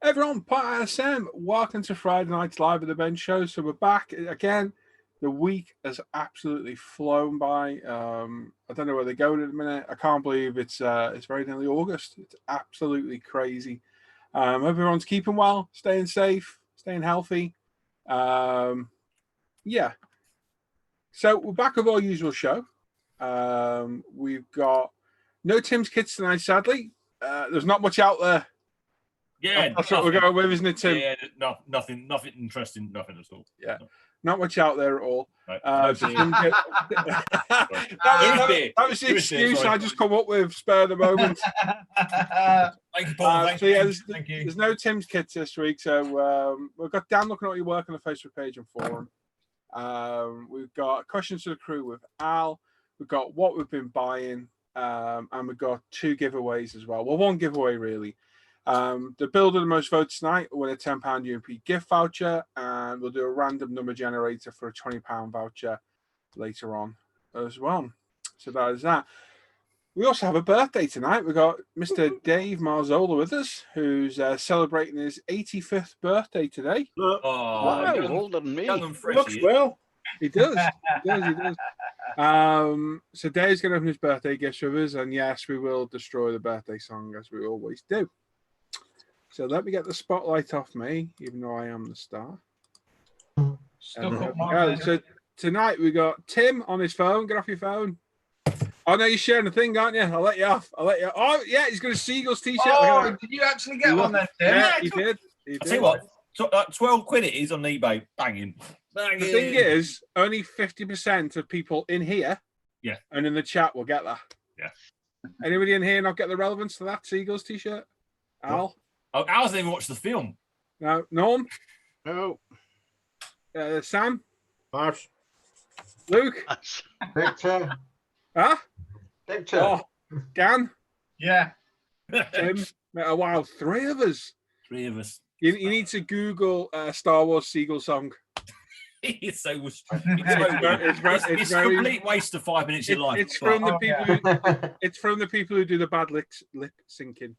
Everyone, Pat SM, welcome to Friday Night's Live at the Bench show. So we're back again. The week has absolutely flown by. I don't know where they're going at the minute. I can't believe it's very nearly August. It's absolutely crazy. Hope everyone's keeping well, staying safe, staying healthy. Yeah. So we're back with our usual show. We've got no Tim's Kids tonight, sadly. There's not much out there. Yeah, that's what we're going with, isn't it, Tim? Yeah, nothing interesting, nothing at all. Yeah, not much out there at all. Right. That was the excuse I just come up with, spur of the moment. Thank you, Paul. Thank you. There's no Tim's Kits this week, so we've got Dan looking at your work on the Facebook page and forum. We've got questions to the crew with Al. We've got what we've been buying, and we've got 2 giveaways as well. Well, 1 giveaway really. The builder the most votes tonight will win a £10 UMP gift voucher, and we'll do a random number generator for a £20 voucher later on as well. So that is that. We also have a birthday tonight. We've got Mr. Dave Marzola with us, who's celebrating his 85th birthday today. Oh, wow, older than me. Looks well. He does. He does. So Dave's going to open his birthday gifts with us, and yes, we will destroy the birthday song as we always do. So let me get the spotlight off me, even though I am the star. So tonight we got Tim on his phone. Get off your phone. Oh no, you're sharing the thing, aren't you? I'll let you off. Oh yeah, he's got a Seagulls t-shirt. Oh, did you actually get one then, Tim? Yeah, he did. I'll tell you what, 12 quid it is on eBay. Banging. The thing is, only 50% of people in here, and in the chat will get that. Yeah. Anybody in here not get the relevance to that Seagulls t-shirt? Al? Oh, Al hasn't even watched the film. No, Norm? No. Sam? Pass. Luke? Victor? Huh? Victor? Oh, Gan? Yeah. Tim? Wow, 3 of us. 3 of us. You need to Google Star Wars Seagull song. It's a It's a complete waste of 5 minutes of your life. It's from the people. It's from the people who do the bad lip syncing.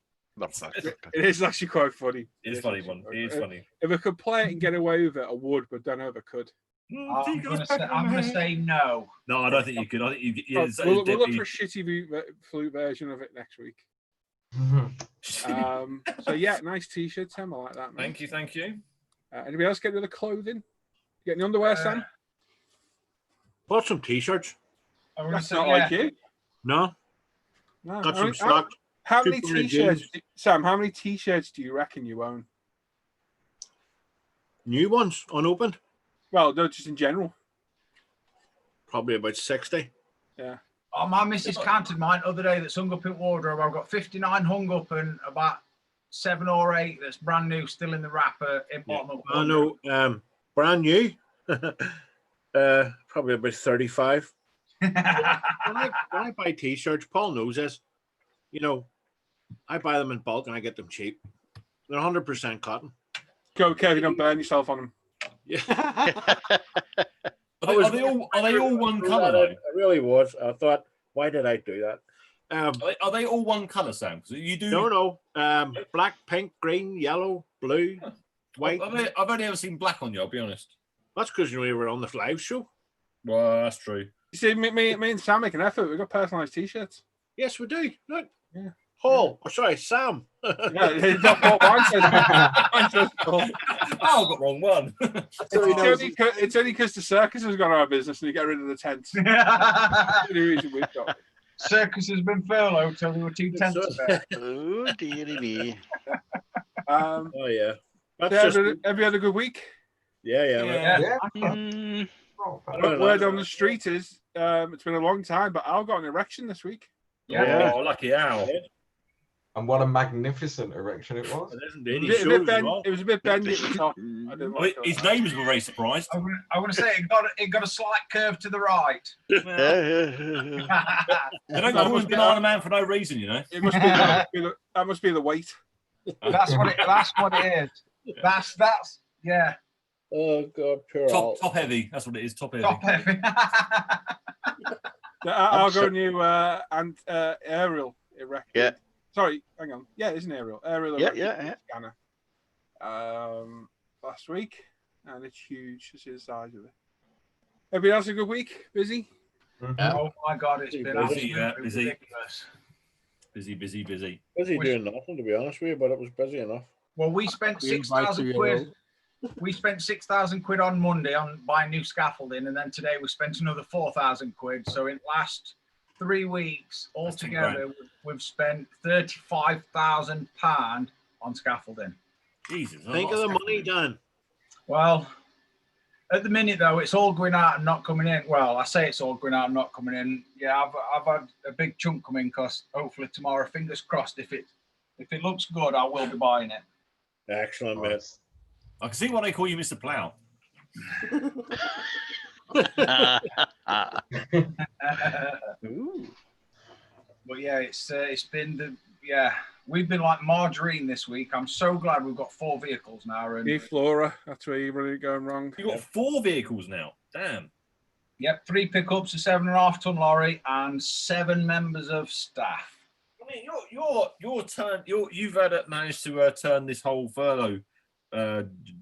It is actually quite funny. It is funny one. It is funny. If I could play it and get away with it, I would, but don't know if I could. I'm going to say no. No, I don't think you could. I think you. We'll look for a shitty flute version of it next week. So yeah, nice t-shirt, Sam. I like that, man. Thank you. Anybody else get rid of clothing? You get any underwear, Sam? Bought some t-shirts. That's not like you. No. Got some socks. How many t-shirts, Sam? How many t-shirts do you reckon you own? New ones, unopened. Well, no, just in general. Probably about 60. Yeah. Oh, my missus counted mine the other day that's hung up in wardrobe. I've got 59 hung up and about 7 or 8 that's brand new, still in the wrapper. In bottom of I know, brand new. Probably about 35. when I buy t-shirts, Paul knows this. You know, I buy them in bulk and I get them cheap. They're 100% cotton. Go, Kevin, don't burn yourself on them. Yeah. Are they all one colour though? I really was. I thought, why did I do that? Are they all one colour, Sam? So you do? No. Black, pink, green, yellow, blue, white. I've only ever seen black on you. I'll be honest. That's because we were on the live show. Well, that's true. You see, me and Sam make an effort. We've got personalised t-shirts. Yes, we do. Look. Yeah. Paul. Oh, sorry, Sam. It's not Paul. Mine says Paul. Oh, I got wrong one. It's only because the circus has gone out of business and you get rid of the tents. That's the only reason we've got it. Circus has been furloughed till there were 2 tents there. Oh, dearie me. Oh, yeah. Have you had a good week? Yeah. Word on the street is it's been a long time, but Al got an erection this week. Yeah. Oh, lucky Al. And what a magnificent erection it was. It was a bit bendy at the top. His neighbours were very surprised. I want to say it got a slight curve to the right. They don't call him Banana Man for no reason, you know. It must be that must be the weight. That's what it is. That's yeah. Oh God, top heavy. That's what it is. Top heavy. Top heavy. I'll go new and aerial erection. Yeah. Sorry, hang on. Yeah, it is an aerial. Aerial yeah. scanner. last week, and it's huge to see the size of it. Everybody else a good week? Busy? Oh my God, it's been Busy, absolutely busy. ridiculous. Busy. Busy doing nothing, to be honest with you, but it was busy enough. Well, we spent 6,000 quid. We spent 6,000 quid on Monday on buying new scaffolding, and then today we spent another 4,000 quid. So in last 3 weeks altogether, we've spent £35,000 on scaffolding. Jesus. Think of the money, Dan. Well, at the minute though, it's all going out and not coming in. Well, I say it's all going out and not coming in. Yeah, I've had a big chunk come in because hopefully tomorrow, fingers crossed, if it looks good, I will be buying it. Excellent, mate. I can see why they call you Mr. Plough. But yeah, it's been we've been like margarine this week. I'm so glad we've got 4 vehicles now. And Flora, that's where you're really going wrong. You've got 4 vehicles now. Damn. Yep, 3 pickups, a 7.5 ton lorry, and 7 members of staff. I mean, your turn. You've managed to turn this whole furlough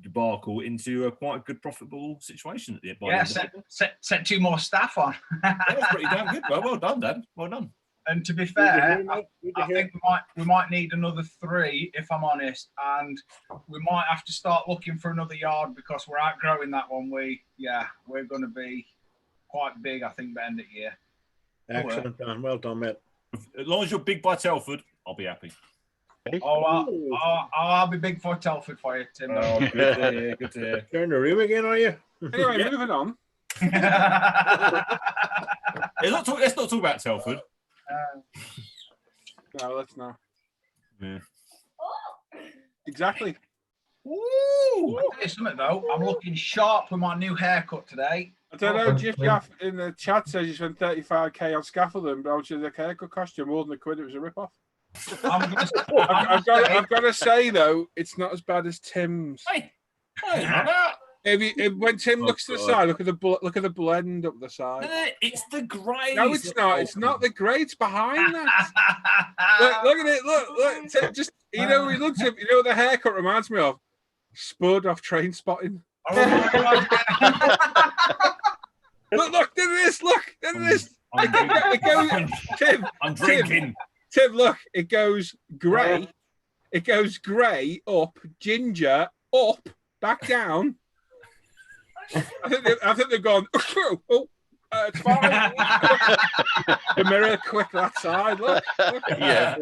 debacle into quite a good profitable situation at the end. Yeah, set 2 more staff on. That was pretty damn good. Well done, Dad. Well done. And to be fair, I think we might need another 3, if I'm honest, and we might have to start looking for another yard because we're outgrowing that one. We're going to be quite big, I think, by the end of the year. Excellent, Dan. Well done, mate. As long as you're big by Telford, I'll be happy. I'll be big for Telford for you, Tim. Oh, good to hear. Good to hear. You're in the room again, are you? Anyway, moving on. Let's not talk about Telford. No, let's not. Yeah. Exactly. I'll tell you something though, I'm looking sharp with my new haircut today. I don't know, Jiff Jaff in the chat says you spent 35k on scaffolding, but obviously the haircut cost you more than £1. It was a rip-off. I've got to say though, it's not as bad as Tim's. Hey. When Tim looks to the side, look at the blend up the side. No, it's the grey. No, it's not. It's not the grey. It's behind that. look at it. Look. Tim, just he looks at. You know what the haircut reminds me of? Spud off Train Spotting. Look! Look! Look at this! Look! Look at this! Tim. I'm drinking. Tim, look! It goes grey. It goes grey up, ginger up, back down. I think they've gone. It's fine. The mirror quick that side. Look. Yeah.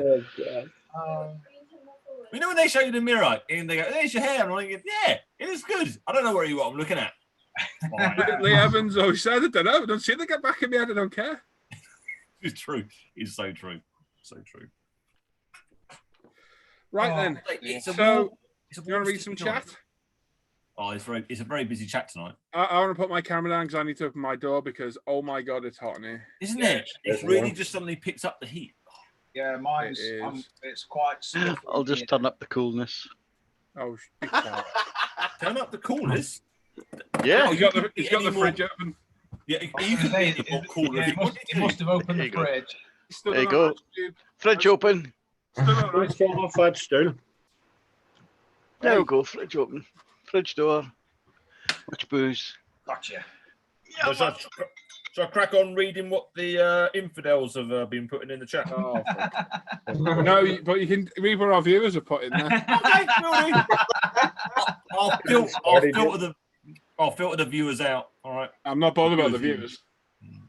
You know when they show you the mirror and they go, "There's your hair," and I'm thinking, "Yeah, it is good." I don't know what I'm looking at. Lee Evans always said, "I don't know. I don't see the get back in me head. I don't care." It's true. It's so true. So true. Right then. You want to read some chat? Oh, it's a very busy chat tonight. I want to put my camera down because I need to open my door because oh my god, it's hot in here. Isn't it? It's really just suddenly picks up the heat. Yeah, mine's it's quite stuffy. I'll just turn up the coolness. Oh, turn up the coolness. Yeah, he's got the fridge open. Yeah, you can make it more cooler. He must have opened the fridge. There you go. Fridge open. Fall off that stool. There we go. Fridge open. Fridge door. Much booze. Gotcha. Yeah, so I crack on reading what the infidels have been putting in the chat. Oh, no, but you can read what our viewers are putting there. Okay, I'll filter the viewers out. All right. I'm not bothered about the viewers.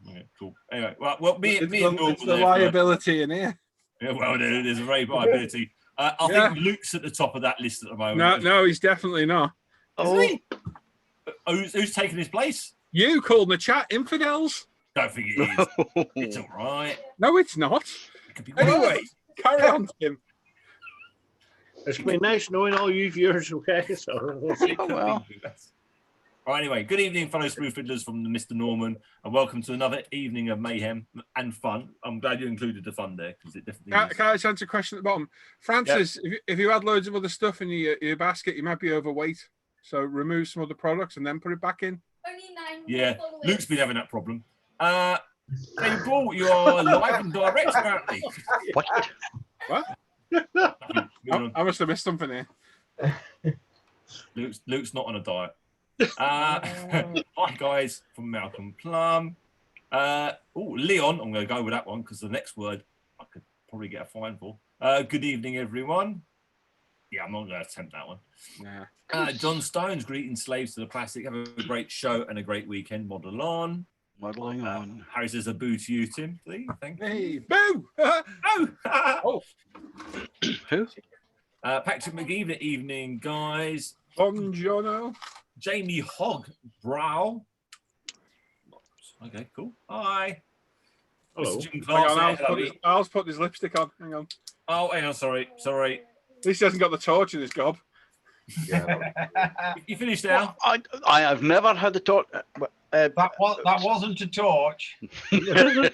Okay, cool. Anyway, well, me and Norman. It's the liability in here. Yeah, well, there's a very liability. I think Luke's at the top of that list at the moment. No, he's definitely not. Isn't he? Who's taking his place? You called in the chat infidels. Don't think it is. It's all right. No, it's not. It could be Anyway, carry on, Tim. It's been nice knowing all you viewers, okay? So, well. Right, anyway, good evening, fellow smooth fiddlers from Mr. Norman, and welcome to another evening of mayhem and fun. I'm glad you included the fun there because it definitely. Can I just answer a question at the bottom? Francis, if you had loads of other stuff in your basket, you might be overweight. So remove some other products and then put it back in. Only 9 Yeah, followers. Luke's been having that problem. Hey, Paul, you are live and direct, apparently. What? I must have missed something here. Luke's not on a diet. Hi guys from Malcolm Plum. Leon, I'm going to go with that one because the next word I could probably get a fine for. Good evening, everyone. Yeah, I'm not going to attempt that one. Nah. John Stone's greeting slaves to the plastic. Have a great show and a great weekend. Model on. Modelling on. Harry says a boo to you, Tim. Please, thank you. Hey, boo! Oh. Who? Patrick McGee, evening, guys. Buongiorno. Jamie Hogg Brow. Okay, cool. Hi. Hello. Mr. Jim Hang on, Clark, Al's put his lipstick on. Hang on. Oh, hang on, sorry. At least he hasn't got the torch in his gob. Yeah. You finished now? I have never had the torch. That wasn't a torch. It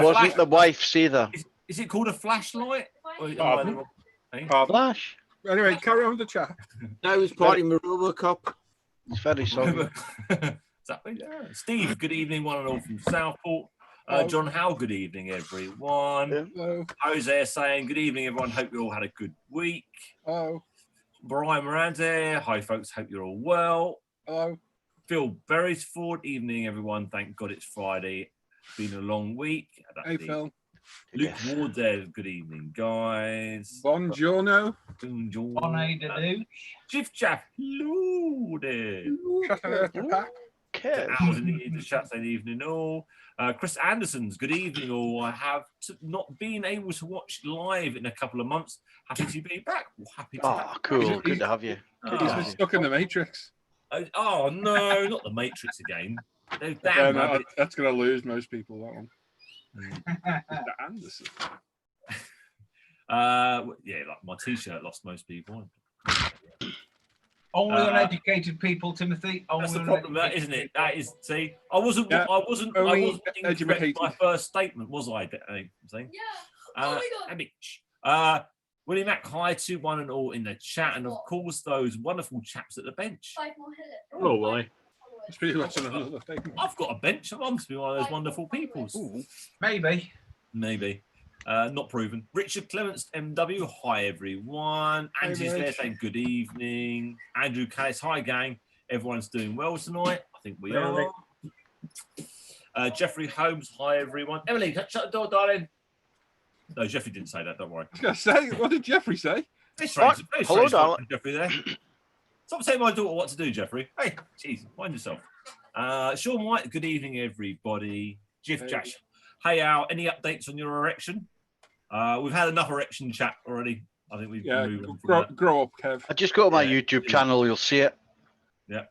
wasn't the wife's either. Is it called a flashlight? Pardon? Hey? Pardon? Flash. Anyway, carry on with the chat. I was partying with Robocop. It's very soggy. Exactly. Yeah. Steve, good evening, one and all from Southport. Oh. John Howe, good evening, everyone. Oh, Jose saying, good evening, everyone. Hope you all had a good week. oh, Brian Miranda, hi, folks. Hope you're all well. oh. Phil Beresford, evening, everyone. Thank God it's Friday. Been a long week. Hey, Phil. Luke Ward there. Good evening, guys. Buongiorno. Chief Chaff. Hello there. Pack. Hours in the chat saying evening all. Chris Anderson's good evening all. I have not been able to watch live in a couple of months. Happy to be back. Happy to Oh, cool. Good to have you. He's been stuck in the Matrix. Oh no, not the Matrix again. They're Yeah, damn no, rabbits. that's going to lose most people, that one. Mr. Anderson. Yeah, like my T-shirt lost most people. Only uneducated people, Timothy. That's the problem, that isn't it? That is. See, I wasn't only incorrect educated. my first statement, was I? See? Yeah. Oh my bitch. Willie Mac, hi to one and all in the chat, and of course those wonderful chaps at the bench. 5 more hit it. Oh, Willie. It's pretty much another thing. I've got a bench. I'm to be one of those wonderful peoples. Maybe. Maybe. Not proven. Richard Clements, MW. Hi, everyone. Angie's there saying good evening. Andrew Callis. Hi, gang. Everyone's doing well tonight. I think we are. Jeffrey Holmes. Hi, everyone. Emily, shut the door, darling. No, Jeffrey didn't say that. Don't worry. I was going to say, what did Jeffrey say? Very strange. Very Hello, strange darling. Jeffrey there. Stop telling my daughter what to do, Jeffrey. Hey, jeez, mind yourself. Sean White, good evening, everybody. Jiff Jash. Hey, Al, any updates on your erection? We've had enough erection chat already. I think we've moved on from that. Grow up, Kev. I just go to my Yeah. YouTube channel, you'll see it. Yeah.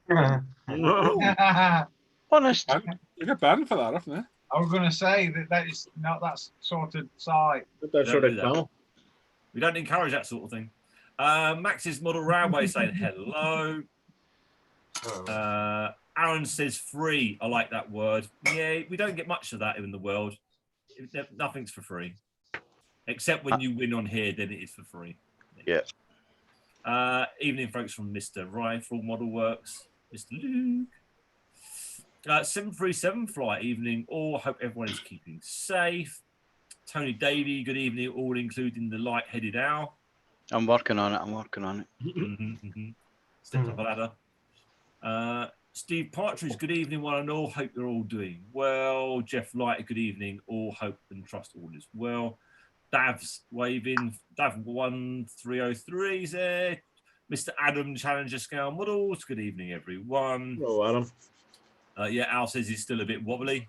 Honest. You get banned for that, haven't I was going to say that's sort of side. That sort of do that. channel. We don't encourage that sort of thing. Max's Model Railway saying hello. Aaron says free. I like that word. Yeah, we don't get much of that in the world. Nothing's for free. Except when you win on here, then it is for free. Yeah. Evening, folks, from Mr. Rifle Model Works. Mr. Luke. 737 flight evening. All hope everyone is keeping safe. Tony Davey, good evening, all including the light-headed owl. I'm working on it. Stepped up a ladder. Steve Partridge, good evening, one and all. Hope you're all doing well. Jeff Light, good evening. All hope and trust all is well. Dav's waving. Dav 1303 is there. Mr. Adam, Challenger Scale Models. Good evening, everyone. Hello, Adam. Yeah, Al says he's still a bit wobbly.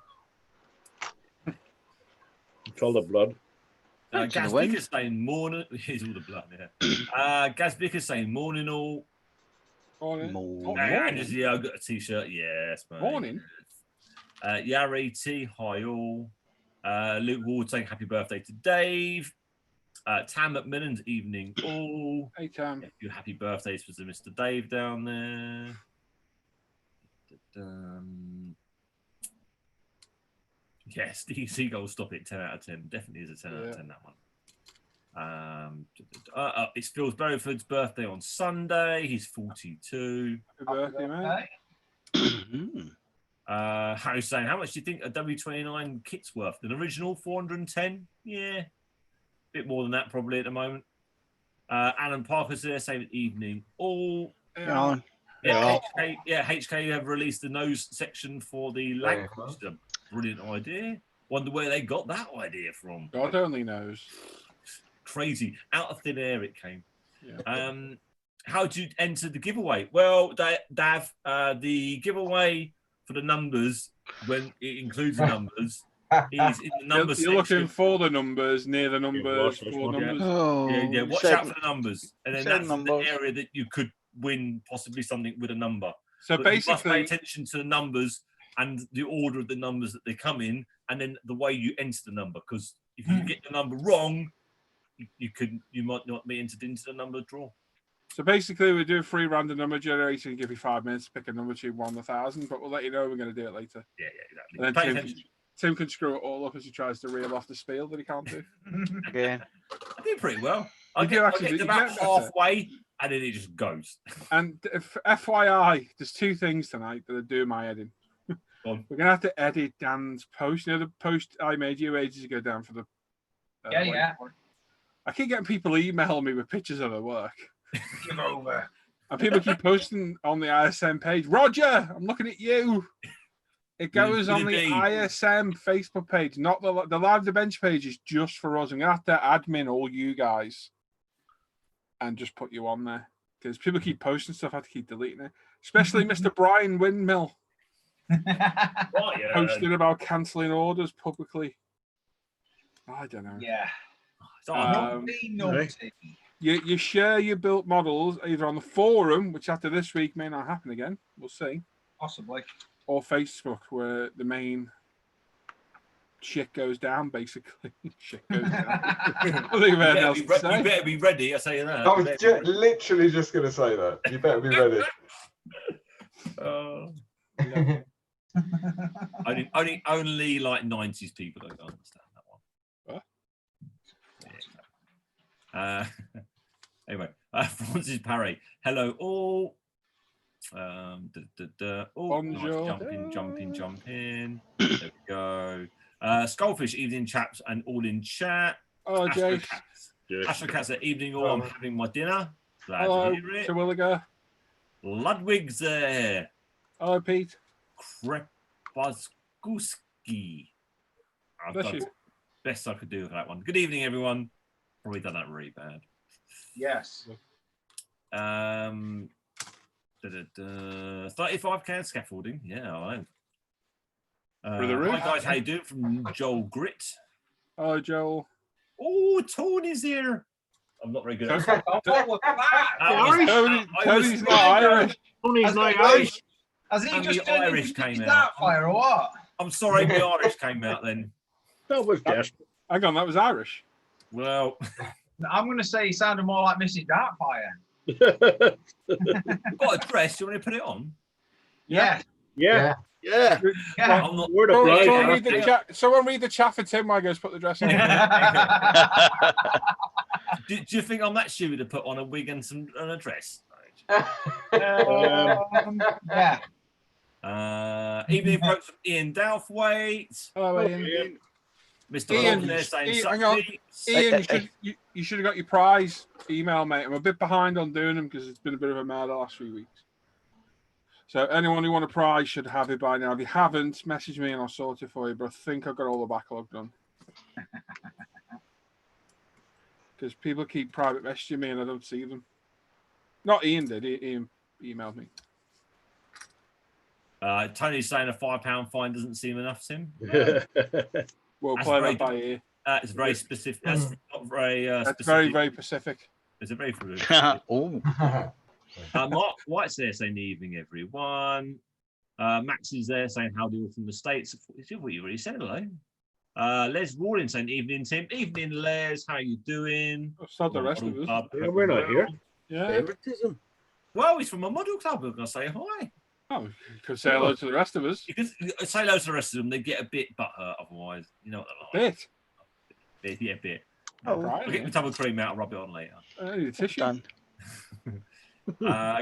It's all the blood. Gaz Vickers saying morning. Here's all the blood, yeah. Gaz Vickers saying morning all. Morning. Andrew's, yeah, I've got a t-shirt. Yes, mate. Morning. Yari T, hi all. Luke Ward saying happy birthday to Dave. Tam McMillan's evening all. Hey, Tam. A few happy birthdays for Mr. Dave down there. Yeah, Steve Seagull, stop it. 10 out of 10. Definitely is a 10 out of 10, that one. It's Phil Berryford's birthday on Sunday. He's 42. Happy birthday, mate. Harry's saying, how much do you think a W29 kit's worth? An original 410? Yeah. Bit more than that probably at the moment. Alan Parker's there saying evening. All Yeah. HK have released the nose section for the language. A brilliant idea. Wonder where they got that idea from. God only knows. Crazy. Out of thin air it came. Yeah. How do you enter the giveaway? Well, Dav, the giveaway for the numbers, when it includes the numbers, is in the numbers You're looking section. for the numbers, near the numbers, for numbers. Oh, Yeah. Watch out for the numbers. And then that's numbers. the area that you could win possibly something with a number. So But you must pay basically, attention to the numbers and the order of the numbers that they come in, and then the way you enter the number. Because if you get the number wrong, you might not be entered into the number draw. So basically, we do a free random number generator and give you 5 minutes to pick a number between 1 and 1,000, but we'll let you know we're going to do it later. Yeah, exactly. And Pay then attention. Tim can screw it all up as he tries to reel off the spiel that he can't do. Again. I did pretty well. I You do get actually do- to you about get better. halfway, and then it just goes. And FYI, there's 2 things tonight that are doing my head in. Go on. We're going to have to edit Dan's post. You know, the post I made you ages ago, Dan, for the... Yeah. I keep getting people email me with pictures of their work. Give over. And people keep posting on the ISM page. Roger, I'm looking at you. It goes on the ISM Facebook page, not the Live the Bench page is just for us. I'm going to have to admin all you guys and just put you on there. Because people keep posting stuff, I have to keep deleting it. Especially Mr. Brian Windmill posting about cancelling orders publicly. I don't know. Yeah. Naughty. You share your built models either on the forum, which after this week may not happen again. We'll see. Possibly. Or Facebook, where the main shit goes down, basically. Shit goes down. I think You better be ready, I say you that. I was literally just going to say that. You better be ready. Only like 90s people don't understand that one. What? Anyway, Francis Parry. Hello all. Jump in. There we go. Skullfish, evening chaps, and all in chat. Oh, Jace. Astro Cat said, evening all. I'm having my dinner. Glad Hello, to hear it. Terwilliger. Ludwig's there. Hello, Pete. Krepaskuski. I've Bless done you. best I could do with that one. Good evening, everyone. Probably done that really bad. Yes. 35 can scaffolding. Yeah, I know. For the roof. Hi guys, how you doing? From Joel Grit. Hello, Joel. Oh, Tony's here. I'm not very good at Tony- that. Tony's not Irish. Tony's not Irish. Has he And just the turned Irish into came Mrs. out. Doubtfire or what? I'm sorry, the Irish came out then. That was desperate. Hang on, that was Irish. Well, I'm going to say he sounded more like Mrs. Doubtfire. I've got a dress. Do you want to put it on? Yeah. Yeah. Yeah. I'm not. Word of Someone bride. read the chat. Someone read the chat for Tim while I goes put the dress on. Do you think I'm that stupid to put on a wig and a dress? Yeah. Evening folks from Ian Douthwaite. Hello, Ian. Mr. Ian, Long there saying Ian, hang on. succeeds. Ian, you should have got your prize email, mate. I'm a bit behind on doing them because it's been a bit of a mare the last few weeks. So anyone who want a prize should have it by now. If you haven't, message me and I'll sort it for you. But I think I've got all the backlog done. Because people keep private messaging me and I don't see them. Not Ian did. Ian emailed me. Tony's saying a £5 fine doesn't seem enough, Tim. We'll That's play very that by ear. It's very specific. That's not very That's specific. very, very Pacific. It's a very specific. Oh. Mark White's there saying evening, everyone. Max is there saying howdy all from the States. Is it what you already said? Hello. Les Rawlin saying evening, Tim. Evening, Les. How you doing? So the rest of us. Yeah, we're not here. Yeah. Favoritism. Well, he's from a model club. We're going to say hi. Oh, you could say hello to the rest of us. You can say hello to the rest of them. They get a bit butthurt otherwise. You know what they're like. Bit. Yeah, bit. Oh, I'll get the tub cream out and rub it on later. The tissue. done.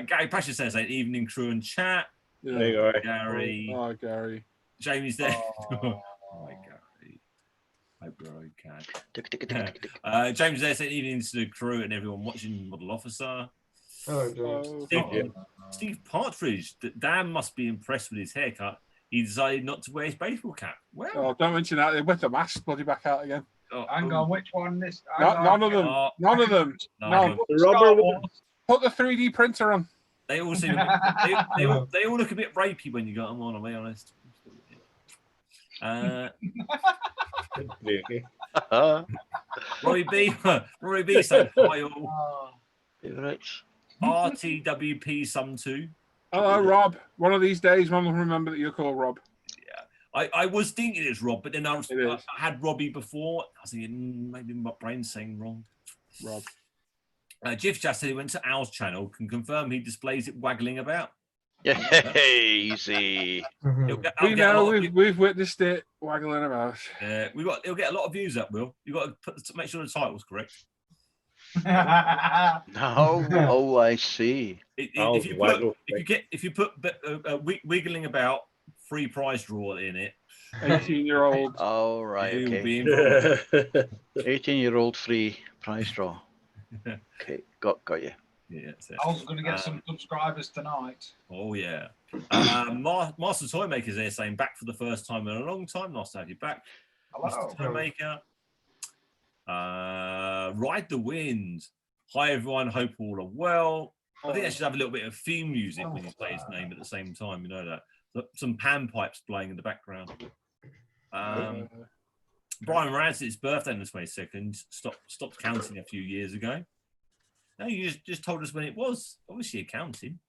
Gary Precious says, evening crew and chat. Yeah. There you go. Gary. Oh, Gary. Jamie's there. Oh. Hi, Gary. Hope you're okay. James there said evening to the crew and everyone watching Model Officer. Hello, James. Steve Partridge, Dan must be impressed with his haircut. He decided not to wear his baseball cap. Well, Oh, don't mention that. They went the mask bloody back out again. Hang on, which one? None of them. None of them. No. The rubber one. Put the 3D printer on. They all seem they all look a bit rapey when you got them on, I'll be honest. Rory B said hi all. Favourites. RTWP some 2. Hello, Rob. One of these days, Mum will remember that you're called Rob. Yeah, I was thinking it's Rob, but then I had Robbie before. I was thinking maybe my brain's saying wrong. Rob. Jiff just said he went to Al's channel. Can confirm he displays it waggling about. Yeah, easy. We know we've witnessed it waggling about. He'll get a lot of views up, Will. You've got to make sure the title's correct. No, oh, I see. If you put wiggling about free prize draw in it, 18-year-old. Oh, right, okay. 18-year-old free prize draw. Okay, got you. Yeah, I was going to get some subscribers tonight. Oh yeah. Master Toymaker's there saying back for the first time in a long time. Nice to have you back. Hello. Mr. Toymaker. Ride the Wind. Hi everyone, hope all are well. I think I should have a little bit of theme music when you say his name at the same time, you know that. Some panpipes playing in the background. Brian Ranson's birthday on the 22nd. Stopped counting a few years ago. No, you just told us when it was. Obviously, you're counting.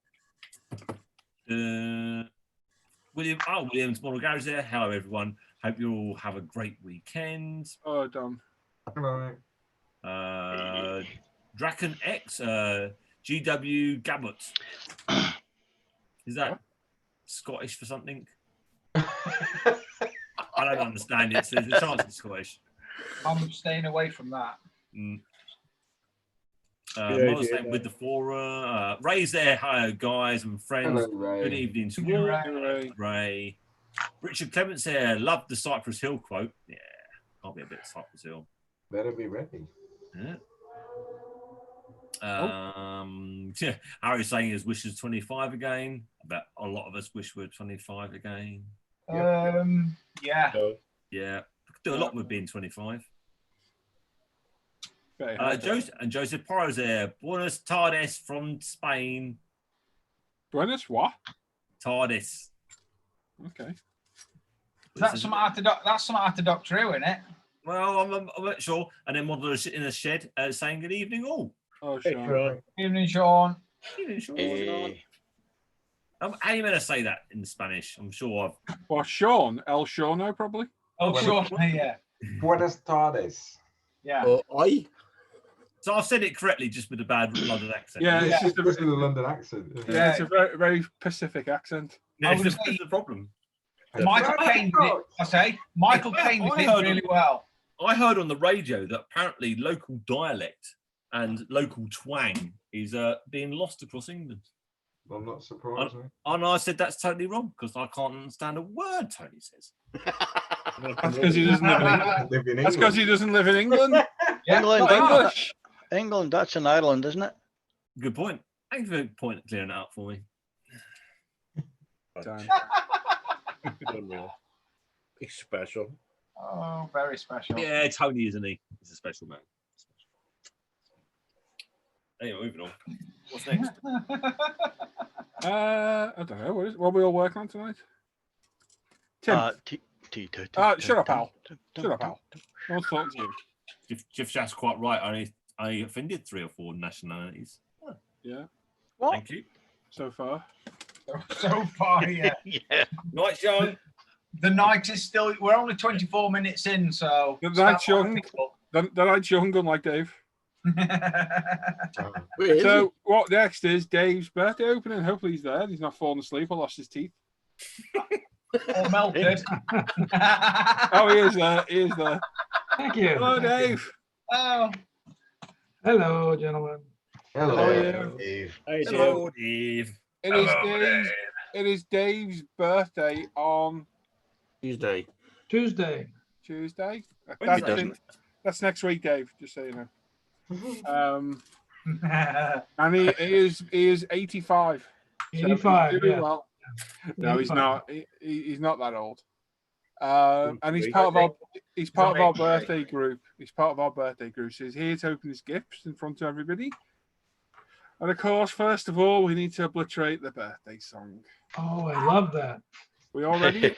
William's Model Garage there. Hello, everyone. Hope you all have a great weekend. Oh, Dom. Hello. Draken X, GW Gabbott. Is that Scottish for something? I don't understand it. So there's a chance it's Scottish. I'm staying away from that. With the fora. Ray's there. Hi, guys and friends. Hello, Ray. Good evening to all. Ray. Richard Clements there. Loved the Cypress Hill quote. Yeah, can't be a bit of Cypress Hill. Better be ready. Yeah. Harry's saying his wish is 25 again. I bet a lot of us wish we're 25 again. Yeah. Yeah. Do a lot with being 25. Joseph Porro's there. Buenos tardes from Spain. Buenos what? Tardes. Okay. That's something I had to Doctor Who, isn't it? Well, I'm not sure. And then Model in a shed saying good evening all. Oh, Sean. Good evening, Sean. Good evening, Sean. How are you going to say that in Spanish? I'm sure I've... Well, Sean. El Shorno, probably. Oh, Sean, yeah. Buenas tardes. Yeah. So I've said it correctly, just with a bad London accent. Yeah, it's just a London accent. Yeah, it's a very, very Pacific accent. Yeah, that's the problem. Michael Caine did it, I say. Michael Caine did it really well. I heard on the radio that apparently local dialect and local twang is being lost across England. I'm not surprised. And I said that's totally wrong because I can't understand a word Tony says. That's because he doesn't live in England. That's because he doesn't live in England. English. England, that's in Ireland, isn't it? Good point. Thanks for clearing it up for me. He's special. Oh, very special. Yeah, Tony, isn't he? He's a special man. Anyway, moving on. What's next? I don't know. What are we all working on tonight? Tim. Shut up, Al. Shut up, Al. I want to talk to you. Jeff Shaft's quite right. I offended 3 or 4 nationalities. Oh. Yeah. What? Thank you. So far. So far, yeah. Yeah. Night show. The night is still. We're only 24 minutes in, so. The night's young. The night's young, unlike Dave. So what next is Dave's birthday opening. Hopefully he's there. He's not fallen asleep or lost his teeth. Or melted. Oh, he is there. He is there. Thank you. Hello, Dave. Oh. Hello, gentlemen. Hello, Dave. Hello, Dave. It is Dave's birthday on Tuesday. Tuesday. Wednesday. That's next week, Dave. Just so you know. And he is 85. So 85, he's doing yeah. well. No, he's 85. not. He's not that old. And he's part of our birthday group. He's part of our birthday group. So he's here to open his gifts in front of everybody. And of course, first of all, we need to obliterate the birthday song. Oh, I love that. We all ready? We'll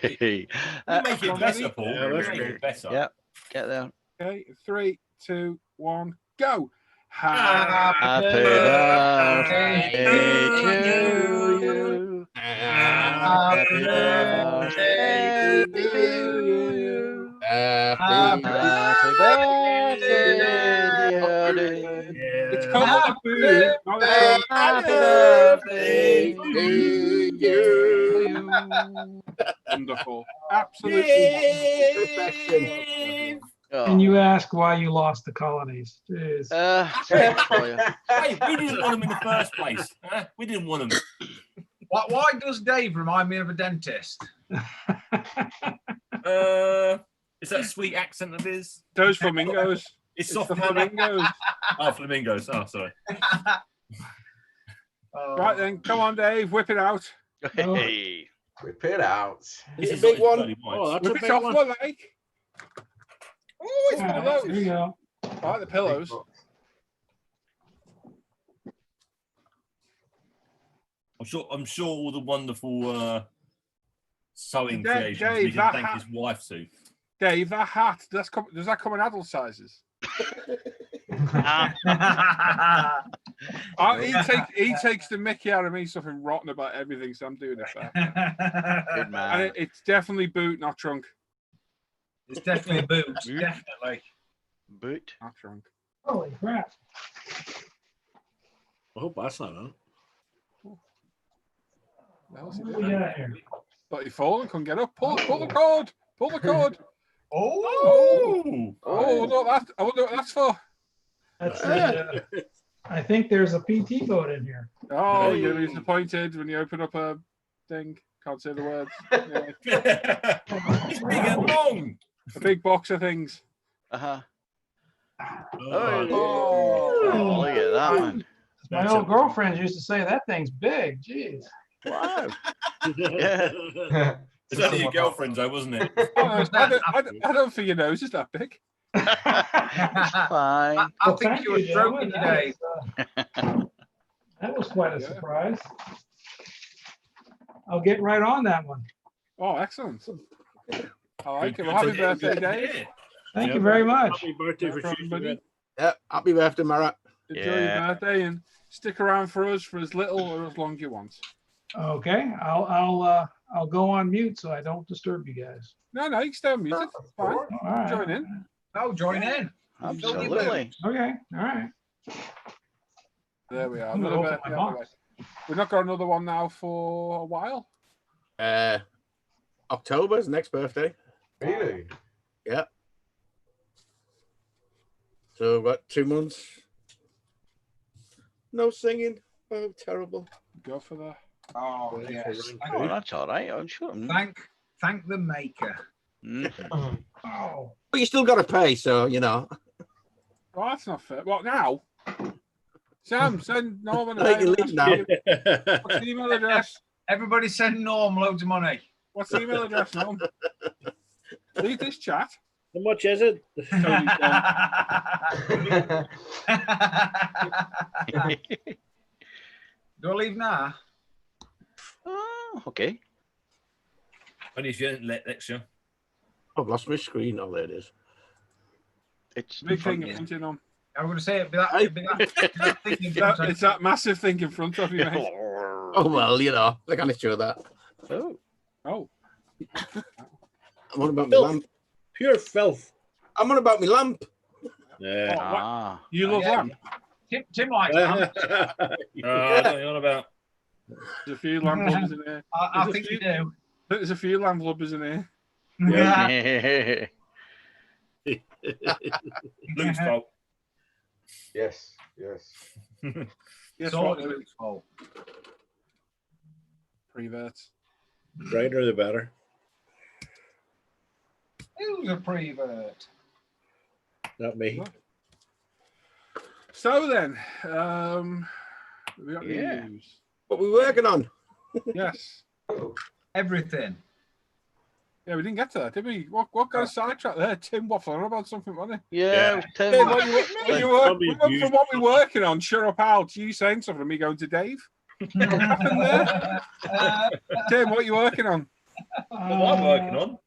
make it better, Paul. Yeah, We'll that's make good. it better. Yep, get there. Okay, 3, 2, 1, go. Happy birthday to you. Happy birthday to you. Happy birthday, dear Dave. It's called Happy birthday to you. wonderful. Absolutely Perfection. And you ask why you lost the colonies. Jeez. Thanks for you. Hey, we didn't want them in the first place. Huh? We didn't want them. Why does Dave remind me of a dentist? Is that a sweet accent of his? those flamingos. It's It's soft the flamingos. Oh, flamingos. Oh, sorry. Right then, come on, Dave, whip it out. Hey. Whip it out. This a is big not his one. bloody Oh, whites. that's a Whip it big off, one. what, like? Oh, it's one of Alright, there those. you go. I like the pillows. I'm sure all the wonderful sewing Dave, creations Dave, we can that thank hat- his wife to. Dave, that hat, does that come in adult sizes? He takes the mickey out of me, something rotten about everything, so I'm doing it fair. Good And man. it's definitely boot, not trunk. It's definitely boots, definitely. Boot. Not trunk. Holy crap. I hope that's not on. What What do we got here? But he fallen, couldn't get up. Pull the cord. Pull the cord. Oh, Oh, look, I wonder what that's for. That's I think there's a PT boat in here. Oh, you're gonna be disappointed when you open up a thing. Can't say the words. Yeah. it's big and long. A big box of things. Uh-huh. Oh. Look at that one. My old girlfriends used to say that thing's big. Jeez. Wow. Yeah. It's only your girlfriend's, though, wasn't it? I don't think your nose is that big. Fine. I Well, think thank you were you, stroking gentlemen. today. That was quite a Yeah. surprise. I'll get right on that one. Oh, excellent. I like it. Well, happy birthday, Dave. Thank you very much. Happy birthday No for problem, buddy. Tuesday. Yeah, happy birthday, Mara. Enjoy Yeah. your birthday and stick around for us for as little or as long as you want. Okay, I'll go on mute so I don't disturb you guys. No, you can stay on music. It's fine. All right. Join in. No, join in. Absolutely. Okay, all right. There we are. I'm gonna Another open my birthday out the box. way. We've not got another one now for a while. October's next birthday. Really? So we've got 2 months. No singing. Oh, terrible. Go for the. Oh, yes. Oh, that's all right. I'm sure. Thank the maker. Mhm. Oh, But you still got to pay, so you know. Oh, that's not fair. What now? Sam, send Norman a I can mail. leave now. What's the email address? Everybody send Norm loads of money. What's the email address, Norm? Leave this chat. How much is it? Do I leave now? Oh, okay. Only if you don't let lecture. I've lost my screen. Oh, there it is. It's Big thing yeah. you're printing on. I'm going to say it'd be that thing in front of It's that massive thing in front of you, mate. Oh well, you know, I can't show that. Oh. Oh, I'm on about my Filth. lamp. Pure filth. I'm on about my lamp. Yeah. Ah. you love Yeah. lamp. Tim likes that. I don't know what you're on about. There's a few lamp lovers in here. I think you do. There's a few lamp lovers in here. Yeah. Luke's fault. Yes. Yes, It's what, all Luke? Luke's fault. Preverts. Brighter the better. Who's a prevert? Not me. So then, we got Yeah. news. What we working on? Yes. Everything. Yeah, we didn't get to that, did we? What got a sidetrack there? Tim waffling on about something, wasn't Yeah, he? Tim. Tim, what you Probably we went abused. from what we're working on, shut up, Al, to you saying something and me going to Dave. What happened there? Tim, what you working on? What am I working on?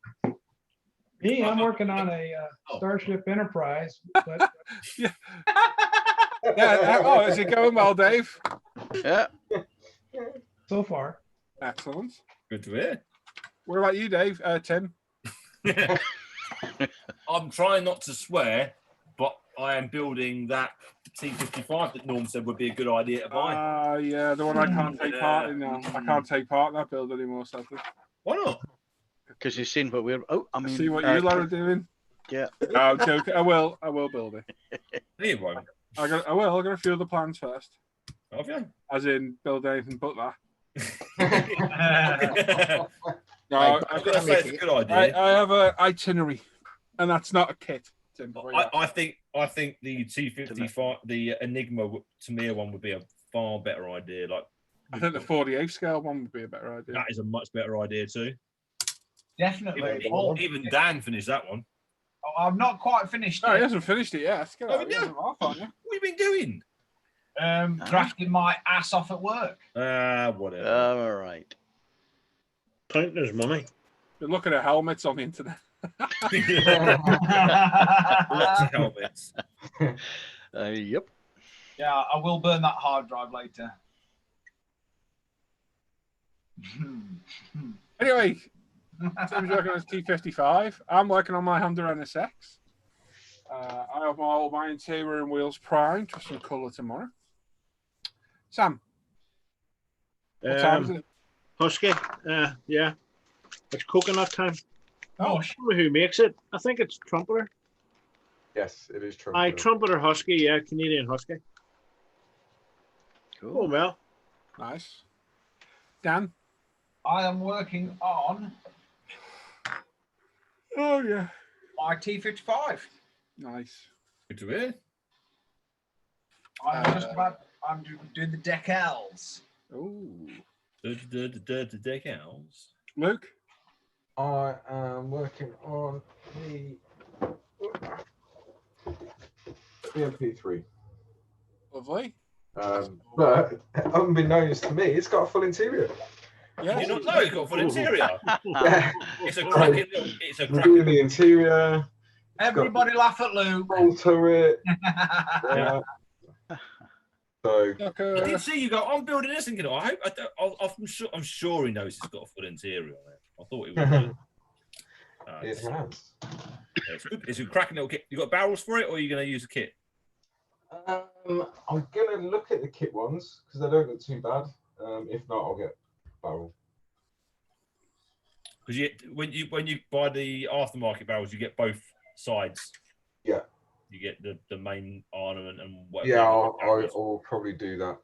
Me, I'm working on a Starship Enterprise, but Yeah, is it going well, Dave? Yeah. so far. Excellent. Good to hear. What about you, Dave? Tim? I'm trying not to swear, but I am building that T55 that Norm said would be a good idea to buy. Yeah, the one I can't take part in now. I can't take part in that build anymore, sadly. Why not? Because you've seen what we're. Oh, I I mean. see what you lot are doing. Yeah. No, I'm joking. I will build it. Here, won't. I got a few other plans first. Have you? As in build anything but that. No, I've got to say it's a good idea. I have an itinerary, and that's not a kit. Tim, I think the T55, the Enigma Tamir one would be a far better idea. Like, I think the 48 scale one would be a better idea. that is a much better idea too. Definitely. Even Dan finished that one. Oh, I've not quite finished No, he it. hasn't finished it yet. Let's get Oh, out. yeah. Off, aren't you? What have you been doing? Drafting my ass off at work. Whatever. All right. Pointless money. Been looking at helmets on the internet. Lots of helmets. Yep. Yeah, I will burn that hard drive later. Anyway, Tim's working on his T55. I'm working on my Honda NSX. I have all my interior and wheels primed for some colour tomorrow. Sam, what time is it? Husky. Yeah. It's coconut time. Oh, I don't know who makes it. I think it's Trumpeter. Yes, it is true. Trumpeter Husky. Yeah, Canadian Husky. Cool. Oh, well. Nice. Dan? I am working on Oh, yeah. my T55. Nice. Good to hear. I'm doing the decals. Oh. The decals. Luke? I am working on the BMP3. Lovely. But unbeknownst to me, it's got a full interior. Yeah. You not know it's got a full interior. Yeah. It's a cracking. It's a We're cracking. doing the interior. Everybody laugh at Luke. Roll turret. Yeah. So I did see you go. I'm building this, thinking, I'm sure he knows it's got a full interior on it. I thought it would. it has. It's good. It's a cracking little kit. You got barrels for it, or are you going to use a kit? I'm gonna look at the kit ones because they don't look too bad. If not, I'll get barrel. Because when you buy the aftermarket barrels, you get both sides. Yeah. You get the main ornament and whatever. Yeah, I'll probably do that.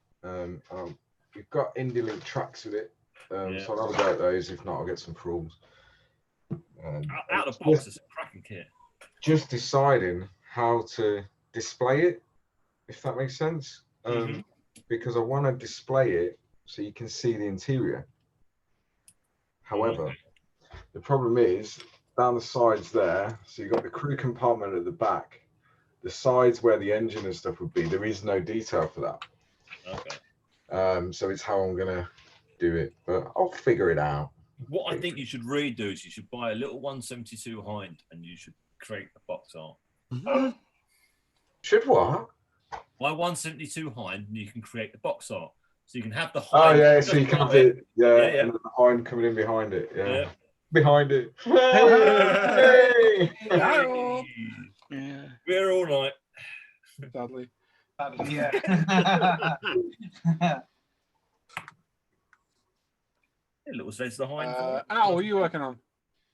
We've got IndieLink tracks with it, so I'll go at those. If not, I'll get some prawls. Out of the box, it's a cracking kit. Just deciding how to display it, if that makes sense. Because I want to display it so you can see the interior. However, the problem is down the sides there. So you've got the crew compartment at the back. The sides where the engine and stuff would be, there is no detail for that. Okay. So it's how I'm gonna do it, but I'll figure it out. What I think you should really do is you should buy a little 172 Hind and you should create a box art. Should what? Buy 172 Hind and you can create the box art. So you can have the Oh Hind. yeah, so you can have it, Yeah. and the Hind coming in behind it, Yeah. behind it. Hey! Yeah. We're all night. Sadly. Yeah. A little sense of the Hind. Al, what are you working on?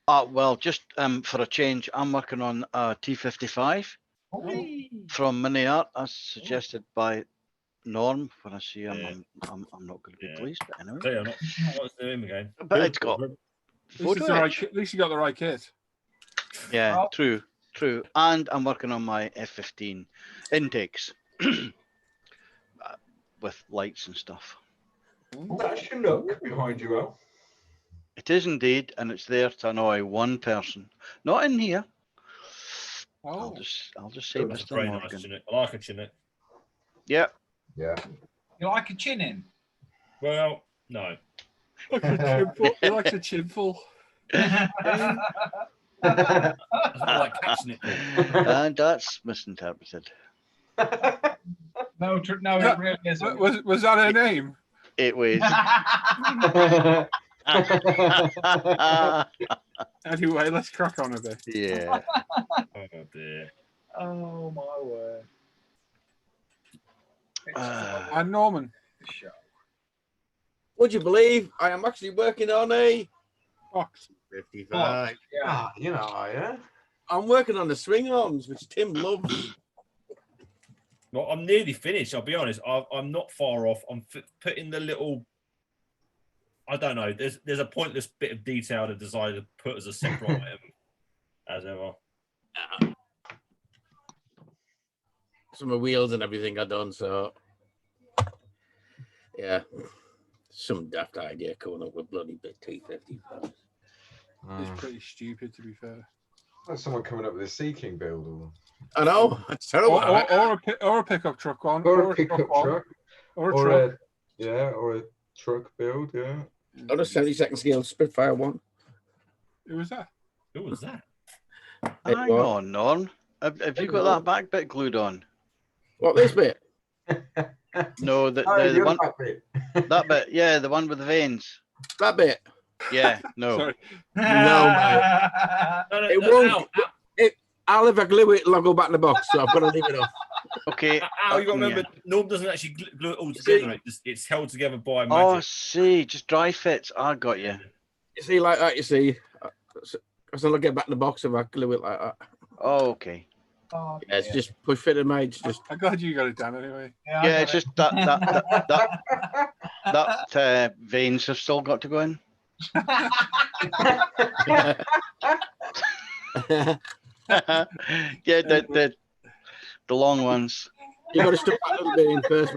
Well, just for a change, I'm working on a T55 from Mini Art, as suggested by Norm. When I see him, I'm not going to be pleased, but anyway. Tell you, I'm not what's the name again. But it's got At least you got the right kit. Yeah, Oh. true. And I'm working on my F15 intakes with lights and stuff. That's your nook behind you, Al. It is indeed, and it's there to annoy one person. Not in here. Oh, I'll just say It's a Mr. very Morgan. nice Chinook. I like a Chinook. Yep. Yeah. You like a chin in? Well, no. like a chimful. He likes a chimful. That's not like catching it. And that's misinterpreted. No, it really isn't. Was that her name? It was. Anyway, let's crack on a bit. Yeah. Oh dear. Oh my word. And Norman. Would you believe I am actually working on a Box. 55? Yeah. Ah, you know, yeah. I'm working on the swing arms, which Tim loves. Well, I'm nearly finished. I'll be honest. I'm not far off. I'm putting the little. I don't know. There's a pointless bit of detail to decide to put as a separate item, as ever. Some of the wheels and everything I've done, so yeah. Some daft idea coming up with bloody bit T55. It's pretty stupid, to be fair. That's someone coming up with a Sea King build, or I know, it's terrible. Or a pickup truck one. or a pickup truck, Or a truck. or a truck build, yeah. On a 72nd scale Spitfire one. Who was that? Who was that? Hang on, Norm. Have you got that back bit glued on? What, this bit? No, the the one. other bit. That bit, yeah, the one with the veins. That bit? Yeah, no. Sorry. No, mate. It won't. I'll if I glue it, I'll go back in the box, so I've got to leave it off. Okay. Al, you got to remember, Norm doesn't actually glue it all together. It's held together by magic. Oh, see, just dry fits. I got you. You see, like that, you see. So I'll get back in the box if I glue it like that. Oh, okay. Oh, Yeah, it's just push fitted, mate. It's just. I'm glad you got it done anyway. Yeah, it's just that veins have still got to go in. Yeah, the long ones. You got to stuff that little bit in first.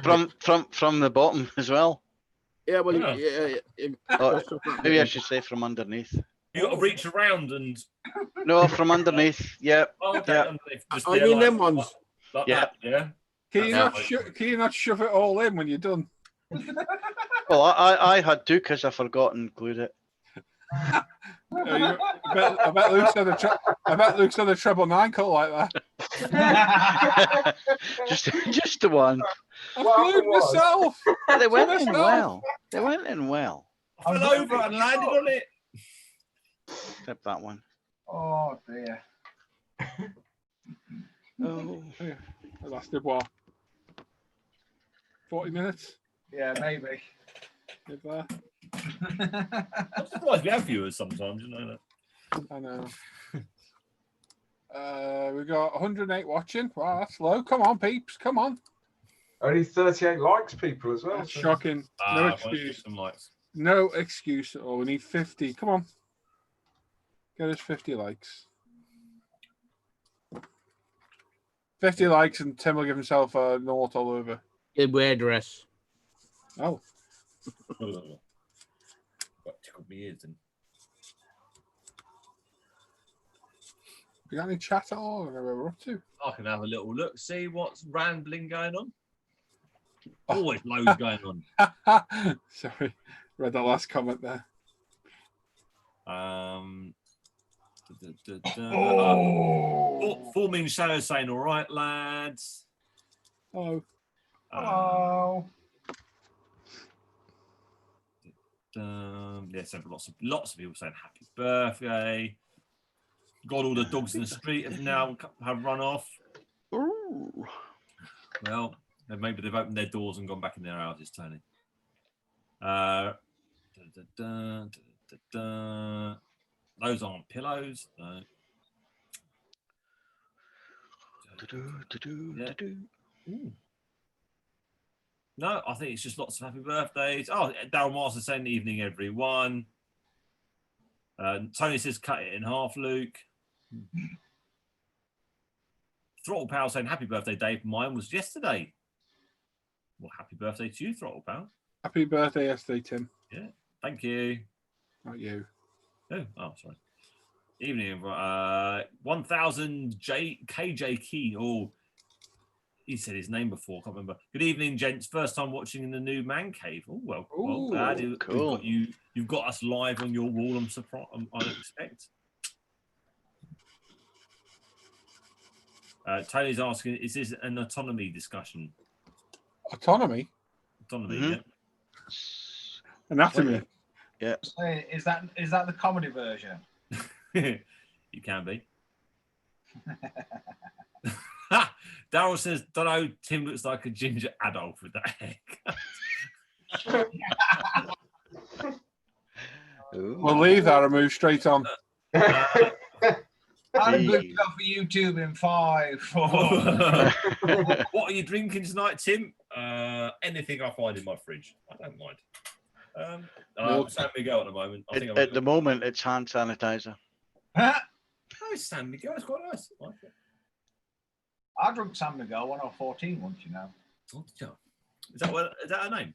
From the bottom as well. Yeah, well, Yeah. Maybe I should say from underneath. You got to reach around and. No, from underneath. Yep. Oh, okay. Yep. Underneath. Just I there, mean like- them ones. Like Yeah. that, yeah. Can you Yeah. not shove it all in when you're done? Well, I had to because I forgot and glued it. I bet Luke's on the treble 9 cut like that. just the one. I've glued myself. They went in myself. well. They went in well. I fell over and landed on it. Except that one. Oh dear. Oh. It lasted what? 40 minutes? Yeah, maybe. If that. I'm surprised we have viewers sometimes, you know that. I know. We got 108 watching. Wow, that's low. Come on, peeps. Come on. Only 38 likes, people, as well. That's so- shocking. No I wanna do excuse. some likes. No excuse. Oh, we need 50. Come on. Get us 50 likes. 50 likes and Tim will give himself a nought all over. Good wear dress. Oh. Got tickled my ears and You got any chat at all? I don't know where we're up to. I can have a little look, see what's rambling going on. Always loads going on. Sorry. Read the last comment there. Forming shadow saying, all right, lads. Oh. Oh. Yes, lots of people saying happy birthday. Got all the dogs in the street have now have run off. Ooh. Well, maybe they've opened their doors and gone back in their houses, Tony. Those aren't pillows. No. Yeah. Ooh. No, I think it's just lots of happy birthdays. Oh, Daryl Marston saying evening, everyone. Tony says cut it in half, Luke. Throttle Pal saying happy birthday, Dave. Mine was yesterday. Well, happy birthday to you, Throttle Pal. Happy birthday yesterday, Tim. Yeah, thank you. Not you. Oh, sorry. Evening, 1000 KJ Keen. Oh, he said his name before. I can't remember. Good evening, gents. First time watching in the new man cave. Oh, well, glad cool. You've got us live on your wall. I'm surprised. I don't expect. Tony's asking, is this an autonomy discussion? Autonomy? Yeah. Anatomy. Yeah. So is that the comedy version? You can be. Daryl says, don't know, Tim looks like a ginger adult with that haircut. We'll leave that and move straight on. I'm good to go for YouTube in 5, 4. What are you drinking tonight, Tim? Anything I find in my fridge. I don't mind. San Miguel at the moment. At the moment, it's hand sanitizer. Oh, it's San Miguel. It's quite nice. I like it. I drank San Miguel when I was 14 once, you know. Is that her name?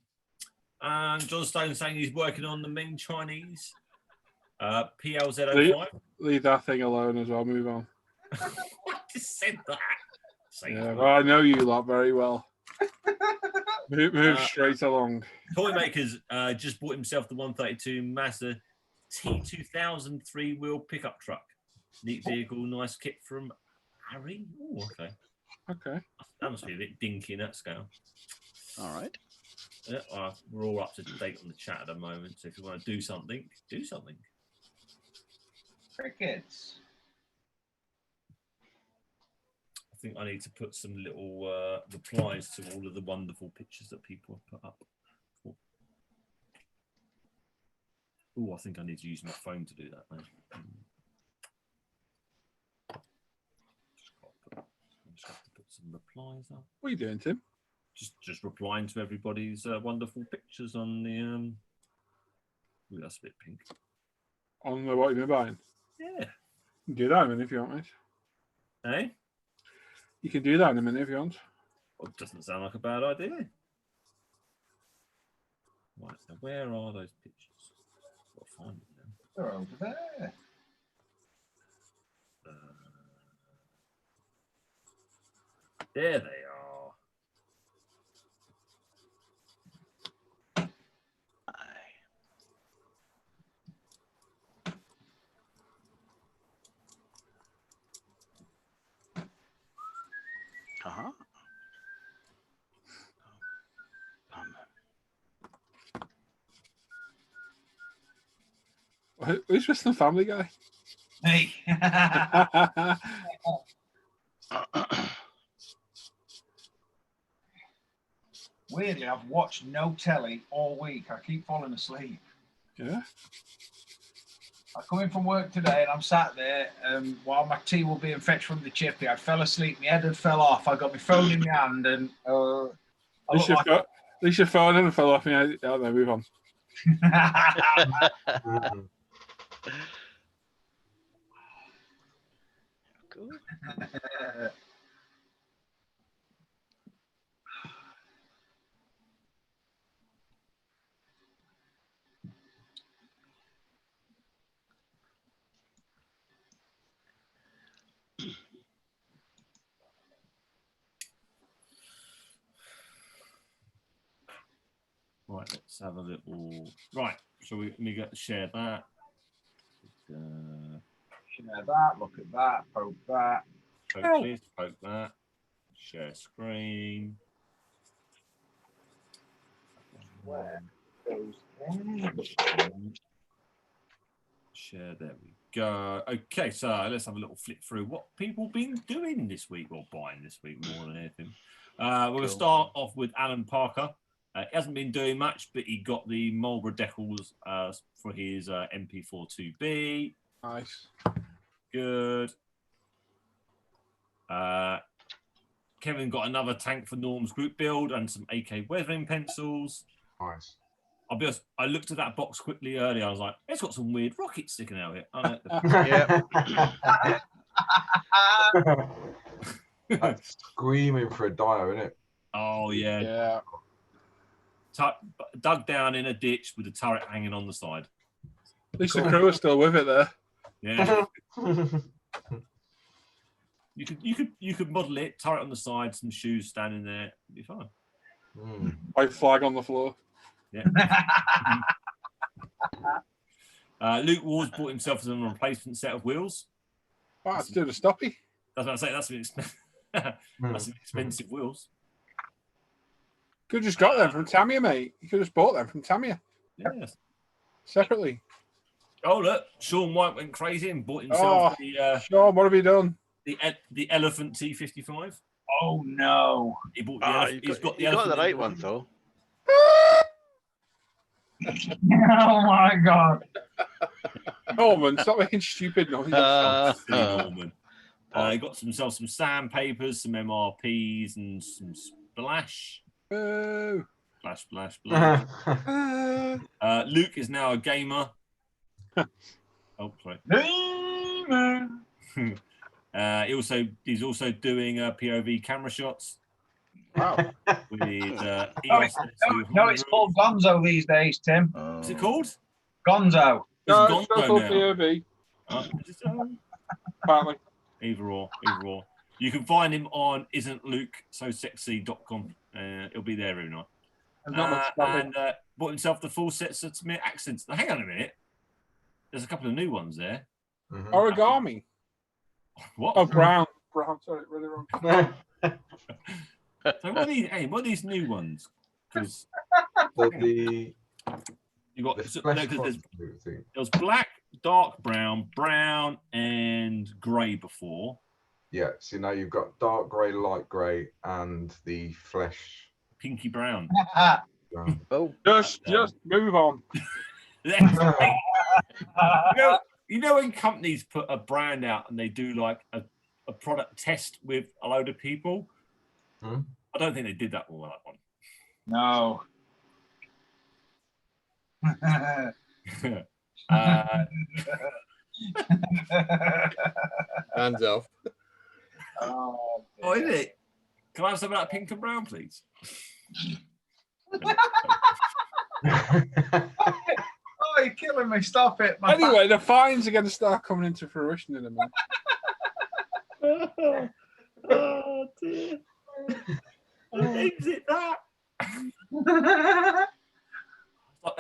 And John Stone saying he's working on the Ming Chinese. PLZ05. Leave that thing alone as well. Move on. I just said that. Yeah, well, I know you lot very well. Move straight along. Toymakers just bought himself the 132 Mazda T2000 3-wheel pickup truck. Neat vehicle, nice kit from Harry. Oh, okay. Okay. That must be a bit dinky in that scale. All right. Yeah, we're all up to date on the chat at the moment, so if you want to do something, do something. Crickets. I think I need to put some little replies to all of the wonderful pictures that people have put up. Oh, I think I need to use my phone to do that now. Just have to put some replies up. What are you doing, Tim? Just replying to everybody's wonderful pictures on the. Ooh, that's a bit pink. On what you've been buying? Yeah. You can do that in a minute if you want, mate. Hey? You can do that in a minute if you want. Well, it doesn't sound like a bad idea. Right, now where are those pictures? I've got to find them now. They're over there. There they are. Uh-huh. Who's with the Family Guy? Hey. Weirdly, I've watched no telly all week. I keep falling asleep. Yeah. I come in from work today and I'm sat there while my tea will being fetched from the chippy. I fell asleep, my head had fell off. I got my phone in my hand and at least your phone and fell off me. I don't know, move on. Cool. Right, let's have a little. Right, so let me get share that. Share that, look at that, poke that. Poke this, poke that. Share screen. Where goes Share, there we go. Okay, so let's have a little flip through what people been doing this week or buying this week more than anything. We're going to start off with Alan Parker. He hasn't been doing much, but he got the Marlborough decals for his MP42B. Nice. Good. Kevin got another tank for Norm's group build and some AK weathering pencils. Nice. I'll be honest, I looked at that box quickly earlier. I was like, it's got some weird rockets sticking out here. Yeah. That's screaming for a dio, isn't it? Oh yeah. Yeah. Dug down in a ditch with the turret hanging on the side. At least the crew are still with it there. Yeah. You could model it, turret on the side, some shoes standing there, it'd be fine. White flag on the floor. Yeah. Luke Ward's bought himself some replacement set of wheels. Wow, let's do the stoppy. That's what I say. That's an expensive wheels. Could have just got them from Tamiya, mate. You could have just bought them from Tamiya. Yes. Separately. Oh look, Sean White went crazy and bought himself Sean, what have you done? The Elephant T55. Oh no! He bought the You got the Elephant right one though. Oh my god! Norman, stop making stupid noises. Norman. He got himself some sandpapers, some MRPs, and some splash. Boo. Splash. Luke is now a gamer. Oh, sorry. He's also doing POV camera shots. Wow. With his No, it's called Gonzo these days, Tim. What's it called? Gonzo. No, It's it's still Gonzo called now. POV. Apparently. Either or. You can find him on isn'tLukeSoSexy.com. It'll be there every night. And bought himself the full sets of Smith accents. Now, hang on a minute. There's a couple of new ones there. Origami. What? Oh, brown. Sorry, really wrong. So what are these new ones? Because the you got flesh there's thing. there was black, dark brown, brown, and grey before. Yeah, so now you've got dark grey, light grey, and the flesh. Pinky brown. Oh, Just move on. You know when companies put a brand out and they do like a product test with a load of people? I don't think they did that with that one. No. Hands off. Oh, is it? Can I have some of that pink and brown, please? Oh, you're killing me. Stop it. Anyway, the fines are going to start coming into fruition in a minute. Oh, dear. Is it that?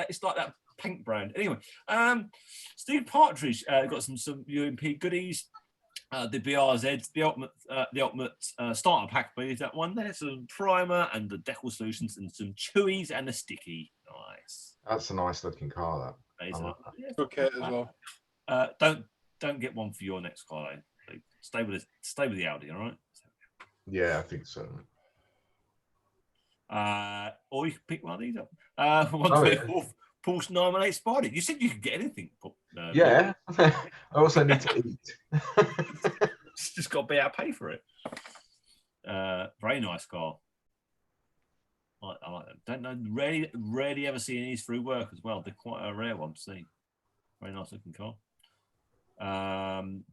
It's like that pink brand. Anyway, Steve Partridge got some UMP goodies. The BRZ, the ultimate starter pack, please. That one there, some primer and the decal solutions and some chewies and a sticky. Nice. That's a nice looking car. That is Okay, as well. Don't get one for your next car. Stay with the Audi, all right? Yeah, I think so. Or you can pick one of these up. Porsche 918 Spider. You said you could get anything. Yeah. I also need to eat. Just got to be able to pay for it. Very nice car. I like them. Don't know. Rarely ever see any of these through work as well. They're quite a rare one to see. Very nice looking car.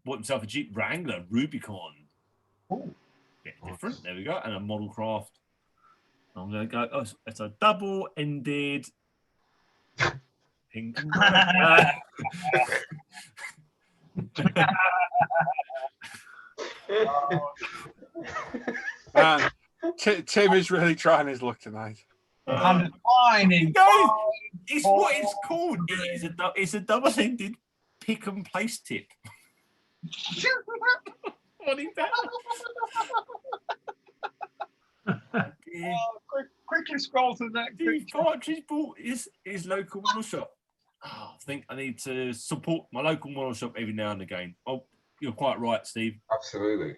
Bought himself a Jeep Wrangler Rubicon. Ooh. Bit different. There we go. And a model craft. I'm going to go. Oh, it's a double-ended pink and brown. Man, Tim is really trying his luck tonight. I'm whining. It's what it's called. It's a double-ended pick and place tip. What is that? Quickly scroll to the next picture. Partridge bought his local model shop. I think I need to support my local model shop every now and again. Oh, you're quite right, Steve. Absolutely.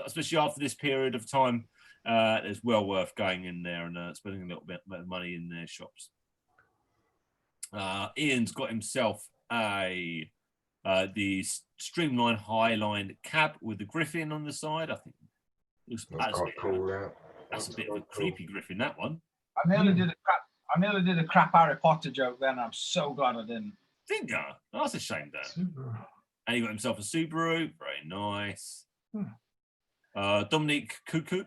Especially after this period of time, it's well worth going in there and spending a little bit of money in their shops. Ian's got himself the Streamline Highline cab with the Griffin on the side. I think looks quite cool. Yeah. That's a bit of a creepy Griffin, that one. I nearly did a crap Harry Potter joke then. I'm so glad I didn't. Didn't you? That's a shame, that. And he got himself a Subaru. Very nice. Hmm. Dominic Koku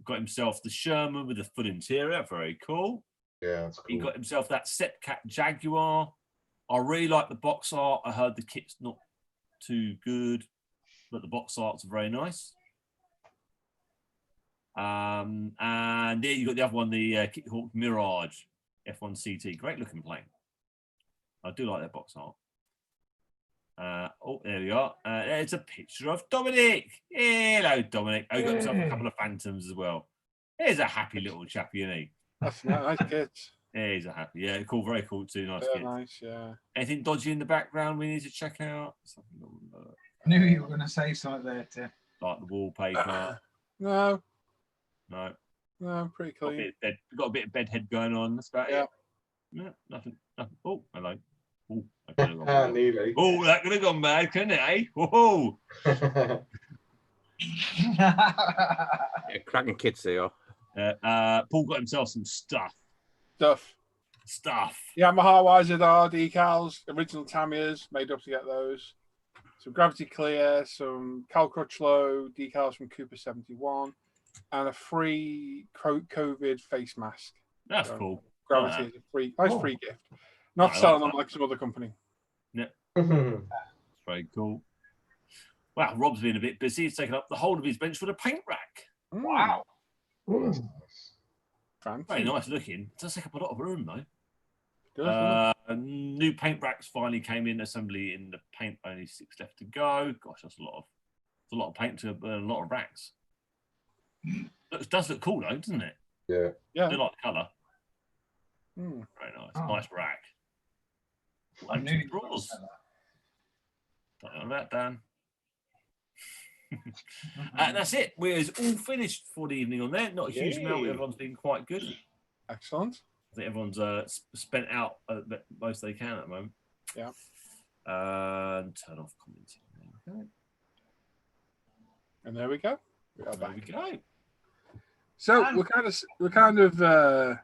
got himself the Sherman with a full interior. Very cool. Yeah, that's cool. He got himself that Sepcat Jaguar. I really like the box art. I heard the kit's not too good, but the box art's very nice. And there you got the other one, the Kithawk Mirage F1 CT. Great looking plane. I do like that box art. Oh, there we are. There's a picture of Dominic. Hello, Dominic. Oh, he got himself a couple of Phantoms as well. Here's a happy little chappy, isn't he? That's nice kids. Yeah, he's a happy. Yeah, cool. Very cool too. Nice Very kid. nice, yeah. Anything dodgy in the background we need to check out? I knew you were going to say something there, Tim. Like the wallpaper. No, No. no, pretty Got a clean. bit of bed, got a bit of bedhead going on. That's about Yeah. it. Yeah, nothing. Oh, hello. Oh, that could have gone bad. Nearly. Oh, that could have gone bad, couldn't it? Eh? Whoa. Yeah, cracking kits they are. Paul got himself some stuff. Stuff. Yamaha YZR decals, original Tamiya's, made up to get those. Some Gravity Clear, some Cal Crutchlow decals from Cooper 71, and a free COVID face mask. That's So, cool. Gravity is a free, nice Oh. free gift. Not I selling like them like some other company. Yeah. Very cool. Wow, Rob's been a bit busy. He's taken up the whole of his bench with a paint rack. Wow. That's nice. Fancy. Very nice looking. It does take up a lot of room though. Does, New paint racks finally came in. Assembly in the paint. Only 6 left to go. Gosh, that's a lot of paint to burn a lot of racks. It does look cool though, doesn't it? Yeah. Yeah. I do like the colour. Mm. Very nice. Oh. Nice rack. I knew you were gonna Drawers. say that. Don't know about Dan. That's it. We're all finished for the evening on there. Not a huge amount. Yay. Everyone's been quite good. Excellent. I think everyone's spent out the most they can at the moment. Yeah. Turn off commenting. Okay. And there we go. We are There back. we go. So we're kind of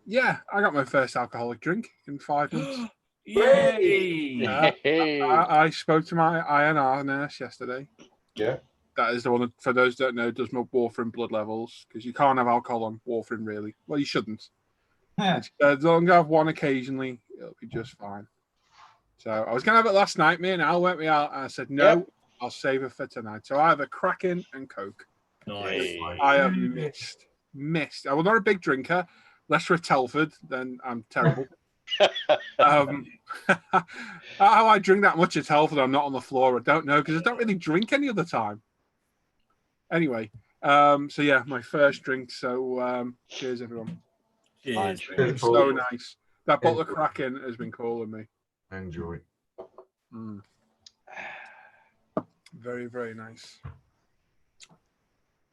yeah, I got my first alcoholic drink in 5 months. Yay! Yeah. Hey. I spoke to my INR nurse yesterday. Yeah. That is the one that, for those that don't know, does my warfarin blood levels, because you can't have alcohol on warfarin, really. Well, you shouldn't. As long as I have one occasionally, it'll be just fine. So I was going to have it last night. Me and Al went me out, and I said, no, Yep. I'll save it for tonight. So I have a Kraken and Coke. Nice. Hey. I have missed. I was not a big drinker. Less for a Telford, then I'm terrible. How I drink that much at Telford, I'm not on the floor. I don't know, because I don't really drink any other time. Anyway, so yeah, my first drink. So cheers, everyone. Cheers. Cheers, So Paul. nice. That bottle of Kraken has been calling me. Enjoy. Mm. Very, very nice.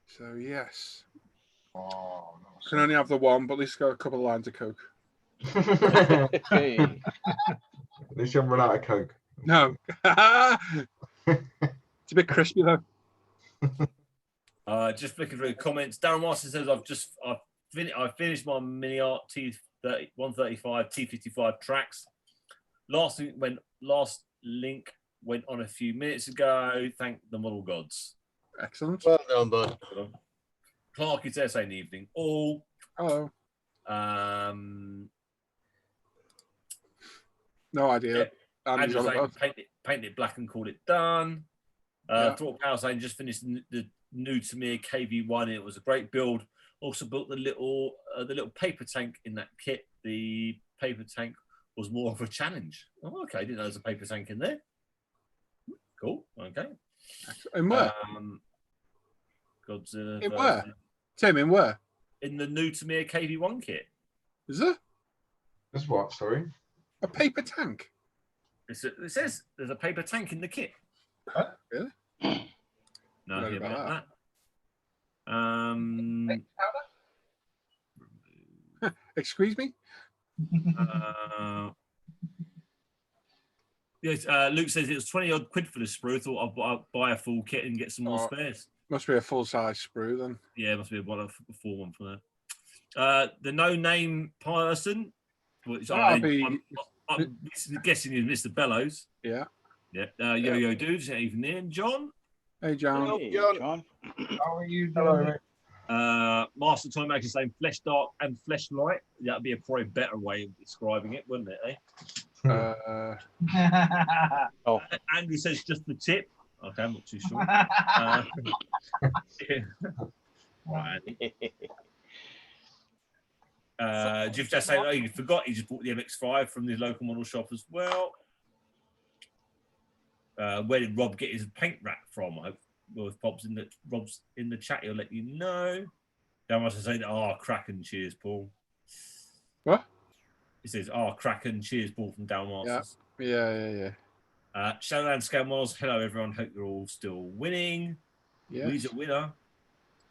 So yes, Oh, can only have the one, but at least got a couple of lines of Coke. Hey. At least you haven't run out of Coke. No, it's a bit crispy though. Just flicking through comments. Darren Watson says I've finished my Mini Art T30 135 T55 tracks. Last link went on a few minutes ago. Thank the model gods. Excellent. Well done, bud. Clark is there saying evening all. Hello. No idea. Yeah. Andy's Andrew on saying about. paint it black and call it done. Yeah. Thought Power saying just finished the new Tamiya KV1. It was a great build. Also built the little paper tank in that kit. The paper tank was more of a challenge. Oh, okay. Didn't know there was a paper tank in there. Cool. Okay. In where? Godzilla. In where? Tim, in where? In the new Tamiya KV1 kit. Is there That's what, sorry? a paper tank? It says there's a paper tank in the kit. Really? No, Forgot hear about about that. Excuse me? Yes, Luke says it was 20 odd quid for the sprue. Thought I'd buy a full kit and get some more spares. Must be a full size sprue then. Yeah, must be a full one for that. The no name person, which That'll I'm guessing is Mr. Bellows. Yeah. Yeah. Yo dudes, evening, John. Hey, John. Hey, John. John. How are you Hello, doing? mate. Master Time Maker saying flesh dark and flesh light. That'd be a probably better way of describing it, wouldn't it? Andrew says just the tip. Okay, I'm not too sure. Right. Jeff just saying, oh, you forgot he just bought the MX-5 from the local model shop as well. Where did Rob get his paint rack from? I hope if Rob's in the chat, he'll let you know. Don't want to say that. Oh, Kraken, cheers, Paul. What? He says, oh, Kraken, cheers, Paul from Down Masters. Yeah. Shadowland Scale Models, hello everyone. Hope you're all still winning. Yes. We's a winner.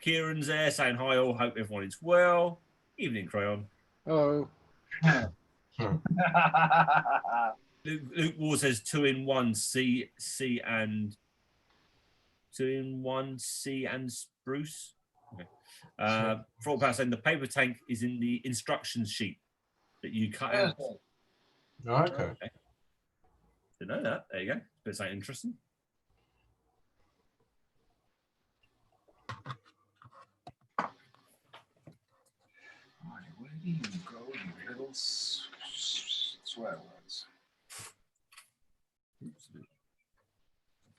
Kieran's there saying hi all. Hope everyone is well. Evening, Crayon. Hello. Luke Ward says 2-in-1 C and 2-in-1 C and spruce. Okay. Frog Power saying the paper tank is in the instruction sheet that you cut out. Okay. Didn't know that. There you go. Bit something interesting. Where do you go, you little swear words? Oops, a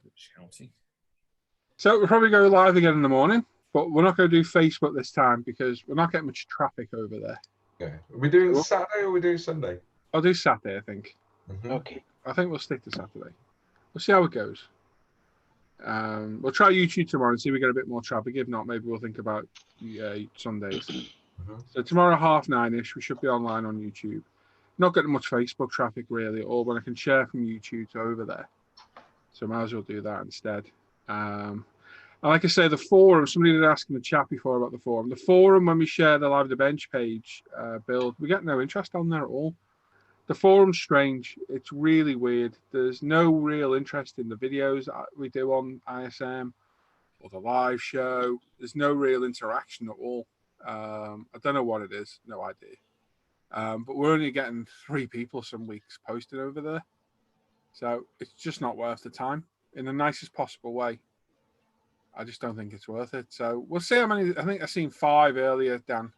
bit shouty. So we'll probably go live again in the morning, but we're not going to do Facebook this time because we're not getting much traffic over there. Yeah. Are we doing Saturday or are we doing Sunday? I'll do Saturday, I think. Okay. I think we'll stick to Saturday. We'll see how it goes. We'll try YouTube tomorrow and see if we get a bit more traffic. If not, maybe we'll think about Sundays. So tomorrow, 9:30ish, we should be online on YouTube. Not getting much Facebook traffic really at all, but I can share from YouTube to over there. So might as well do that instead. And like I say, the forum, somebody did ask in the chat before about the forum. The forum, when we share the Live the Bench page build, we get no interest on there at all. The forum's strange. It's really weird. There's no real interest in the videos that we do on ISM or the live show. There's no real interaction at all. I don't know what it is. No idea. But we're only getting 3 people some weeks posted over there. So it's just not worth the time in the nicest possible way. I just don't think it's worth it. So we'll see how many. I think I've seen 5 earlier, Dan.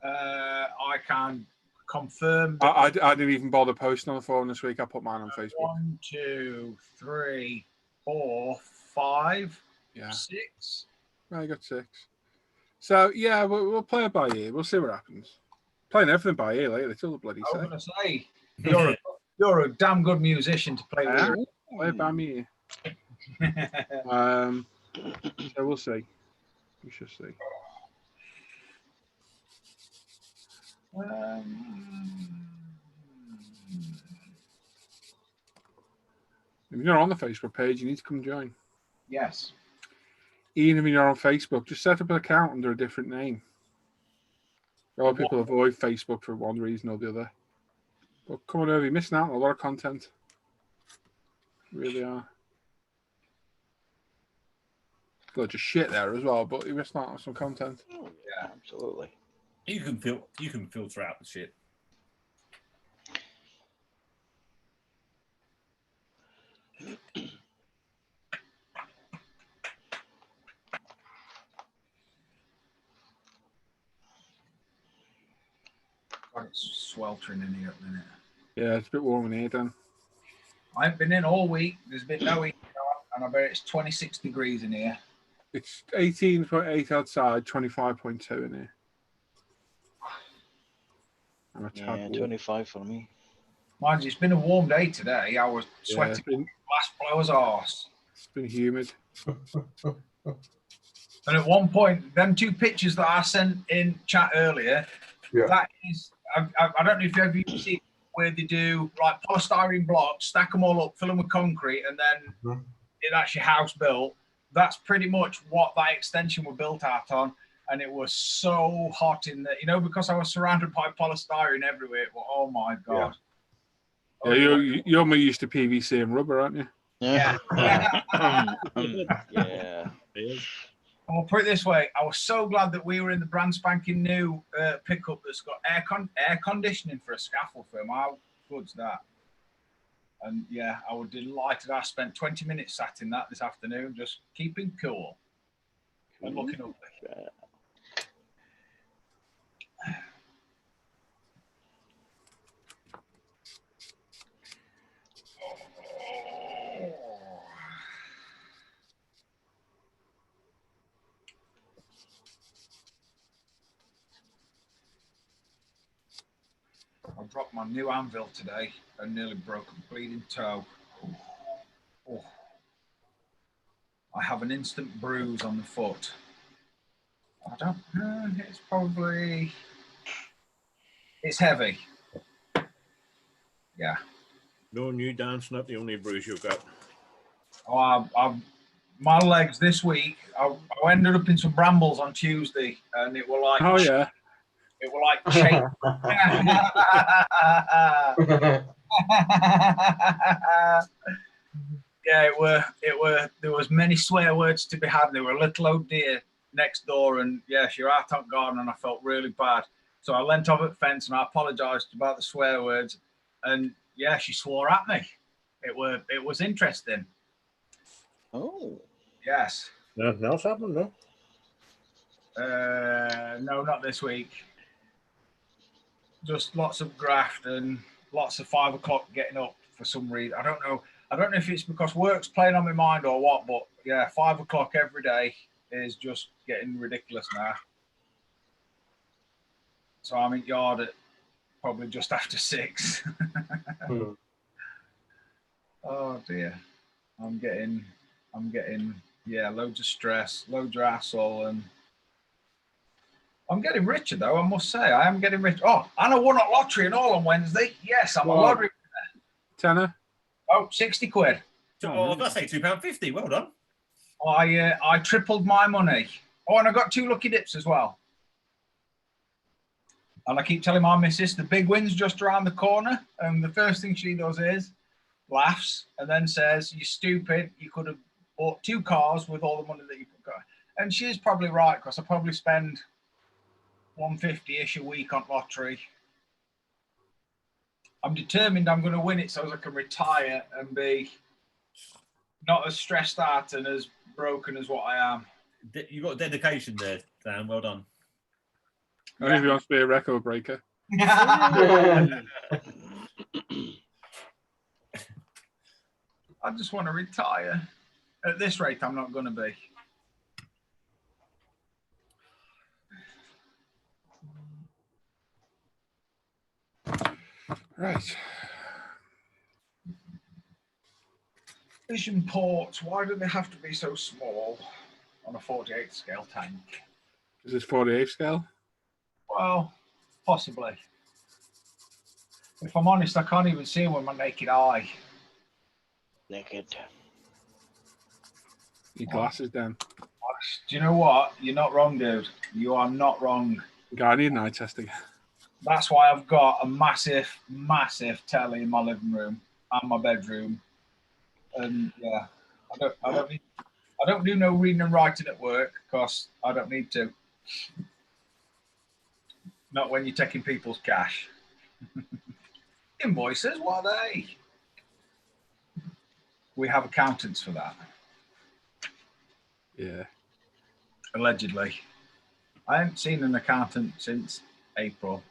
I can confirm. I didn't even bother posting on the forum this week. I put mine on Facebook. 1, 2, 3, 4, 5, Yeah. 6. I got 6. So yeah, we'll play it by ear. We'll see what happens. Playing everything by ear lately. It's all the bloody I was say. going to say you're a damn good musician to play with. Play it by me. So we'll see. We shall see. If you're not on the Facebook page, you need to come join. Yes. Even if you're on Facebook, just set up an account under a different name. A lot of people avoid Facebook for one reason or the other. But come on over, you're missing out on a lot of content. You really are. Got just shit there as well, but you missed out on some content. Oh, yeah, absolutely. You can filter out the shit. God, it's sweltering in here at the minute. Yeah, it's a bit warm in here, Dan. I haven't been in all week. There's been no heat, and I bet it's 26 degrees in here. It's 18.8 outside, 25.2 in here. Yeah, 25 for me. Mind you, it's been a warm day today. I was sweating glass blower's arse. It's been humid. And at one point, them 2 pictures that I sent in chat earlier, that is, I don't know if you've ever seen where they do like polystyrene blocks, stack them all up, fill them with concrete, and then it actually house built. That's pretty much what that extension were built out on. And it was so hot in there, you know, because I was surrounded by polystyrene everywhere. Well, oh my God. Yeah, you're more used to PVC and rubber, aren't you? Yeah. Yeah. I'll put it this way. I was so glad that we were in the brand spanking new pickup that's got air conditioning for a scaffold firm. How good's that? And yeah, I was delighted. I spent 20 minutes sat in that this afternoon, just keeping cool and looking up. I dropped my new anvil today and nearly broke a bleeding toe. Oh. I have an instant bruise on the foot. I don't know, it's probably, it's heavy. Yeah. No new dance, not the only bruise you've got. Oh, my legs this week, I ended up in some brambles on Tuesday and it were like, Oh, yeah. it were like chain. Yeah, there was many swear words to be had. There were a little old deer next door and yeah, she was out on garden and I felt really bad. So I leant over the fence and I apologised about the swear words and yeah, she swore at me. It was interesting. Oh. Yes. Nothing else happened, no? No, not this week. Just lots of graft and lots of 5 o'clock getting up for some reason. I don't know if it's because work's playing on my mind or what, but yeah, 5 o'clock every day is just getting ridiculous now. So I'm in yard at probably just after 6. Oh dear. I'm getting yeah, loads of stress, loads of hassle, and I'm getting richer though, I must say. I am getting rich. Oh, and I won at lottery and all on Wednesday. Yes, I'm a lottery winner. Tenner? Oh, 60 quid. Oh, that's £2.50. Well done. I tripled my money. Oh, and I got 2 lucky dips as well. And I keep telling my missus the big win's just around the corner. And the first thing she does is laughs and then says, "You stupid, you could have bought 2 cars with all the money that you put." And she's probably right, because I probably spend 150-ish a week on lottery. I'm determined I'm going to win it so I can retire and be not as stressed out and as broken as what I am. You got dedication there, Dan. Well done. Only if he wants to be a record breaker. I just want to retire. At this rate, I'm not going to be. Right. Vision ports, why do they have to be so small on a 48 scale tank? Is this 48 scale? Well, possibly. If I'm honest, I can't even see them with my naked eye. Naked. Your glasses then. Do you know what? You're not wrong, dude. You are not wrong. I need an eye testing. That's why I've got a massive, massive telly in my living room and my bedroom. And yeah, I don't do no reading and writing at work because I don't need to. Not when you're taking people's cash. Invoices, what are they? We have accountants for that. Yeah. Allegedly. I haven't seen an accountant since April.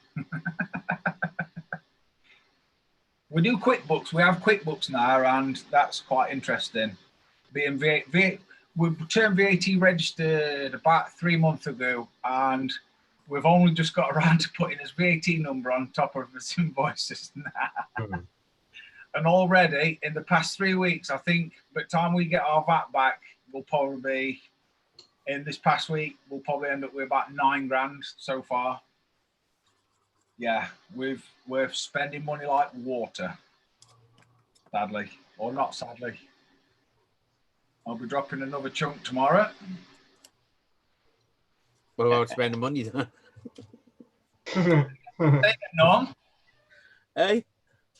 We do QuickBooks. We have QuickBooks now, and that's quite interesting. We turned VAT registered about 3 months ago, and we've only just got around to putting his VAT number on top of his invoices now. And already in the past 3 weeks, I think by the time we get our VAT back, we'll probably be, in this past week, we'll probably end up with about 9 grand so far. Yeah, we're spending money like water, sadly, or not sadly. I'll be dropping another chunk tomorrow. What about spending money? Norm? Hey?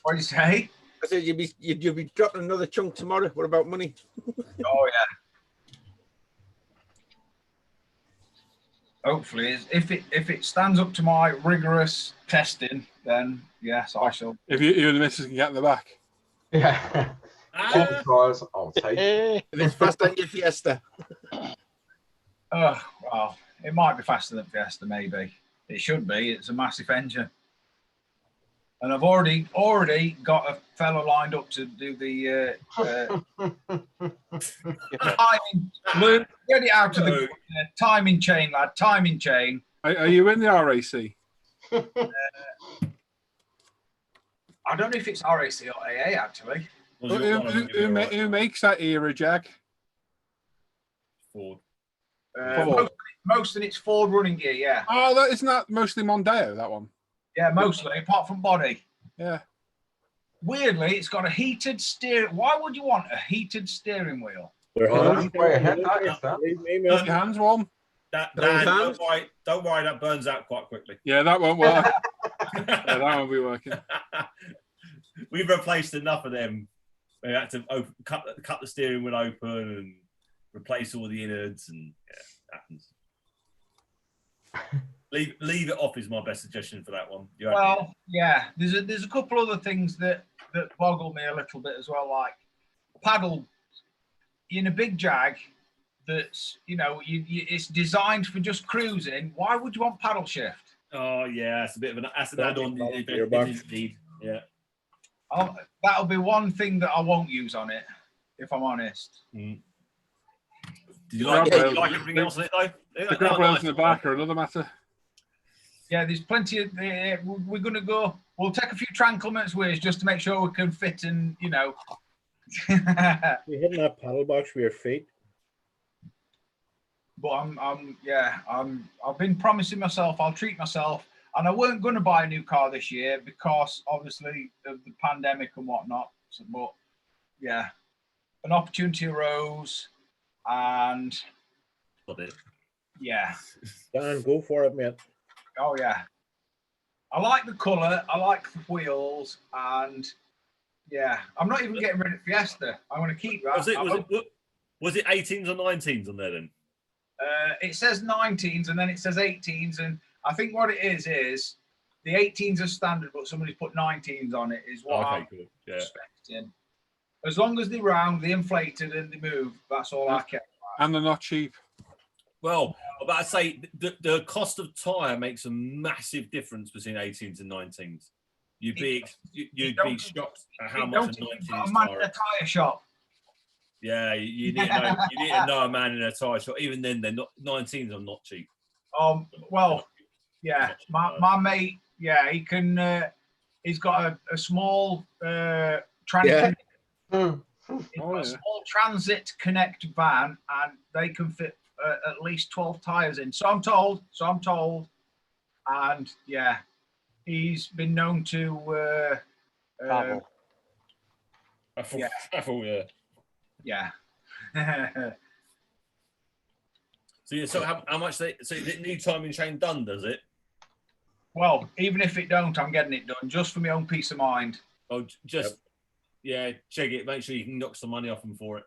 What do you say? I said you'll be dropping another chunk tomorrow. What about money? Oh yeah. Hopefully, if it stands up to my rigorous testing, then yes, I shall. If you and the missus can get in the back. Yeah. Tires, I'll take. If it's faster than your Fiesta. Oh, well, it might be faster than Fiesta, maybe. It should be. It's a massive engine. And I've already got a fellow lined up to do the timing. Luke, get it out of the timing chain, lad. Timing chain. Are you in the RAC? I don't know if it's RAC or AA, actually. Who makes that era, Jack? Ford. Most of it's Ford running gear, yeah. Oh, that isn't that mostly Mondeo, that one? Yeah, mostly, apart from body. Yeah. Weirdly, it's got a heated steering. Why would you want a heated steering wheel? That's way ahead, that is that. Keep your hands warm. Don't worry, that burns out quite quickly. Yeah, that won't work. Yeah, that won't be working. We've replaced enough of them. We had to cut the steering wheel open and replace all the innards, and yeah, it happens. Leave it off is my best suggestion for that one. Well, yeah, there's a couple other things that boggle me a little bit as well, like paddle in a big Jag that's, it's designed for just cruising. Why would you want paddle shift? Oh yeah, it's a bit of an add-on. Yeah. That'll be one thing that I won't use on it, if I'm honest. Mm. Did you like everything else on it though? The grab rails in the back are another matter. Yeah, there's plenty of. We're going to go. We'll take a few Tranclements ways just to make sure we can fit and You're hitting that paddle box with your feet. But I've been promising myself I'll treat myself, and I weren't going to buy a new car this year because obviously of the pandemic and whatnot. So, but yeah, an opportunity arose, and yeah, Dan, go for it, mate. Oh yeah, I like the colour, I like the wheels, and yeah, I'm not even getting rid of Fiesta. I want to keep that. Was it 18s or 19s on there then? It says 19s and then it says 18s, and I think what it is the 18s are standard, but somebody's put 19s on it. Is what I'm expecting. As long as they're round, they're inflated, and they move, that's all I care about. And they're not cheap. Well, but I say the cost of tyre makes a massive difference between 18s and 19s. You'd be shocked at how much a 19s tyre is. A tyre shop. Yeah, you need to know a man in a tyre shop. Even then, they're not 19s are not cheap. Well, yeah, my mate, yeah, he can. He's got a small transit. Yeah. He's got a small Transit Connect van, and they can fit at least 12 tires in. So I'm told. And yeah, he's been known to travel. Yeah. So how much so the new timing chain done, does it? Well, even if it don't, I'm getting it done just for my own peace of mind. Oh, just check it. Make sure you can knock some money off them for it.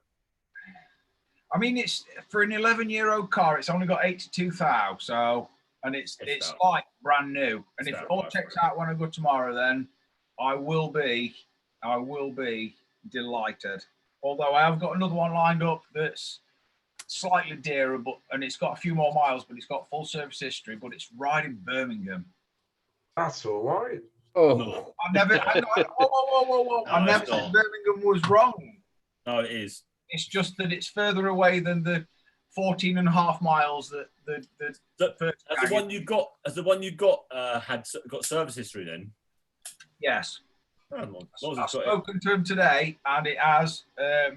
I mean, it's for an 11-year-old car. It's only got 82,000, so it's like brand new. And if it all checks out when I go tomorrow, then I will be delighted. Although I have got another one lined up that's slightly dearer, and it's got a few more miles, but it's got full service history. But it's right in Birmingham. That's all right. Oh, no. I never said Birmingham was wrong. No, it is. It's just that it's further away than the 14.5 miles that the one you got had got service history then. Yes. I've spoken to him today, and it has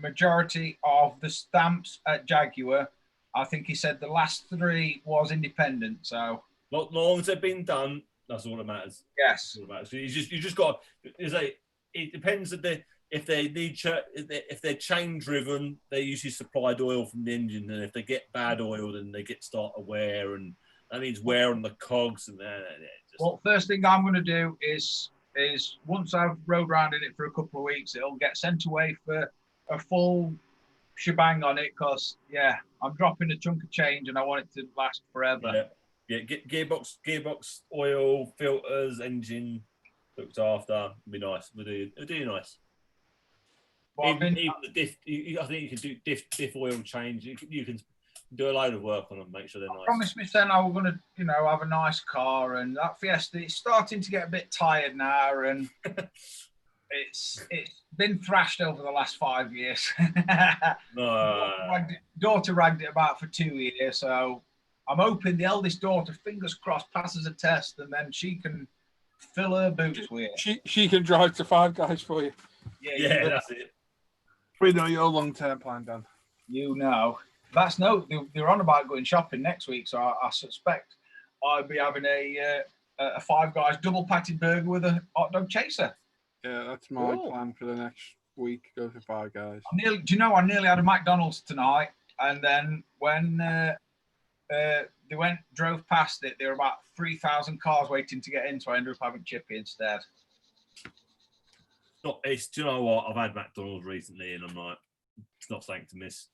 majority of the stamps at Jaguar. I think he said the last 3 was independent. So not long as they've been done, that's all that matters. Yes. That's all that matters. So you just got. It depends if they're chain driven, they usually supplied oil from the engine, and if they get bad oil, then they get starter wear, and that means wear on the cogs. And well, first thing I'm going to do is once I've rode around in it for a couple of weeks, it'll get sent away for a full shebang on it, because I'm dropping a chunk of change and I want it to last forever. Yeah, gearbox, oil, filters, engine looked after. It'd be nice. It'd do nice. Even the diff, I think you can do diff oil change. You can do a load of work on them, make sure they're nice. Promised me then I was going to, you know, have a nice car, and that Fiesta, it's starting to get a bit tired now, and it's been thrashed over the last 5 years. Daughter ragged it about for 2 years, so I'm hoping the eldest daughter, fingers crossed, passes a test, and then she can fill her boots with it. She can drive to Five Guys for you. Yeah, that's it. We know your long-term plan, Dan. You know. That's they're on about going shopping next week, so I suspect I'll be having a Five Guys double patted burger with a hot dog chaser. Yeah, that's my plan for the next week. Go for Five Guys. Do you know I nearly had a McDonald's tonight, and then when they drove past it, there were about 3,000 cars waiting to get in, so I ended up having Chippy instead. Do you know what? I've had McDonald's recently, and I'm like, it's not something to miss.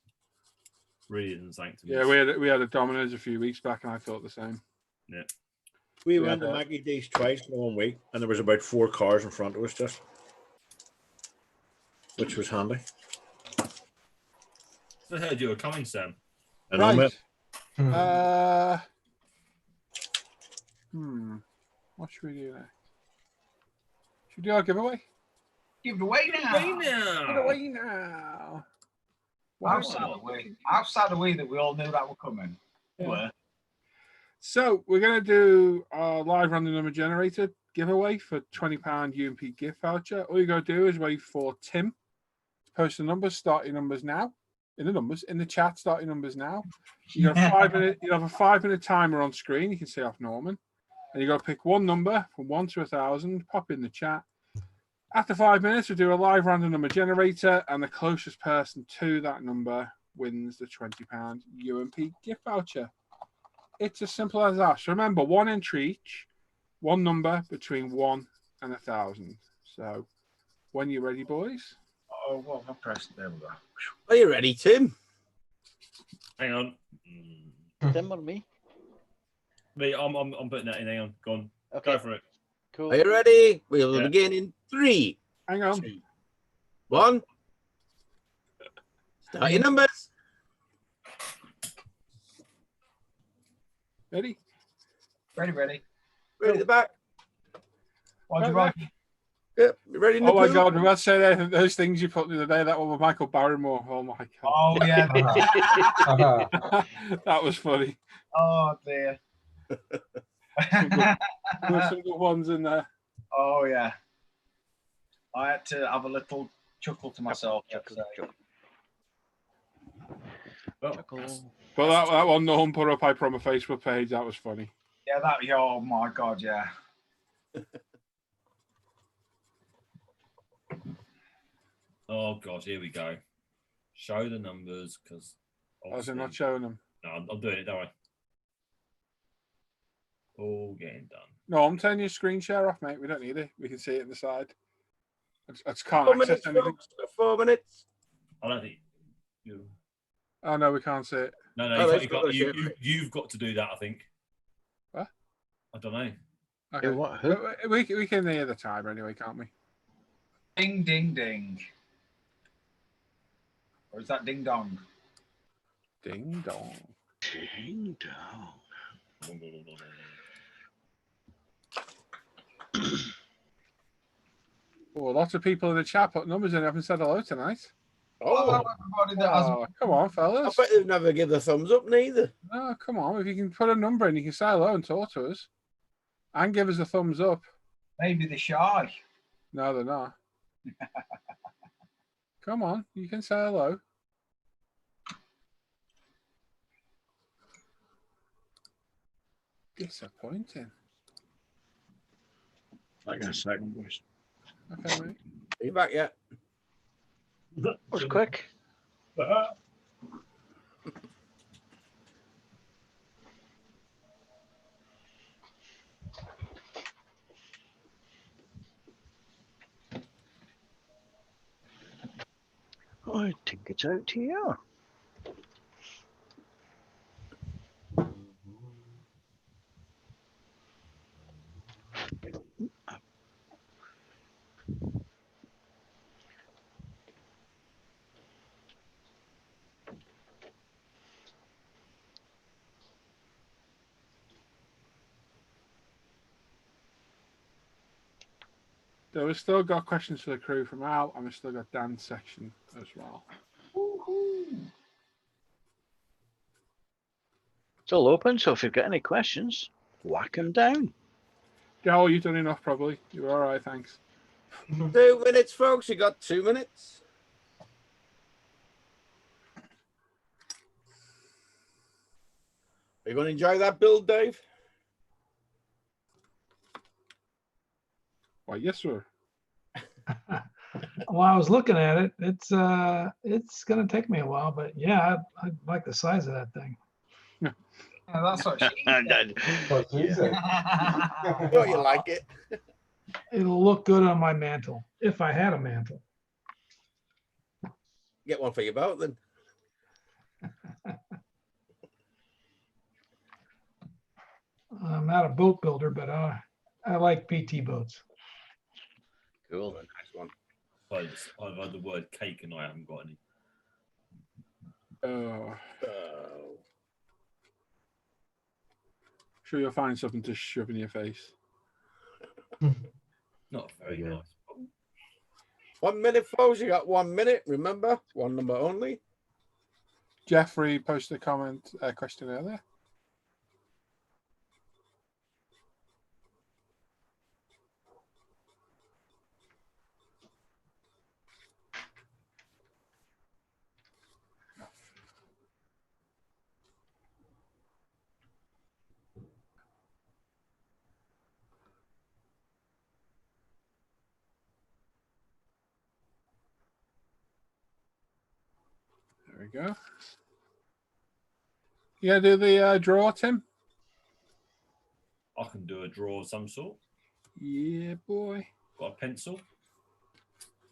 Really isn't something to miss. Yeah, we had a Domino's a few weeks back, and I thought the same. Yeah. We went to Mackie D's twice in 1 week, and there was about 4 cars in front of us, just, which was handy. I heard you were coming, Sam. I know, mate. What should we do now? Should we do our giveaway? Give it away now. Give it away now. How sad are we that we all knew that were coming? Yeah. So we're going to do our live random number generator giveaway for £20 UMP gift voucher. All you got to do is wait for Tim to post the numbers. Start your numbers now. In the chat. Start your numbers now. You got 5 minute. You have a 5-minute timer on screen. You can see off Norman, and you got to pick one number from 1 to 1,000. Pop in the chat. After 5 minutes, we'll do a live random number generator, and the closest person to that number wins the £20 UMP gift voucher. It's as simple as that. So remember, 1 entry each, one number between 1 and 1,000. So when you're ready, boys. Oh, well, I pressed. There we go. Are you ready, Tim? Hang on. Tim or me? Me, I'm putting that in. Hang on. Go on. Okay. Go for it. Cool. Are you ready? We'll begin in 3. Hang on. 2, 1. Start your numbers. Ready? Ready. Ready at the back. Why'd you write? Yep. Ready in the Oh my pool? God! We must say those things you put the other day. That one with Michael Barrymore. Oh my God! Oh yeah. That was funny. Oh dear. There were some good ones in there. Oh yeah. I had to have a little chuckle to myself. But that one no one put up on my Facebook page. That was funny. Yeah, oh my God, yeah. Oh God, here we go. Show the numbers, because I was not showing them. No, I'm doing it, don't I? All getting done. No, I'm turning your screen share off, mate. We don't need it. We can see it in the side. I just can't 4 access minutes, anything. folks. 4 minutes. I don't think you. Oh no, we can't see it. No, you've got to do that. I think. What? I don't know. Okay. We can hear the timer anyway, can't we? Ding, ding, ding. Or is that ding dong? Ding dong. Ding dong. Oh, lots of people in the chat put numbers in. Haven't said hello tonight. Oh, everybody that hasn't. Come on, I fellas. bet they've never give the thumbs up neither. Oh, come on. If you can put a number in, you can say hello and talk to us. And give us a thumbs up. Maybe they're shy. No, they're not. Come on, you can say hello. Disappointing. I got a second, boys. Okay, mate. Are you back yet? That was quick. I think it's out here. Though we've still got questions for the crew from Al, and we've still got Dan's section as well. It's all open, so if you've got any questions, whack them down. Joel, you've done enough probably. You're all right, thanks. 2 minutes, folks. You got 2 minutes. Are you going to enjoy that build, Dave? Why, yes, sir. Well, I was looking at it. It's gonna take me a while, but yeah, I like the size of that thing. Yeah, that's what she said. What you Yeah. said. Oh, you like it? It'll look good on my mantle if I had a mantle. Get one for your boat then. I'm not a boat builder, but I like PT boats. Cool. Nice one. I've had the word cake and I haven't got any. Oh, Oh. sure you'll find something to shove in your face. Not very Yeah. nice. 1 minute, folks. You got 1 minute. Remember, one number only. Jeffrey posted a question earlier. There we go. You gonna do the draw, Tim? I can do a draw of some sort. Yeah, boy. Got a pencil.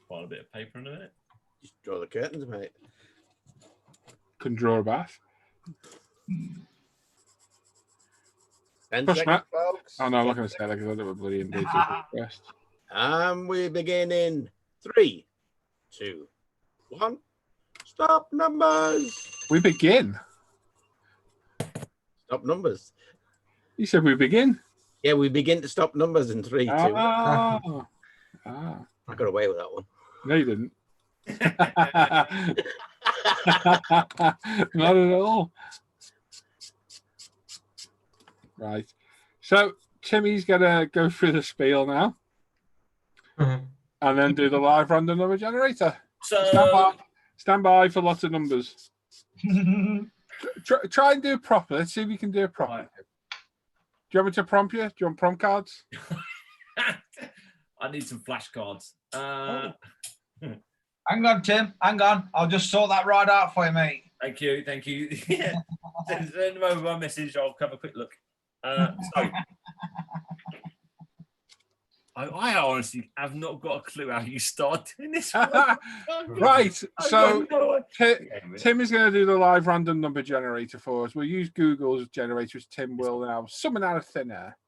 Find a bit of paper in a minute. Just draw the curtains, mate. Couldn't draw a bath. 10 Push, seconds, Matt. folks. Oh no, I'm not gonna say that because I do a bloody indeed request. And we begin in 3, 2, 1. Stop numbers. We begin. Stop numbers. You said we begin. Yeah, we begin to stop numbers in 3, 2. Ah. I got away with that one. No, you didn't. Not at all. Right. So Timmy's gonna go through the spiel now, and then do the live random number generator. So Stand by for lots of numbers. Try and do it properly. Let's see if we can do it properly. Right. Do you want me to prompt you? Do you want prompt cards? I need some flashcards. Hang on, Tim. Hang on. I'll just sort that right out for you, mate. Thank you. Thank you. Yeah. Send them over my message. I'll have a quick look. So, I honestly have not got a clue how you start doing this. Right. So Tim is going to do the live random number generator for us. We'll use Google's generator as Tim will now. Summon out of thin air.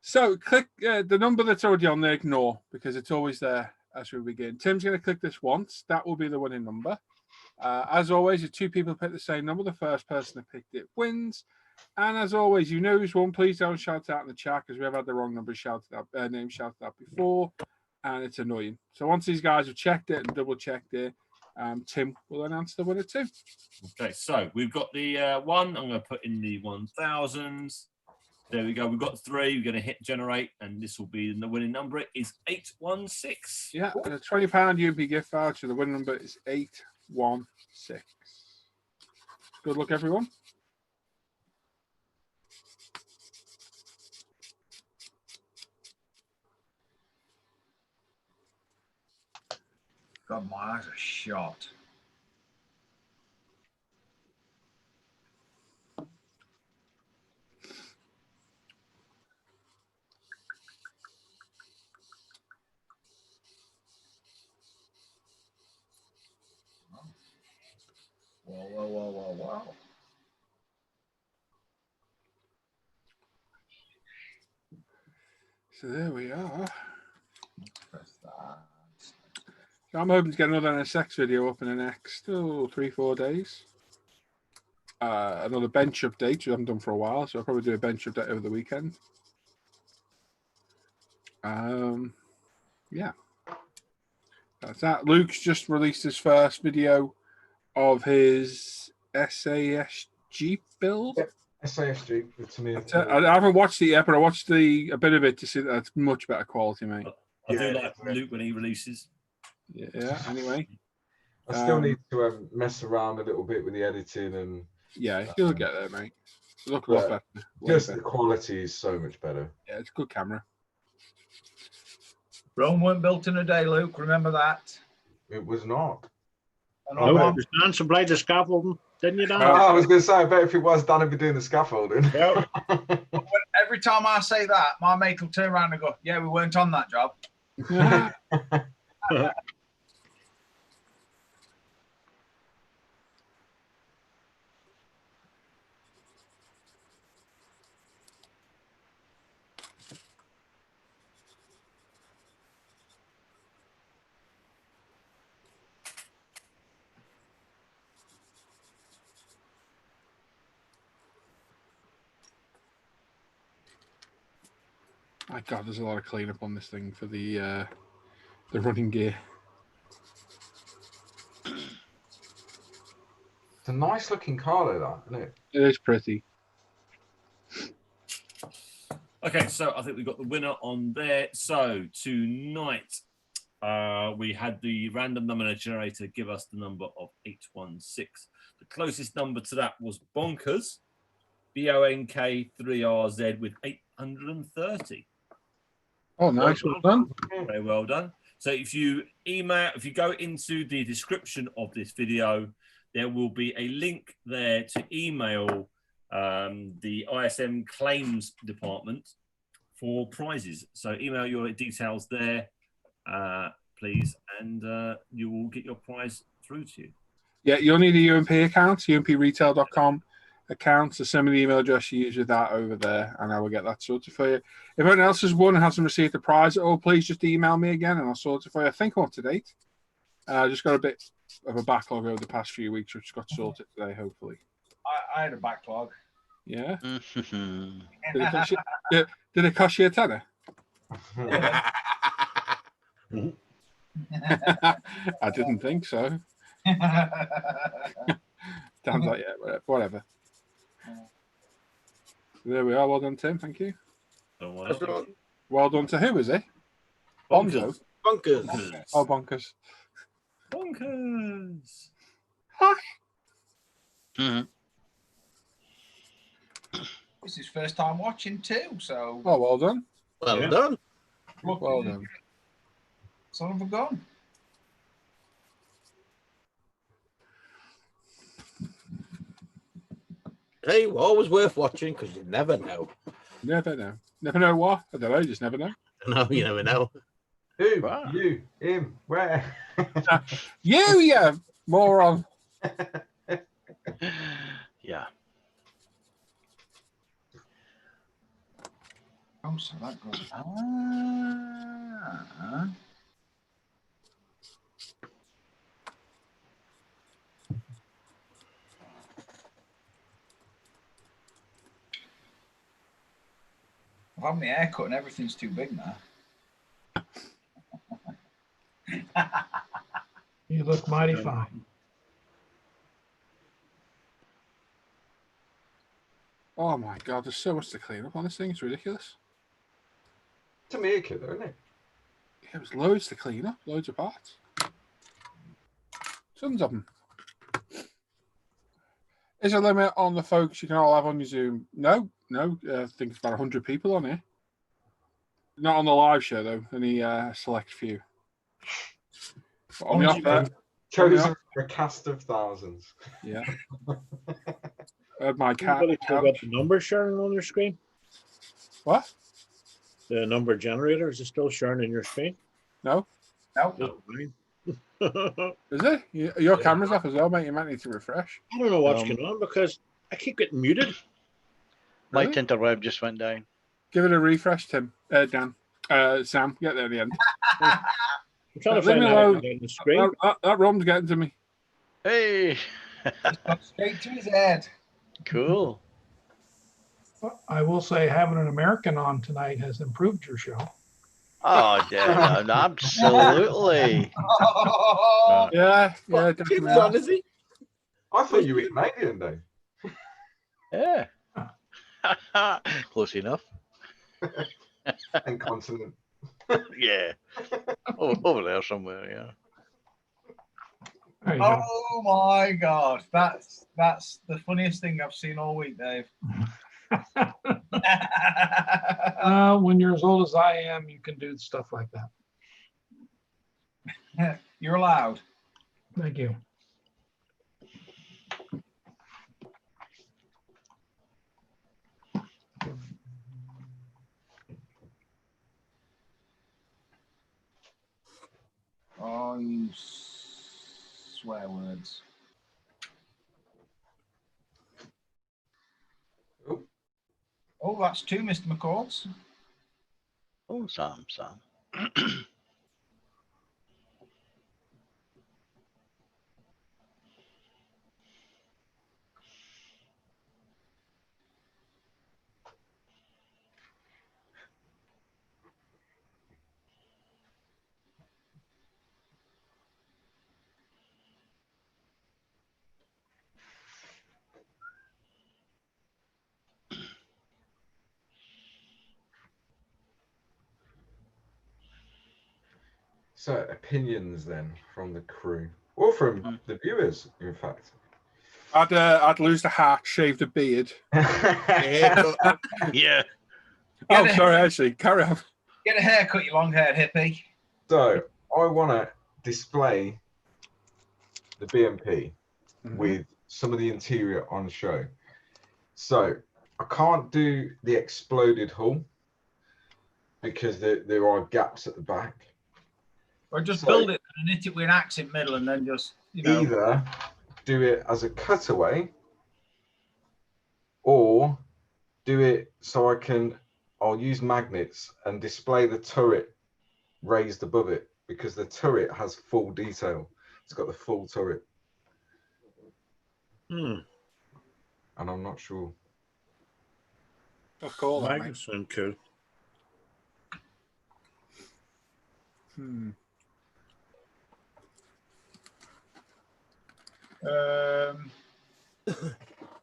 So click the number that's already on there, ignore, because it's always there as we begin. Tim's going to click this once. That will be the winning number. As always, if two people pick the same number, the first person that picked it wins. And as always, you know who's won. Please don't shout out in the chat because we have had the wrong number shouted out, name shouted out before, and it's annoying. So once these guys have checked it and double checked it, Tim will announce the winner too. Okay, so we've got the one. I'm going to put in the 1000s. There we go. We've got 3. We're going to hit generate, and this will be the winning number. It is 816. Yeah, and a £20 UP gift voucher. The winning number is 816. Good luck, everyone. God, my eyes are shot. Whoa, whoa, whoa, whoa, whoa. So there we are. Press that. So I'm hoping to get another NSX video up in the next 3-4 days. Another bench update, which I haven't done for a while, so I'll probably do a bench update over the weekend. Yeah. That's that. Luke's just released his first video of his SASG build. Yep. SASG with Tamir. I haven't watched it yet, but I watched a bit of it to see that it's much better quality, mate. I do like Luke when he releases. Yeah. Anyway, I still need to mess around a little bit with the editing and. Yeah, you'll get there, mate. Look a lot better. Just the quality is so much better. Yeah, it's a good camera. Rome weren't built in a day, Luke. Remember that. It was not. No, it was Dan some blades of scaffolding, didn't you, Dan? I was going to say, I bet if it was Dan, he'd be doing the scaffolding. Yeah. Every time I say that, my mate will turn around and go, "Yeah, we weren't on that job." My God, there's a lot of cleanup on this thing for the running gear. It's a nice looking car, though, that, isn't it? It is pretty. Okay, so I think we got the winner on there. So tonight, we had the random number generator give us the number of 816. The closest number to that was Bonkers, BONK3RZ with 830. Oh, nice. Well done. Very well done. So if you go into the description of this video, there will be a link there to email the ISM claims department for prizes. So email your details there, please, and you will get your prize through to you. Yeah, you'll need a UMP account, umpretail.com account. So send me the email address you use with that over there, and I will get that sorted for you. If anyone else has won and hasn't received a prize at all, please just email me again, and I'll sort it for you. I think I'm up to date. I just got a bit of a backlog over the past few weeks, which got sorted today, hopefully. I had a backlog. Yeah. Did it cost you a tenner? I didn't think so. Dan's like, yeah, whatever. There we are. Well done, Tim. Thank you. Well done to who, is it? Bonkers. Bonkers. Oh, Bonkers. Bonkers. Hi. It's his first time watching too, so. Oh, well done. Well done. Well done. Son of a gun. Hey, always worth watching because you never know. Never know. Never know what? I don't know. You just never know. No, you never know. Who? Wow. You? Him? Where? You, yeah, moron. Yeah. Oh, so that goes. I've had my haircut and everything's too big now. You look mighty fine. Oh my God, there's so much to clean up on this thing. It's ridiculous. It's a maker, though, isn't it? Yeah, there's loads to clean up, loads of parts. Tons of them. Is there a limit on the folks you can all have on your Zoom? No. I think it's about 100 people on here. Not on the live show, though. Only a select few. But on the off there. Chosen for a cast of thousands. Yeah. My cat. Anybody still got the number showing on your screen? What? The number generator, is it still showing on your screen? No. No. No, mine. Is it? Your camera's off as well, mate. You might need to refresh. I don't know what's going on because I keep getting muted. My Really? interweb just went down. Give it a refresh, Tim. Dan. Sam, get there at the end. I'm trying to Leave find me out how alone. to get on the screen. That rum's getting to me. Hey, Straight to his head. cool. I will say having an American on tonight has improved your show. Oh, yeah, no, absolutely. Yeah, What, definitely. Jim's on, is he? I thought you were Canadian, though. Yeah. Close enough. And continent. Yeah. Over there somewhere, yeah. There you go. Oh my god, that's the funniest thing I've seen all week, Dave. When you're as old as I am, you can do stuff like that. You're allowed. Thank you. Oh, you swear words. Oh, that's two, Mr. McCourts. Oh, Sam. So, opinions then from the crew, or from the viewers, in fact. I'd lose the hat, shave the beard. Yeah. Oh, sorry, actually, carry on. Get a haircut, you long-haired hippie. So, I want to display the BMP with some of the interior on show. So, I can't do the exploded hull because there are gaps at the back. Or just build it and knit it with an accent middle and then just, Either do it as a cutaway or do it so I'll use magnets and display the turret raised above it because the turret has full detail. It's got the full turret. And I'm not sure. Of course, Magnets sound cool.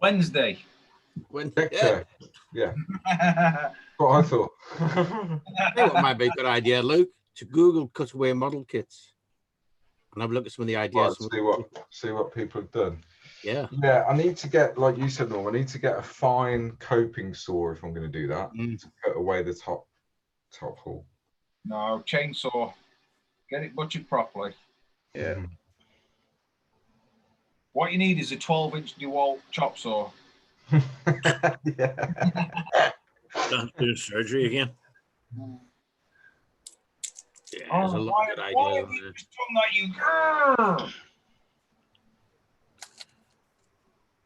Wednesday. Yeah. What I thought. Hey, what might be a good idea, Luke? To Google cutaway model kits and have a look at some of the ideas. Right, see what people have done. Yeah. Yeah, I need to get, like you said, Norm, I need to get a fine coping saw if I'm going to do that to cut away the top hull. No, chainsaw. Get it butchered properly. Yeah. What you need is a 12-inch DeWalt chop saw. Yeah. Don't do surgery again. Yeah, there's a lot of good Why ideas have on you there. just done that, you grrr?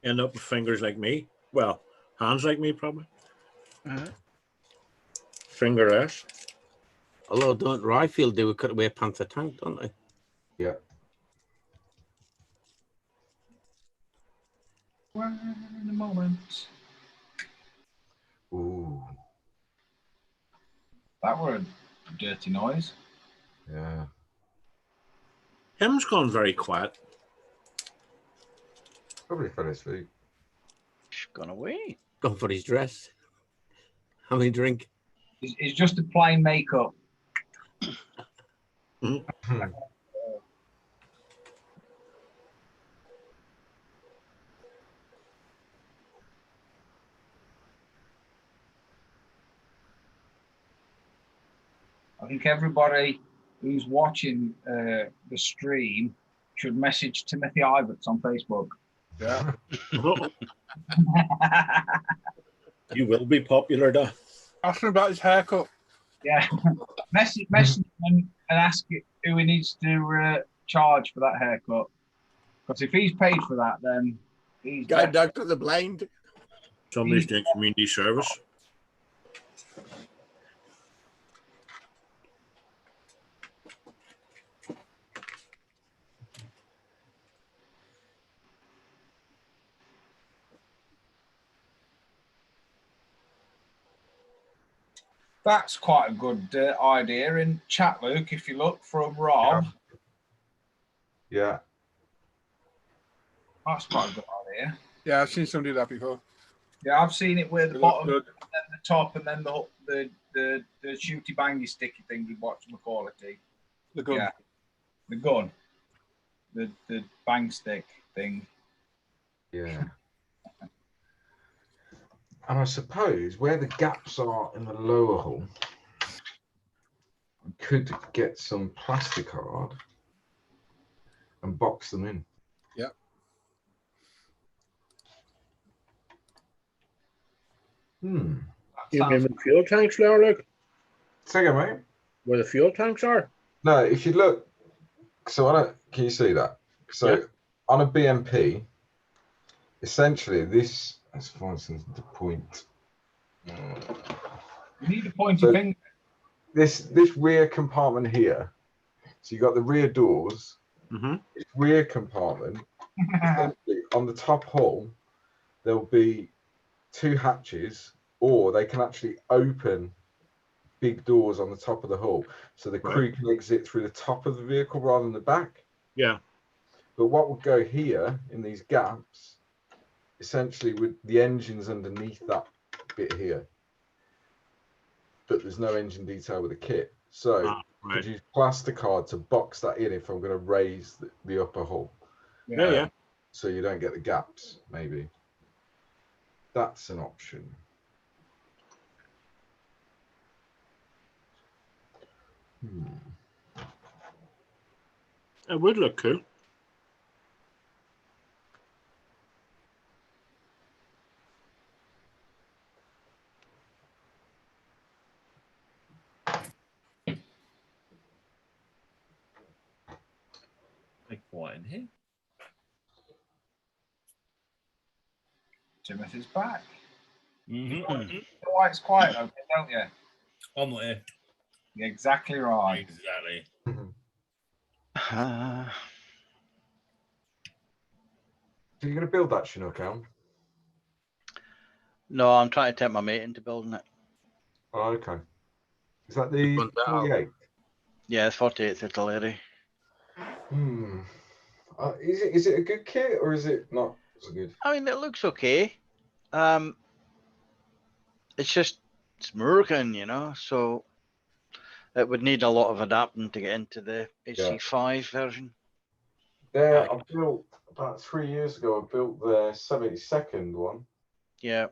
End up with fingers like me. Well, hands like me, probably. Fingerless. Although, don't Ryefield do a cutaway Panther tank, don't they? Yeah. In a moment. Ooh. That were a dirty noise. Yeah. Him's gone very quiet. Probably fell asleep. She's gone away. Gone for his dress. Having a drink. It's just a plain makeup. I think everybody who's watching the stream should message Timothy Iverts on Facebook. Yeah. You will be popular, da. Ask him about his haircut. Yeah. message him and ask who he needs to charge for that haircut. Because if he's paid for that, then he's Guide dog to the blind. Somebody's doing community service. That's quite a good idea. In chat, Luke, if you look from Rob, Yeah. that's quite a good idea. Yeah, I've seen somebody do that before. Yeah, I've seen it where the It bottom, looked and then the top, and then the shooty bangy sticky thing with what's the quality. The gun. Yeah, the gun, the bang stick thing. Yeah. And I suppose where the gaps are in the lower hull, I could get some plastic card and box them in. Yeah. You mean the fuel tanks there, Luke? Say again, mate. Where the fuel tanks are? No, if you look, so I don't. Can you see that? So Yeah. on a BMP, essentially this. Let's find something to point. You need a pointy finger. This rear compartment here. So you got the rear doors. This rear compartment. Essentially, on the top hull, there'll be 2 hatches, or they can actually open big doors on the top of the hull, so the crew can exit through the top of the vehicle rather than the back. Yeah. But what would go here in these gaps, essentially, with the engines underneath that bit here, but there's no engine detail with the kit. So could use plasticard to box that in if I'm going to raise the upper hull. Yeah. So you don't get the gaps, maybe. That's an option. It would look cool. Be quiet in here. Timothy's back. Mm-hmm. You know why it's quiet, though, don't you? I'm not here. You're exactly right. Exactly. So you're going to build that Chinook, Al? No, I'm trying to tempt my mate into building it. Oh, okay. Is that the 48? Yeah, 48th artillery. Is it a good kit or is it not so good? I mean, it looks okay. It's just American, you know, so it would need a lot of adapting to get into the HC5 version. There, I built about 3 years ago. I built the 72nd one. Yeah.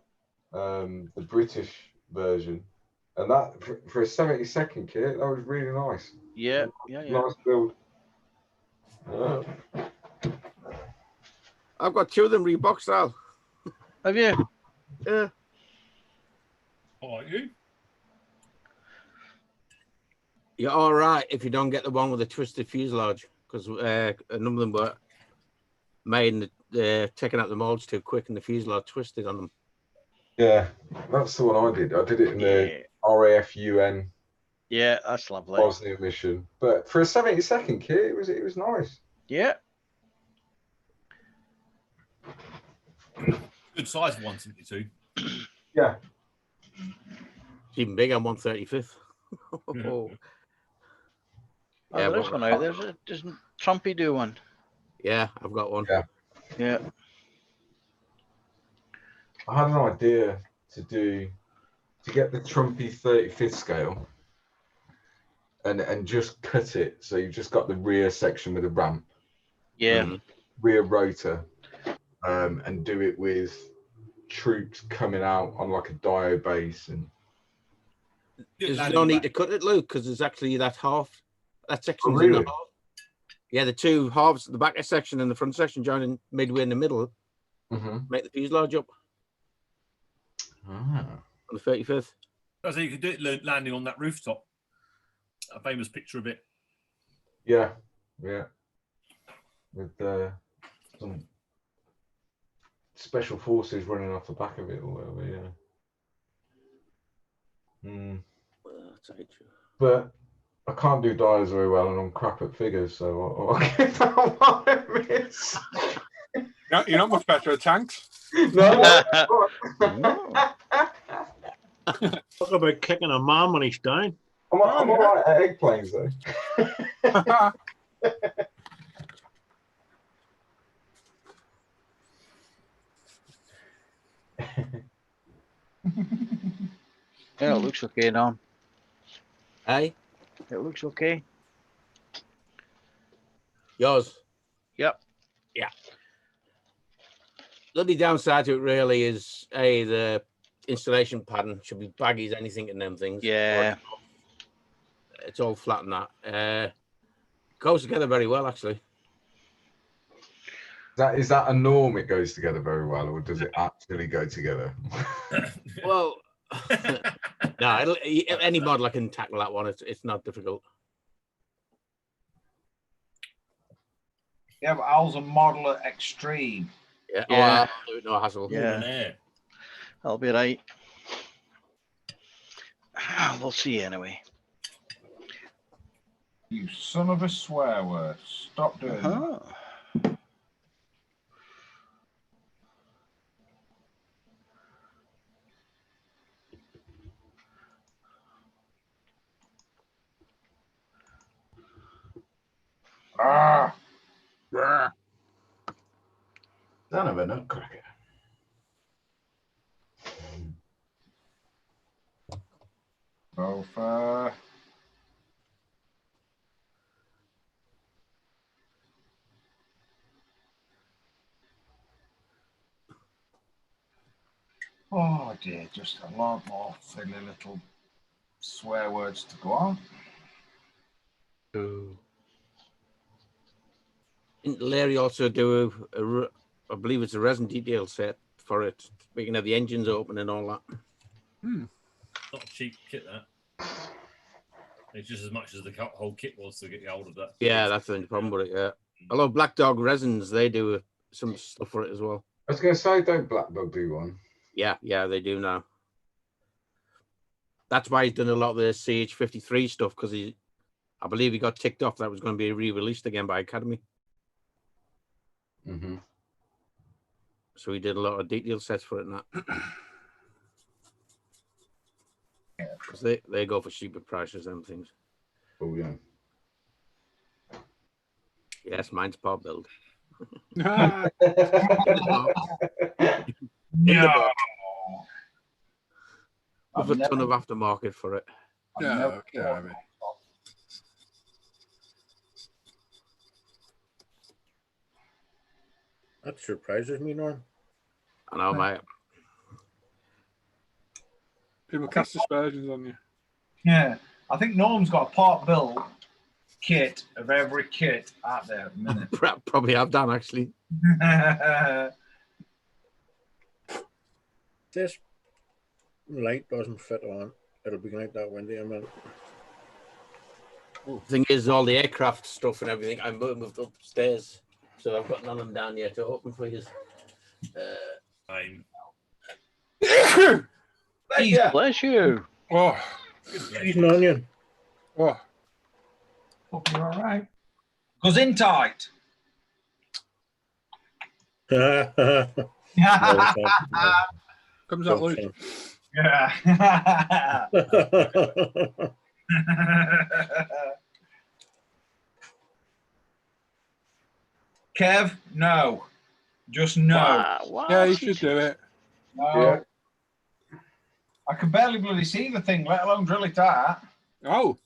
The British version, and that for a 72nd kit, that was really nice. Yeah. Nice build. I've got 2 of them reboxed, Al. Have you? Yeah. Are you? You're all right if you don't get the one with the twisted fuselage, because a number of them were made taking out the molds too quick and the fuselage twisted on them. Yeah, that's the one I did. I did it in the RAF UN. Yeah, that's lovely. Bosnia mission, but for a 72nd kit, it was nice. Yeah. Good size 172. Yeah. It's even bigger on 135th. Yeah, there's one out there. Doesn't Trumpy do one? Yeah, I've got one. Yeah. I had an idea to get the Trumpy 35th scale and just cut it so you've just got the rear section with a ramp. Yeah. Rear rotor, and do it with troops coming out on like a dio base and. There's no need to cut it, Luke, because there's actually that section. Really? In the half. Yeah, the 2 halves, the back section and the front section joining midway in the middle, make the fuselage up. On the 35th. So you could do it landing on that rooftop. A famous picture of it. Yeah. With some special forces running off the back of it or whatever, But I can't do dials very well and I'm crap at figures, so I'll give that one a miss. You're not much better at tanks. No. Talk about kicking a man when he's down. I'm all right at egg planes though. Yeah, it looks okay now. Hey, It looks okay. yours. Yep. Yeah. The only downside to it really is the installation pattern should be baggy as anything in them things. Yeah. It's all flat and that. Goes together very well actually. Is that a norm? It goes together very well, or does it actually go together? Well, no, any model I can tackle that one. It's not difficult. Yeah, but Al's a model at extreme. Yeah. Yeah. Oh, no hassle. Yeah. I'll be right. We'll see anyway. You son of a swear word. Stop doing that. Ah! Son of a nutcracker. Both. Oh dear, just a lot more silly little swear words to go on. Didn't Larry also do I believe it's a resin detail set for it. We can have the engines open and all that. Not a cheap kit, that. It's just as much as the whole kit was to get you hold of that. Yeah, that's the only problem with it. Yeah. Although Black Dog Resins, they do some stuff for it as well. I was going to say, don't Black Dog do one? Yeah, they do now. That's why he's done a lot of the CH53 stuff because I believe he got ticked off that was going to be re-released again by Academy. Mm-hmm. So he did a lot of detail sets for it and that. Because they go for cheaper prices and things. Oh, yeah. Yes, mine's part build. No. With a ton of aftermarket for it. Yeah, okay. I mean. That surprises me, Norm. I know, mate. People cast aspersions on you. Yeah, I think Norm's got a part build kit of every kit out there at the minute. Probably have done actually. This light doesn't fit on. It'll be like that windy a minute. Thing is, all the aircraft stuff and everything, I moved upstairs, so I've got none of them down yet to open for you. Bless you. Oh, He's an onion. oh. Hope you're all right. Goes in tight. Comes out loose. Yeah. Kev, no. Just no. Yeah, you should do it. No. Yeah. I can barely bloody see the thing, let alone drill it out. Oh,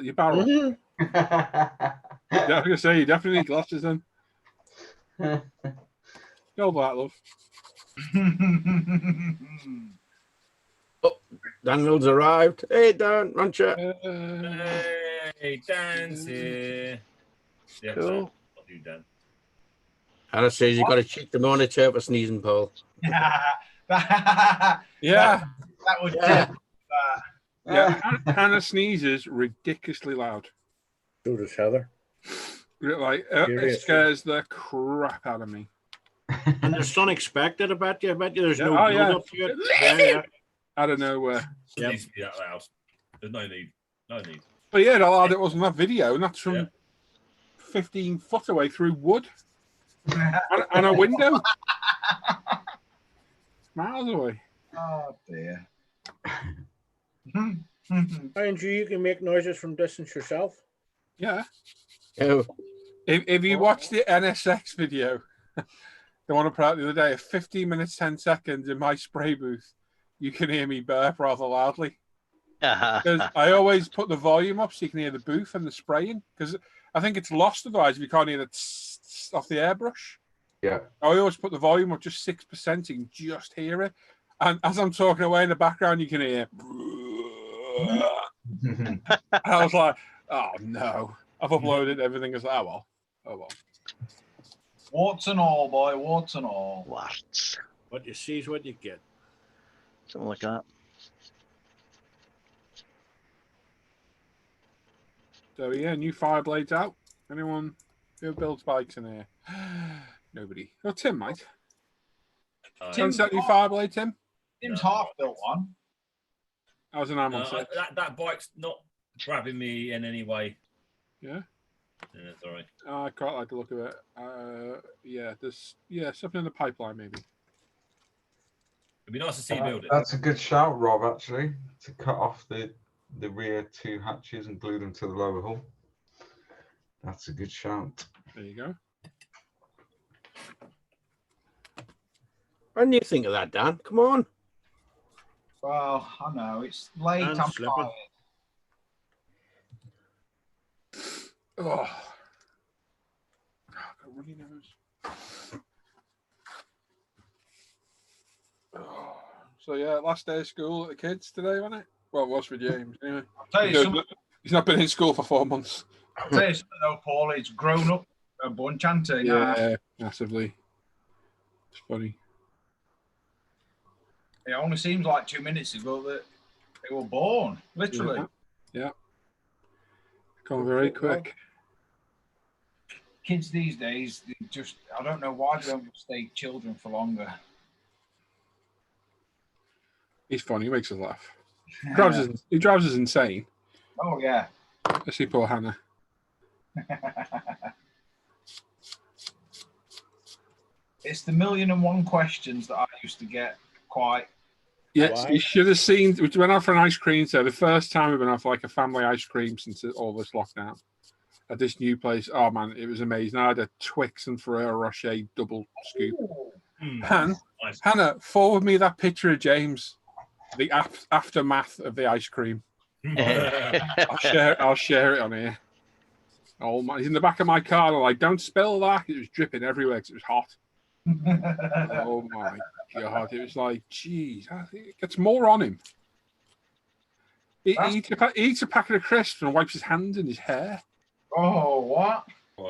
your barrel. Yeah, I was gonna say you definitely need glasses then. Go for that, love. Daniel's arrived. Hey, Dan, Rancher. Hey, Dan's here. Yeah, Cool. I'll do Dan. Hannah says you got to check the monitor for sneezing, Paul. Yeah. That would Yeah, Hannah sneezes ridiculously loud. So does Heather. Like, it scares the crap out of me. And there's unexpected about you. I bet you there's no Oh, build yeah. up to it. Yeah. Out of nowhere. It Yep. needs to be that loud. There's no need. No need. But yeah, how loud it was in that video, and that's from 15 foot away through wood and a window. Miles away. Oh dear. Andrew, you can make noises from distance yourself. Yeah. Oh, If you watch the NSX video, the one I put out the other day, of 15 minutes, 10 seconds in my spray booth, you can hear me burp rather loudly. Because I always put the volume up so you can hear the booth and the spraying. Because I think it's lost otherwise if you can't hear the tss off the airbrush. Yeah. I always put the volume up just 6% so you can just hear it. And as I'm talking away in the background, you can hear. I was like, oh no. I've uploaded everything. It's like, oh well. Warts and all, boy, warts and all. Warts. What you see is what you get. Something like that. So yeah, new Fireblades out. Anyone who builds bikes in here? Nobody. Oh, Tim might. Tim's Sunset new Fireblade, Tim? Tim's half built one. I was an arm on six. That bike's not grabbing me in any way. Yeah? Yeah, sorry. I quite like the look of it. Yeah, there's something in the pipeline maybe. It'd be nice to see you build it. That's a good shout, Rob, actually, to cut off the rear 2 hatches and glue them to the lower hull. That's a good shout. There you go. when do you think of that, Dan? Come on. Well, I know it's late. And I'm slipping. tired. Oh. Got a runny nose. Oh. So yeah, last day of school at the kids today, wasn't it? Well, it was for James. Anyway, I'll tell you something. he's not been in school for 4 months. I'll tell you something though, Paul. It's grown up a bunch, hasn't it? Yeah, massively. It's funny. It only seems like 2 minutes ago that they were born, literally. Yeah. Gone very quick. Kids these days, they just, I don't know why they don't stay children for longer. He's funny. He makes us laugh. He drives us insane. Oh, yeah. I see poor Hannah. It's the 1,000,001 questions that I used to get quite. Yes, Why? you should have seen. We went out for an ice cream. So the first time we've been out for like a family ice cream since all this lockdown at this new place. Oh man, it was amazing. I had a Twix and Ferrero Rocher double scoop. Nice. Hannah, forward me that picture of James. The aftermath of the ice cream. I'll share it on here. Oh my! He's in the back of my car. And I'm like, don't spill that. It was dripping everywhere because it was hot. Oh my god! It was like, geez, I think it gets more on him. He eats a packet of crisps and wipes his hands in his hair. Oh, what?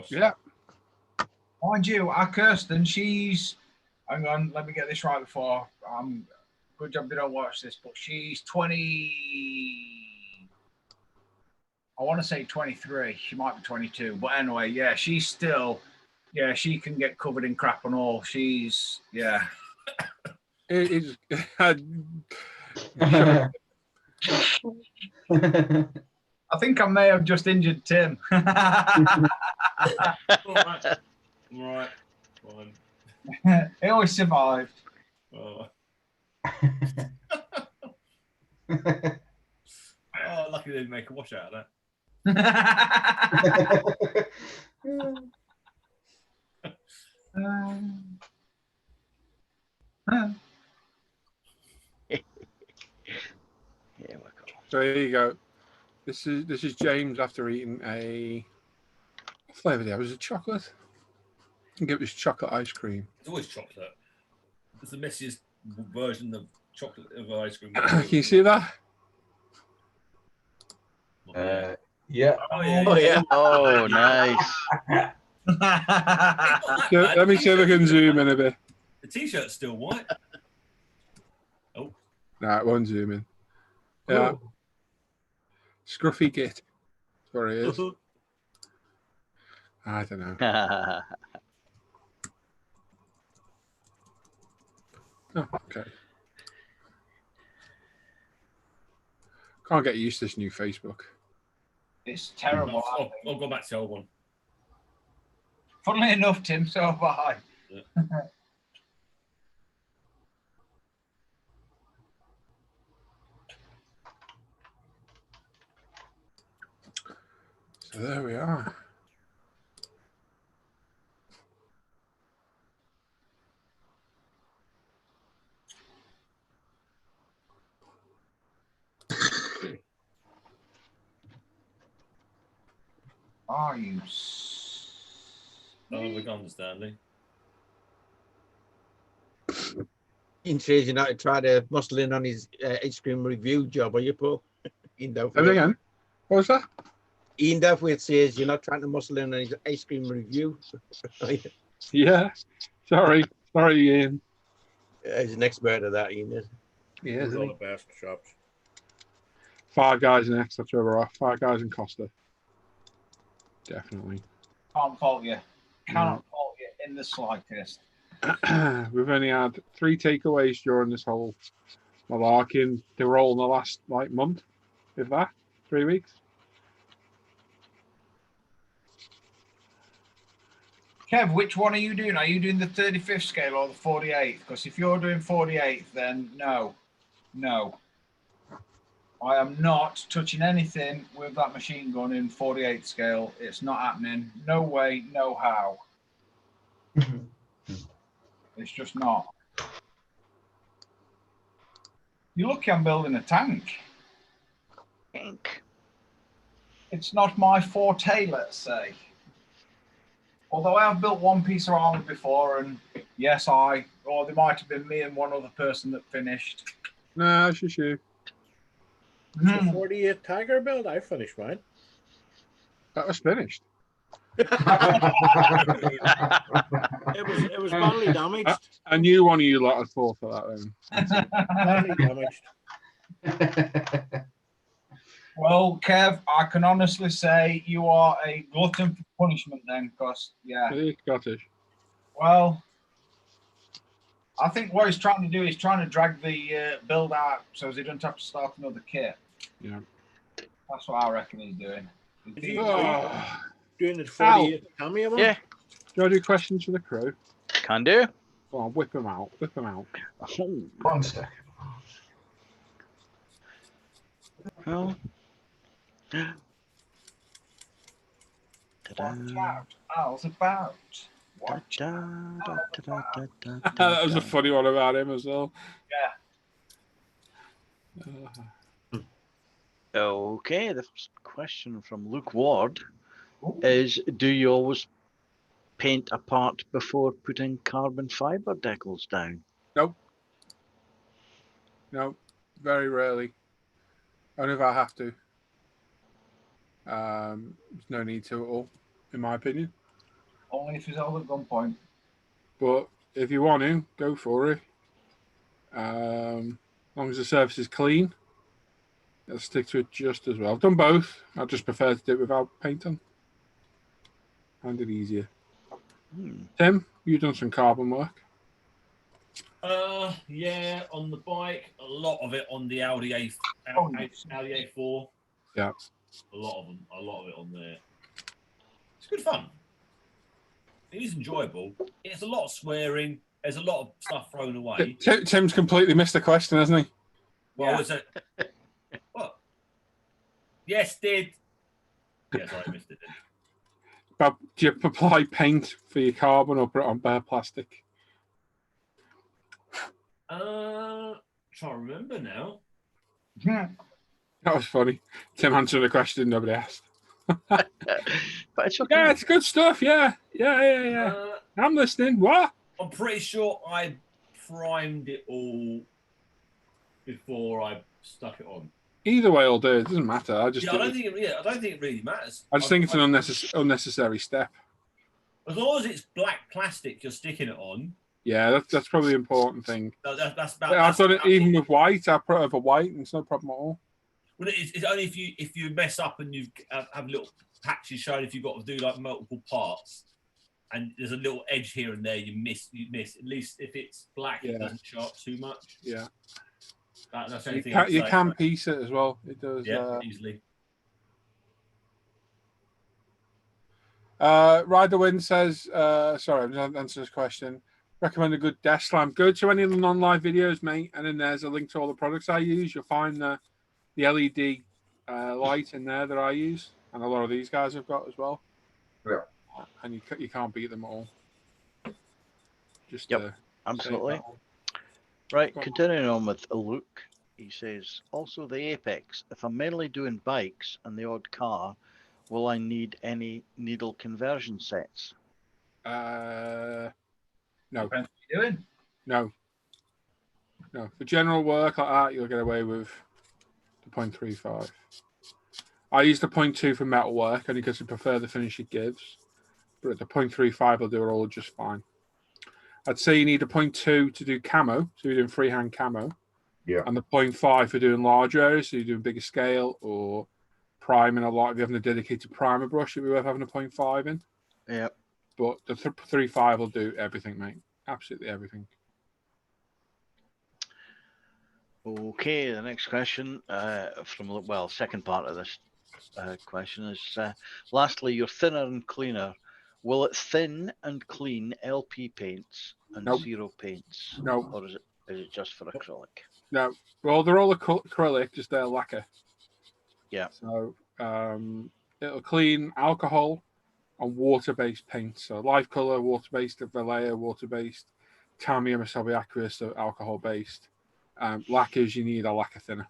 Yeah. Mind you, our Kirsten, she's. Hang on, let me get this right before. Good job they don't watch this, but she's 20. I want to say 23. She might be 22, but anyway, yeah, she's still. Yeah, she can get covered in crap and all. She's It's. I think I may have just injured Tim. All right. Fine. He always survived. Oh. Lucky they didn't make a wash out of that. So here you go. This is James after eating a what flavour there. Was it chocolate? I think it was chocolate ice cream. It's always chocolate. It's the messiest version of chocolate of ice cream. Can you see that? Yeah. Oh yeah. Oh, yeah. Oh, nice. Let me see if I can zoom in a bit. The t-shirt's still white. Oh. Nah, it won't zoom in. Yeah. Oh. Scruffy git. That's what it is. I don't know. Oh, okay. Can't get used to this new Facebook. It's terrible. I'll go back to the old one. Funnily enough, Tim, so have I. Yeah. There we are. Are you? Oh, we're gone, Stanley. Ian says you're not to try to muscle in on his ice cream review job, are you, Paul? Ian Say Dowfield. again. What was that? Ian Dowfield says you're not trying to muscle in on his ice cream review. Yeah. Sorry, Ian. He's an expert at that, Ian is. Yeah, Who's all the best shops? Five Guys next. That's where we're off. Five Guys and Costa. Definitely. Can't fault you. Cannot fault you in the slightest. We've only had 3 takeaways during this whole malarkey, and they were all in the last month, if that, 3 weeks. Kev, which one are you doing? Are you doing the 35th scale or the 48th? Because if you're doing 48th, then no. I am not touching anything with that machine gun in 48th scale. It's not happening. No way, no how. It's just not. You're lucky I'm building a tank. It's not my forte, let's say. Although I have built one piece of armor before, and yes, or there might have been me and one other person that finished. No, it's just you. The 48 Tiger build, I finished mine. That was finished. It was badly damaged. I knew one of you lot had fall for that then. Badly damaged. Well, Kev, I can honestly say you are a glutton for punishment then, because, yeah. Scottish. Well, I think what he's trying to do is trying to drag the build out so he doesn't have to start another kit. Yeah. That's what I reckon he's doing. Doing it 48 cameo one? Yeah, Do you want to do questions for the crew? can do. Go on, whip them out. One second. Well. Watch out. Al's about. Watch That was a funny one about him as well. Yeah. Okay, the first question from Luke Ward is, do you always paint a part before putting carbon fiber decals down? No, very rarely. Only if I have to. There's no need to at all, in my opinion. Only if he's held at gunpoint. But if you want to, go for it. As long as the surface is clean, I'll stick to it just as well. I've done both. I just prefer to do it without paint on. Find it easier. Tim, you've done some carbon work. Yeah, on the bike, a lot of it on the Audi A4. Yeah. A lot of it on there. It's good fun. It is enjoyable. It's a lot of swearing. There's a lot of stuff thrown away. Tim's completely missed the question, hasn't he? Well, was it? What? Yes, did. Yes, I missed it. But do you apply paint for your carbon or put it on bare plastic? Trying to remember now. That was funny. Tim answered a question nobody asked. But it's okay. Yeah, it's good stuff. Yeah. I'm listening. What? I'm pretty sure I primed it all before I stuck it on. Either way, will do. It doesn't matter. I don't think it really matters. I just think it's an unnecessary step. As long as it's black plastic you're sticking it on. Yeah, that's probably the important thing. That's I've done it even with white. I put it over white, and it's no problem at all. Well, it's only if you mess up and you have little patches showing if you've got to do like multiple parts, and there's a little edge here and there you miss. At least if it's black, it doesn't show up too much. Yeah. That's the only thing You can piece it as well. It does. Yeah, easily. Rider Win says, sorry, I'm going to answer this question. Recommend a good desk lamp. Go to any of the non-live videos, mate, and then there's a link to all the products I use. You'll find the LED light in there that I use. and a lot of these guys have got as well. Yeah. And you can't beat them all. Just Yep, absolutely. that one. Right, Go on. continuing on with Luke, he says, also the Apex. If I'm mainly doing bikes and the odd car, will I need any needle conversion sets? No, Depends what you're doing. no. For general work like that, you'll get away with the 0.35. I use the 0.2 for metal work only because I prefer the finish it gives. But at the 0.35, will do it all just fine. I'd say you need a 0.2 to do camo, so you're doing freehand camo. Yeah. And the 0.5 for doing larger areas, so you're doing bigger scale or priming a lot. If you're having a dedicated primer brush, it'd be worth having a 0.5 in. Yeah. But the 3.5 will do everything, mate. Absolutely everything. Okay, the next question second part of this question is, lastly, your thinner and cleaner. Will it thin and clean LP paints and Nope. zero paints? No. Or is it just for acrylic? No. Well, they're all acrylic, just they're lacquer. Yeah. So it'll clean alcohol and water-based paint. So live color, water-based, Vallejo, water-based, Tamiya, Masabi Aqueous, so alcohol-based. Lacquers, you need a lacquer thinner.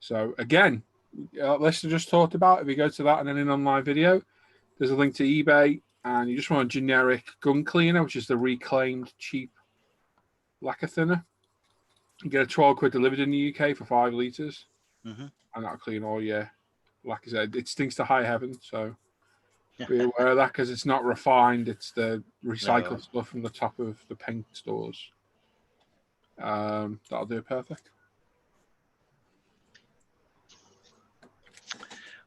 So again, Lester just talked about, if you go to that and then in online video, there's a link to eBay, and you just want a generic gun cleaner, which is the reclaimed cheap lacquer thinner. You get a 12 quid delivered in the UK for 5 litres, and that'll clean all your lacquers. It stinks to high heaven, so be aware of that because it's not refined, it's the recycled stuff from the top of the paint stores. That'll do it perfect.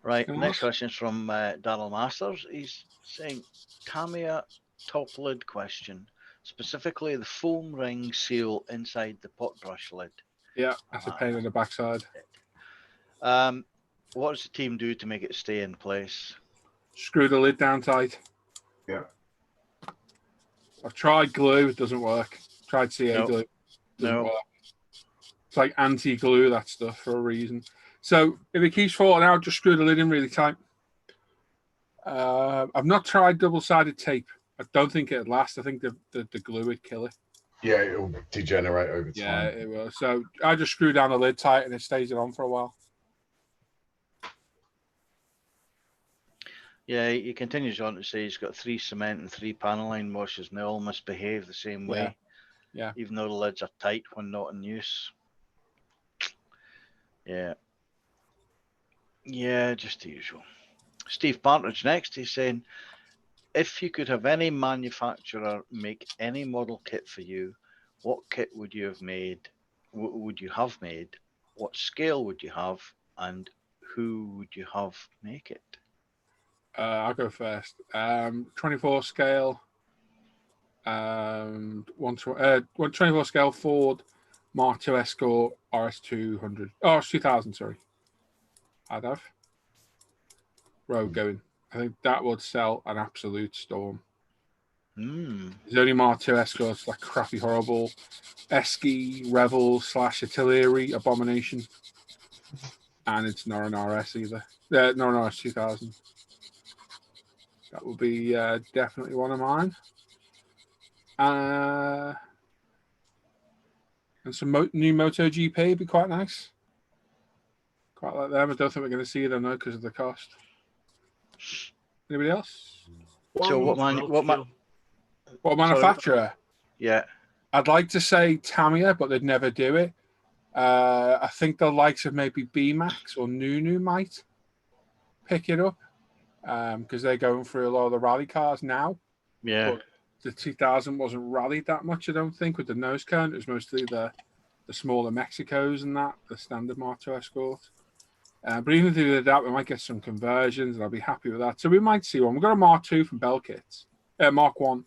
Right, next question is from Darryl Masters. He's saying, Tamiya top lid question, specifically the foam ring seal inside the pot brush lid. Yeah, that's a pain in the backside. What does the team do to make it stay in place? Screw the lid down tight. Yeah. I've tried glue, it doesn't work. Tried CA glue, doesn't work. It's like anti-glue, that stuff, for a reason. So if it keeps falling out, just screw the lid in really tight. I've not tried double-sided tape. I don't think it'd last. I think the glue would kill it. Yeah, it'll degenerate over time. Yeah, it will. So I just screw down the lid tight and it stays it on for a while. Yeah, he continues on to say he's got 3 cement and 3 paneling washes and they all misbehave the same way. Yeah. Even though the lids are tight when not in use. Yeah. Yeah, just the usual. Steve Partridge next. He's saying, if you could have any manufacturer make any model kit for you, what kit would you have made? Would you have made? What scale would you have? And who would you have make it? I'll go first. 24 scale. 24 scale Ford Mark II Escort RS200. Oh, it's 2000. Sorry. I'd have road going. I think that would sell an absolute storm. There's only Mark II Escorts, like crappy, horrible Esky Revel / Artillery abomination, and it's not an RS either. Not an RS 2000. That would be definitely one of mine. And some new MotoGP would be quite nice. Quite like them. I don't think we're going to see them though because of the cost. Anybody else? So what manufacturer? Sorry. Yeah. I'd like to say Tamiya, but they'd never do it. I think the likes of maybe B-Max or Nunu might pick it up because they're going through a lot of the rally cars now. Yeah. But the 2000 wasn't rallied that much, I don't think, with the nose cone. It was mostly the smaller Mexicos and that, the standard Mark II Escort. But even if they did that, we might get some conversions, and I'll be happy with that. So we might see one. We've got a Mark II from Bell Kits, Mark I,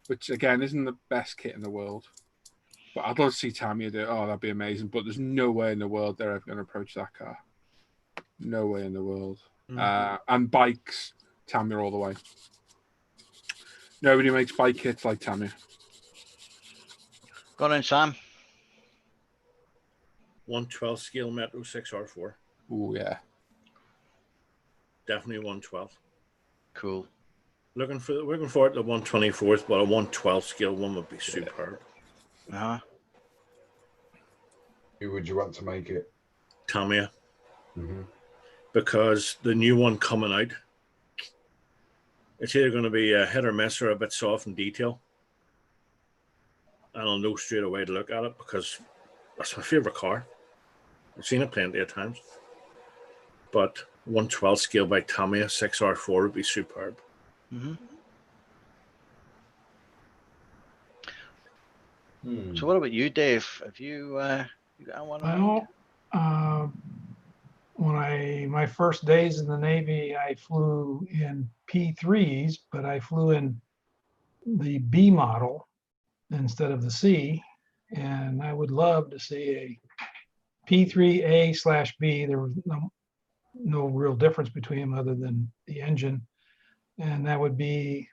which again isn't the best kit in the world. But I'd love to see Tamiya do it. Oh, that'd be amazing. But there's no way in the world they're ever going to approach that car. No way in the world. And bikes, Tamiya all the way. Nobody makes bike kits like Tamiya. Go on in, Sam. 112 scale Metro 6R4. Oh, yeah. Definitely 112. Cool. Looking for it, the 124th, but a 112 scale one would be superb. Uh-huh. Who would you want to make it? Tamiya. Mm-hmm. Because the new one coming out, it's either going to be a hit or miss or a bit soft in detail. And I'll know straight away to look at it because that's my favorite car. I've seen it plenty of times. But 112 scale by Tamiya 6R4 would be superb. Mm-hmm. Hmm. So what about you, Dave? Have you you got one? Well, when my first days in the Navy, I flew in P3s, but I flew in the B model instead of the C. And I would love to see a P3A/B. There was no real difference between them other than the engine. And that would be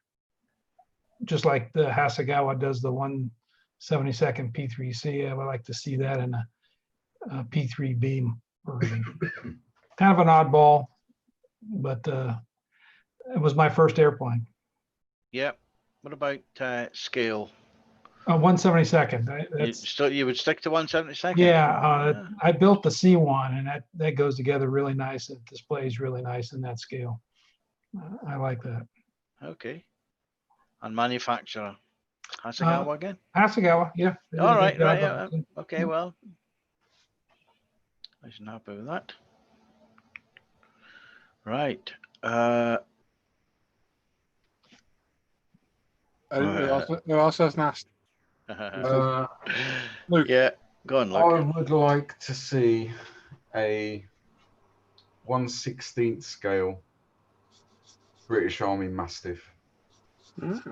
just like the Hasegawa does the 1/72nd P3C. I would like to see that in a P3B version. Kind of an oddball, but it was my first airplane. Yep. What about scale? 1/72nd. You would stick to 1/72nd? Yeah, I built the C1, and that goes together really nice. It displays really nice in that scale. I like that. Okay. And manufacturer? Hasegawa again? Hasegawa, yeah. All right, yeah. Okay, well, I should happy with that. Right. Who else has asked? Luke. Yeah, go on, Luke. I would like to see a 1/16 scale British Army Mastiff. With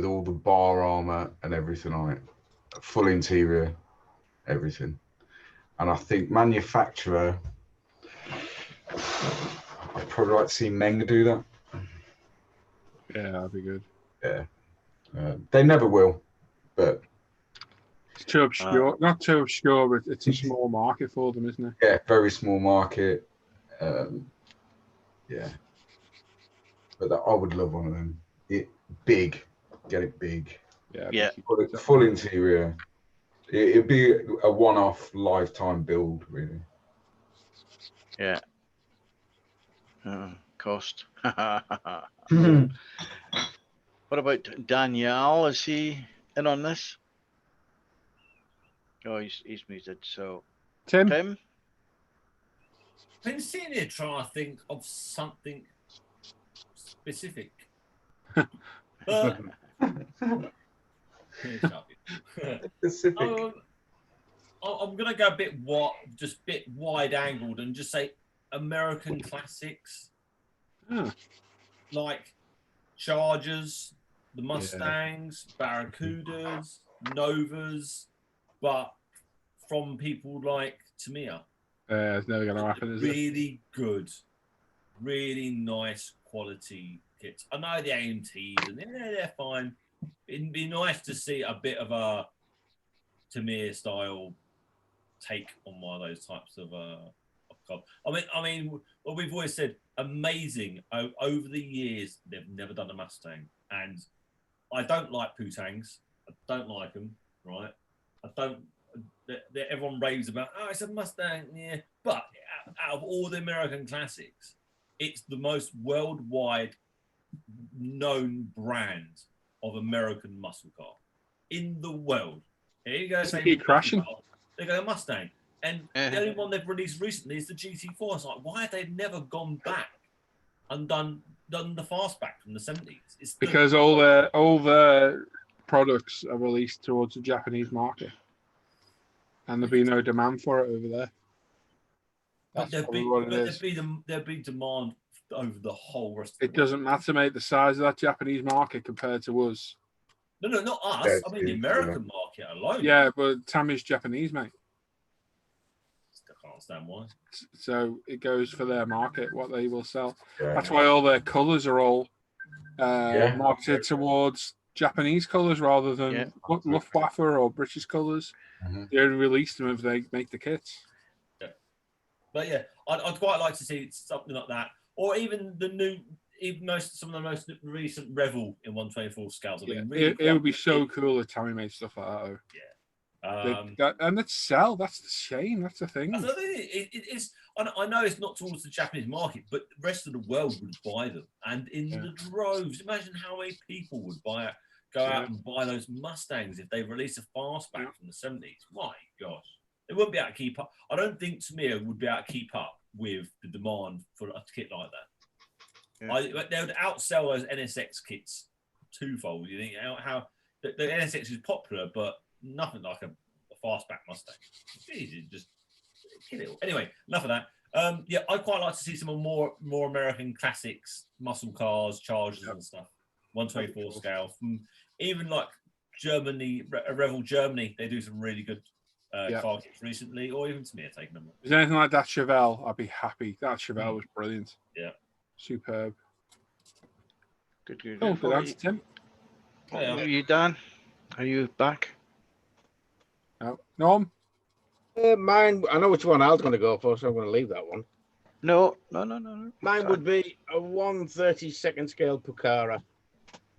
all the bar armor and everything on it, full interior, everything. And I think manufacturer, I'd probably like to see Meng do that. Yeah, that'd be good. Yeah, they never will, but it's too obscure. Not too obscure, but it's a small market for them, isn't it? Yeah, very small market. Yeah, but I would love one of them. Big, get it big. Yeah. Full interior. It'd be a one-off lifetime build, really. Yeah. Cost. What about Danielle? Is he in on this? Oh, he's muted. So, Tim? Tim? I've been sitting here trying to think of something specific. But specific. I'm gonna go a bit wide angled and just say American classics, like Chargers, the Mustangs, Barracudas, Novas, but from people like Tamiya. It's never going to happen, is it? Really good, really nice quality kits. I know the AMTs and they're fine. It'd be nice to see a bit of a Tamiya style take on one of those types of cars. I mean, what we've always said, amazing. Over the years, they've never done a Mustang, and I don't like Putangs. I don't like them, right? I don't. Everyone raves about, oh, it's a Mustang, yeah. But out of all the American classics, it's the most worldwide known brand of American muscle car in the world. Here you go. Keep crashing. They go Mustang, and the only one they've released recently is the GT4. It's like, why have they never gone back and done the fastback from the 70s? Because all the products are released towards the Japanese market, and there'll be no demand for it over there. But there'll be demand over the whole rest of the world. It doesn't matter, mate. The size of that Japanese market compared to us. No, not us. I mean the American market alone. Yeah, but Tammy's Japanese, mate. I can't understand why. So it goes for their market, what they will sell. Yeah. That's why all their colours are all marketed towards Japanese colours rather than Luftwaffe or British colours. They only release them if they make the kits. Yeah. But yeah, I'd quite like to see something like that, or even some of the most recent Revel in 1/24 scales. Yeah, it would be so cool if Tammy made stuff like that. Oh. Yeah. And it's sell. That's the shame. That's the thing. It's. I know it's not towards the Japanese market, but the rest of the world would buy them, and in the droves. Imagine how many people would go out and buy those Mustangs if they release a fastback from the 70s. My gosh, they wouldn't be able to keep up. I don't think Tamiya would be able to keep up with the demand for a kit like that. Yeah. They would outsell those NSX kits twofold. You think how the NSX is popular, but nothing like a fastback Mustang. Jeez, just kill it all. Anyway, enough of that. I'd quite like to see some more American classics, muscle cars, Chargers and stuff. 1/24 scale from even like Germany, Revel Germany. They do some really good car kits recently, or even Tamiya taking them. Is anything like that Chevelle? I'd be happy. That Chevelle was brilliant. Yeah, superb. Good. Good answer, Tim. Are you Dan? Are you back? No, Norm. Mine. I know which one I was going to go for, so I'm going to leave that one. No. Mine would be a 1/32 scale Pucara.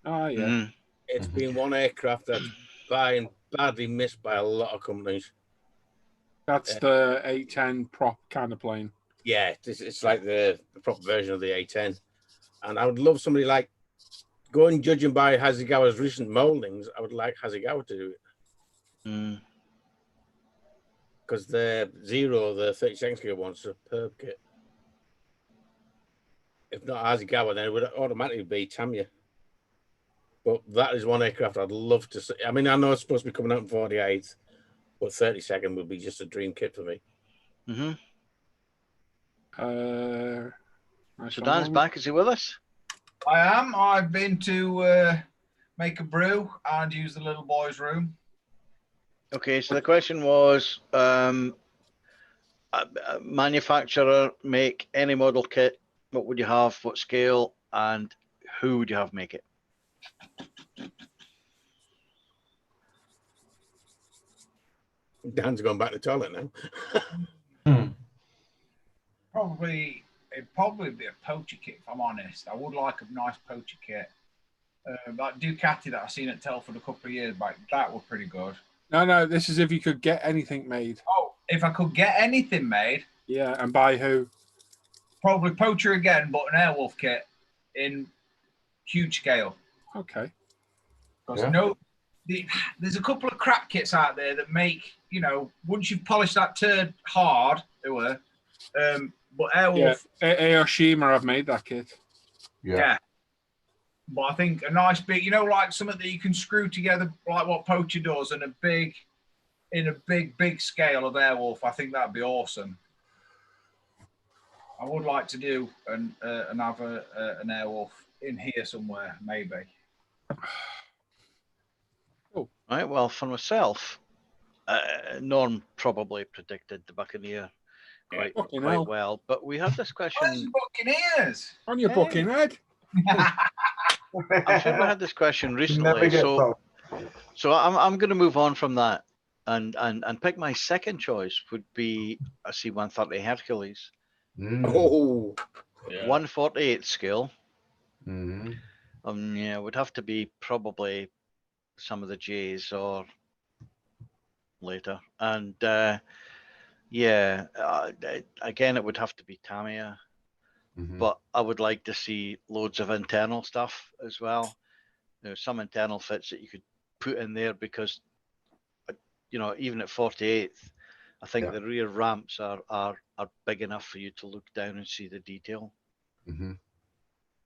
Oh, yeah. It's been one aircraft that's badly missed by a lot of companies. That's the 810 prop kind of plane. Yeah, it's like the proper version of the A10. And I would love somebody like, going judging by Hasegawa's recent moldings, I would like Hasegawa to do it. Because the 32nd scale one's a superb kit. If not Hasegawa, then it would automatically be Tamiya. But that is one aircraft I'd love to see. I mean, I know it's supposed to be coming out in 48, but 32nd would be just a dream kit for me. So Dan's back. Is he with us? I am. I've been to make a brew and use the little boy's room. Okay, so the question was, manufacturer, make any model kit. What would you have? What scale? And who would you have make it? Dan's going back to the toilet now. It'd probably be a poacher kit, if I'm honest. I would like a nice poacher kit. Like Ducati that I seen at Telford a couple of years back, that were pretty good. No, this is if you could get anything made. Oh, if I could get anything made? Yeah, and by who? Probably poacher again, but an Airwolf kit in huge scale. Okay. There's a couple of crap kits out there that make, once you've polished that turd hard, but Airwolf. Yeah, Aoshima have made that kit. Yeah. But I think a nice big, like something that you can screw together, like what Poacher does, in a big scale of Airwolf. I think that'd be awesome. I would like to do and have an Airwolf in here somewhere, maybe. All right. Well, for myself, Norm probably predicted the Buccaneer quite well, but we had this question. Where's the Buccaneers? On your booking head. I'm sure we had this question recently, so I'm going to move on from that and pick my second choice. Would be a C-130 Hercules. 1/48 scale. Would have to be probably some of the J's or later, and again it would have to be Tamiya. But I would like to see loads of internal stuff as well. Some internal fits that you could put in there because, even at 48th, I think the rear ramps are big enough for you to look down and see the detail.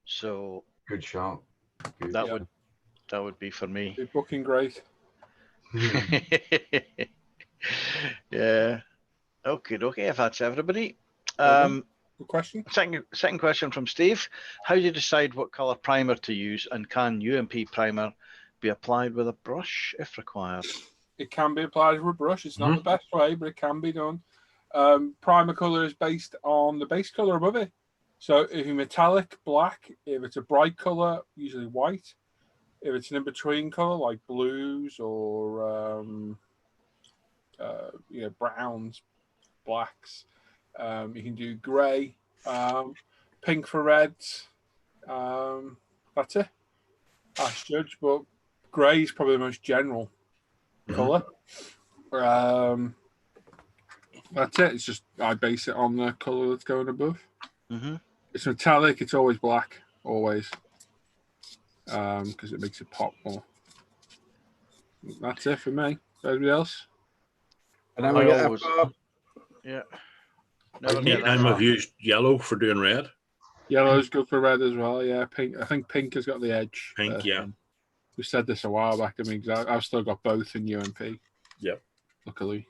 So good shot. That would be for me. You're booking great. Yeah. Okay. If that's everybody. Good question. Second question from Steve. How do you decide what color primer to use, and can UMP primer be applied with a brush if required? It can be applied with a brush. It's not the best way, but it can be done. Primer color is based on the base color above it. So if you're metallic, black. If it's a bright color, usually white. If it's an in-between color, like blues or browns, blacks, You can do grey, pink for reds. That's it. Ash Judge, but grey is probably the most general colour. That's it. It's just I base it on the colour that's going above. It's metallic. It's always black, always, because it makes it pop more. That's it for me. Anybody else? And then we get Yeah. I've used yellow for doing red. Yellow's good for red as well. Yeah, pink. I think pink has got the edge. Pink, yeah. We said this a while back. I mean, I've still got both in UMP. Yep. Luckily.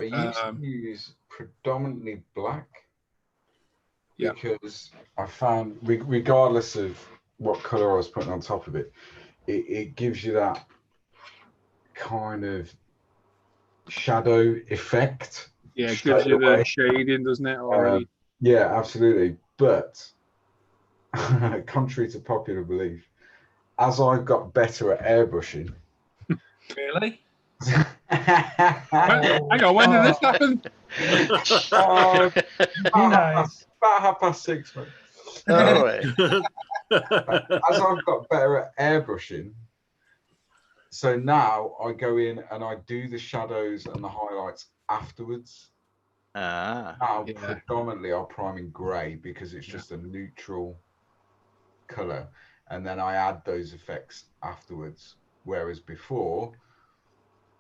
I used to use predominantly black. Yeah. Because I found, regardless of what color I was putting on top of it, it gives you that kind of shadow effect. Yeah, it gives you the shading, doesn't it? Already. Yeah, absolutely. But contrary to popular belief, as I got better at airbrushing. Really? Hang on, when did this happen? Nice. About 6:30, man. All right. As I've got better at airbrushing, so now I go in and I do the shadows and the highlights afterwards. Now predominantly I'll prime in grey because it's just a neutral colour, and then I add those effects afterwards. Whereas before,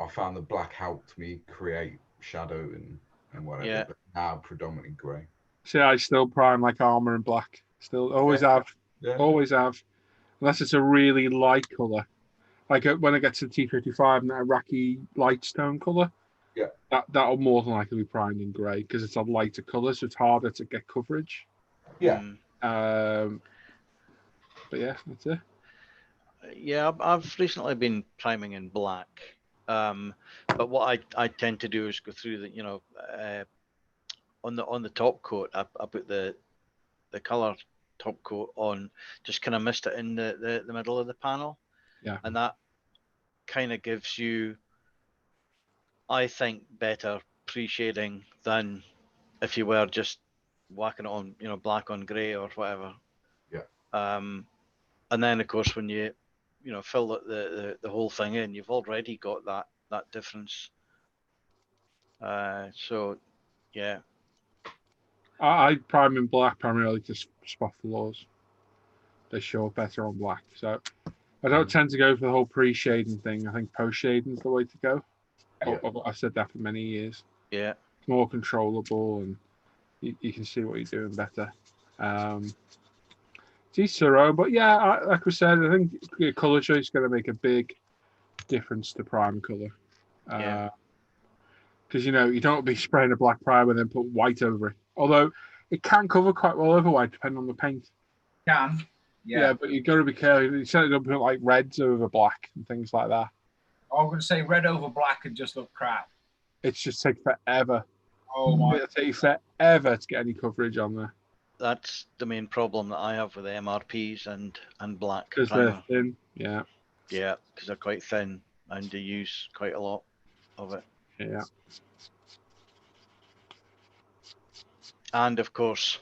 I found the black helped me create shadow and whatever. Yeah. But now predominantly grey. See, I still prime like armor in black. Still, always have. Yeah. Always have. Unless it's a really light colour. Like when I get to the T55 and that Iraqi light stone colour. Yeah. That'll more than likely be primed in grey because it's a lighter colour, so it's harder to get coverage. Yeah. But yeah, that's it. Yeah, I've recently been priming in black. But what I tend to do is go through the, on the top coat, I put the color top coat on, just kind of mist it in the middle of the panel. Yeah. And that kind of gives you, I think, better pre-shading than if you were just whacking it on, black on grey or whatever. Yeah. And then of course when you fill the whole thing in, you've already got that difference. So yeah. I prime in black primarily to spot flaws. They show up better on black. So I don't tend to go for the whole pre-shading thing. I think post-shading is the way to go. Yeah. I've said that for many years. Yeah. It's more controllable and you can see what you're doing better. But yeah, like we said, I think your colour choice is going to make a big difference to prime colour. Yeah. Because you don't want to be spraying a black primer and then put white over it. Although it can cover quite well over white depending on the paint. Can. Yeah, but you've got to be careful. You certainly don't put like reds over black and things like that. I was going to say red over black would just look crap. It's just take forever. Oh my! It'll take you forever to get any coverage on there. That's the main problem that I have with MRPs and black Because primer. they're thin. Yeah. Yeah, because they're quite thin and they use quite a lot of it. Yeah. And of course,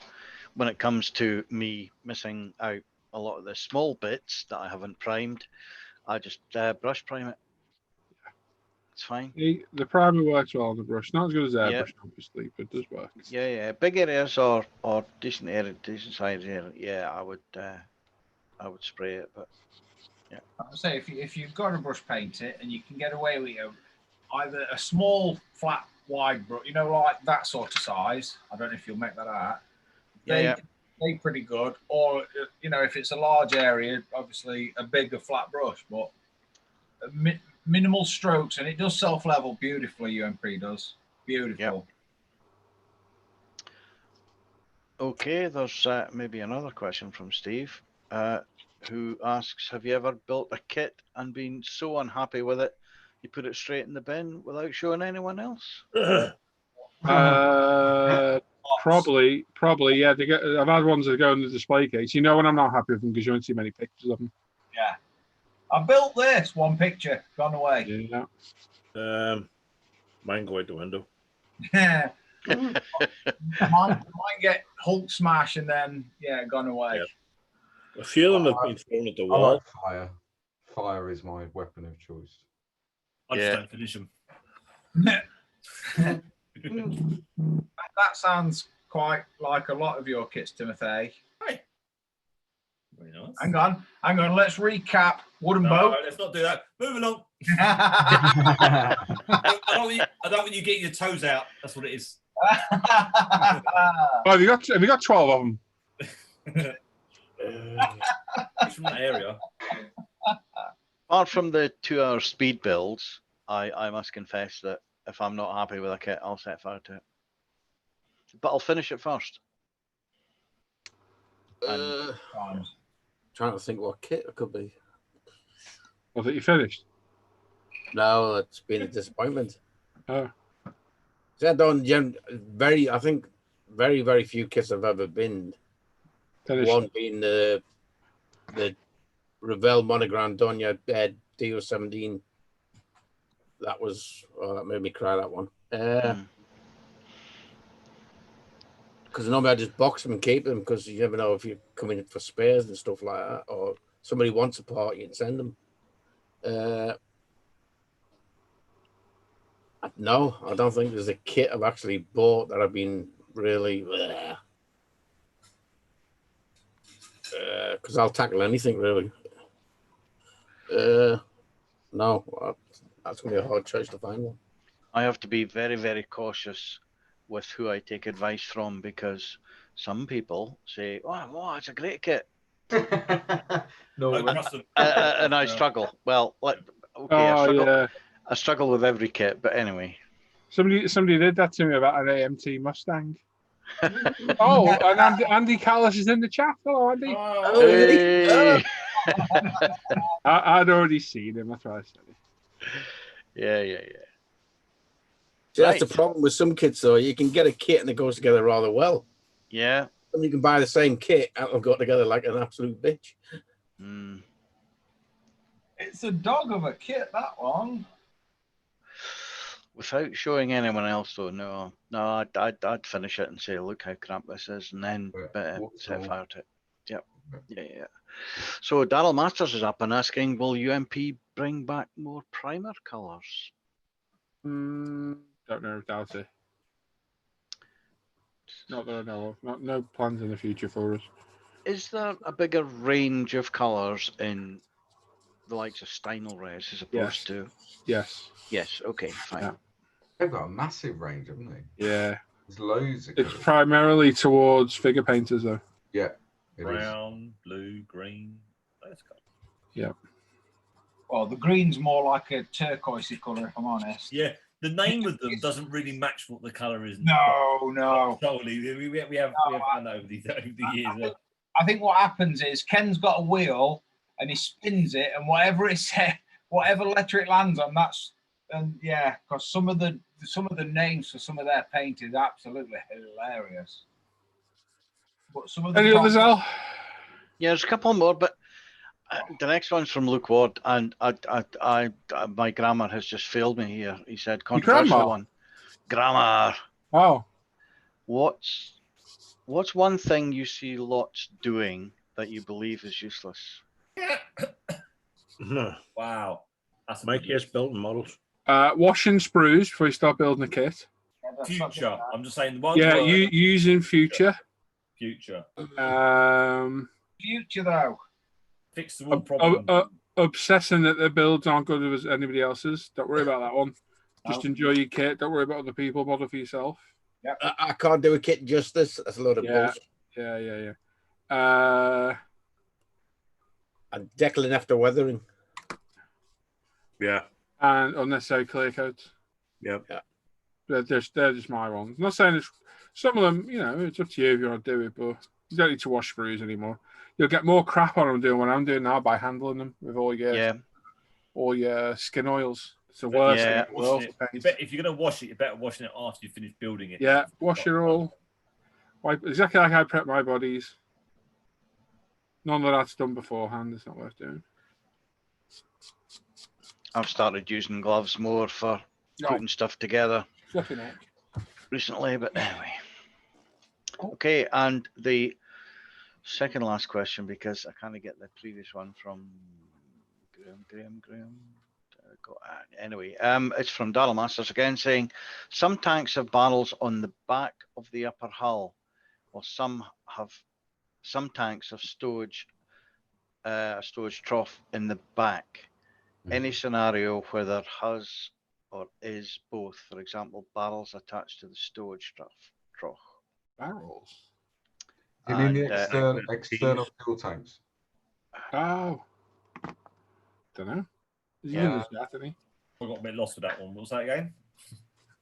when it comes to me missing out a lot of the small bits that I haven't primed, I just brush prime it. It's fine. The primer works well on the brush. Not as good as airbrush, Yep. Obviously, but it does work. Yeah. Big areas or decent area, decent size area. Yeah, I would spray it, but yeah. I would say if you've got to brush paint it and you can get away with either a small flat wide brush, like that sort of size. I don't know if you'll make that out. They're pretty good. Or if it's a large area, obviously a bigger flat brush, but minimal strokes, and it does self-level beautifully. UMP does beautiful. Yep. Okay, there's maybe another question from Steve, who asks, have you ever built a kit and been so unhappy with it you put it straight in the bin without showing anyone else? Probably, yeah. I've had ones that go in the display case. When I'm not happy with them because you don't see many pictures of them. Yeah. I built this one picture, gone away. Yeah. Mine go out the window. Mine get Hulk smash and then gone away. Yeah. A few of them have been thrown at the I wall. like fire. Fire is my weapon of choice. I just don't finish them. That sounds quite like a lot of your kits, Timothy. Hey. Very nice. Hang on. Let's recap. Wooden No, boat. let's not do that. Move along. I don't want you getting your toes out. That's what it is. Oh, have you got 12 of them? It's from that area. Apart from the 2-hour speed builds, I must confess that if I'm not happy with a kit, I'll set fire to it. But I'll finish it first. Trying to think what kit it could be. Was it you finished? No, it's been a disappointment. Oh. So I don't I think very few kits I've ever been. Finished. One being the Revel Monogram Donya Bed DO17. That made me cry, that one. Because normally I just box them and keep them because you never know if you're coming in for spares and stuff like that, or somebody wants a part, you can send them. No, I don't think there's a kit I've actually bought that I've been really. Because I'll tackle anything really. No, that's going to be a hard choice to find one. I have to be very, very cautious with who I take advice from because some people say, "Oh, it's a great kit," No, and I struggle. Well, I struggle with every kit, but anyway. Somebody did that to me about an AMT Mustang. Oh, and Andy Callis is in the chat. Hello, Andy. Hey. I'd already seen him. That's why I said it. Yeah. See, that's the problem with some kits, though. You can get a kit and it goes together rather well. Yeah. And you can buy the same kit and it'll go together like an absolute bitch. It's a dog of a kit, that one. Without showing anyone else, though, no, I'd finish it and say, "Look how crap this is," and then set fire to it. Yep. Yeah. So Daryl Masters is up and asking, "Will UMP bring back more primer colours?" Don't know, doubt it. Not that I know of. No plans in the future for us. Is there a bigger range of colours in the likes of Steinel Res as opposed to? Yes. Yes. Okay. Fine. Yeah. They've got a massive range, haven't they? Yeah. There's loads of It's colours. primarily towards figure painters, though. Yeah. Brown, blue, green. Let's go. Yeah. Well, the green's more like a turquoisey colour, if I'm honest. Yeah, the name of them doesn't really match what the colour is. No. Totally. We have found that over the years. I think what happens is Ken's got a wheel and he spins it, and whatever letter it lands on, because some of the names for some of their paint is absolutely hilarious. But some of Any others, Al? Yeah, there's a couple more, but the next one's from Luke Ward, and my grammar has just failed me here. He said controversial one. Grammar. Oh. What's one thing you see lots doing that you believe is useless? Wow. That's My case built models. Wash and sprues before you start building a kit. Future. I'm just saying the ones. Yeah, using future. Future. Future though. Fix the one problem. Obsessing that their builds aren't good as anybody else's. Don't worry about that one. Just enjoy your kit. Don't worry about other people. Model for yourself. Yeah. I can't do a kit justice. That's a load of bullshit. Yeah. And deckling after weathering. Yeah. And unnecessary clear coats. Yep. Yeah. They're just my ones. I'm not saying it's some of them, it's up to you if you want to do it, but you don't need to wash sprues anymore. You'll get more crap on them doing what I'm doing now by handling them with all your skin oils. It's the worst thing. If you're going to wash it, you're better washing it after you finish building it. Yeah, wash it all. Wipe exactly like I prep my bodies. None of that's done beforehand. It's not worth doing. I've started using gloves more for putting stuff together. Flipping it. recently, but anyway. Okay, and the second last question, because I kind of get the previous one from Graham. Anyway, it's from Darrell Masters again, saying some tanks have barrels on the back of the upper hull, while some tanks have storage trough in the back. Any scenario where there has or is both, for example, barrels attached to the storage trough. Barrels. You mean the And, external fuel tanks? Oh. Don't know. He's Yeah. in the chat, isn't he? I got a bit lost with that one. What was that again?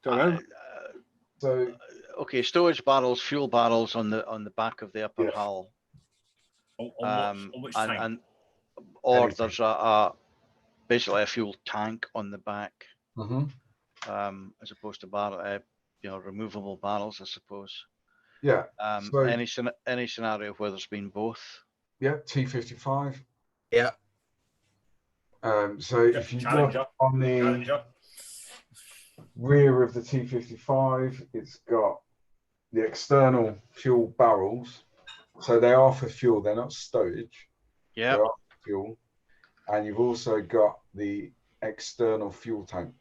Don't know. So okay, storage barrels, fuel barrels on the back of the upper hull. On which tank? Or there's a basically a fuel tank on the back, as opposed to barrel, removable barrels, I suppose. Yeah. So, any scenario where there's been both. Yeah, T55. Yeah. So if you look on the rear of the T55, it's got the external fuel barrels. So they are for fuel, they're not stowage. Yeah. They are for fuel. And you've also got the external fuel tank.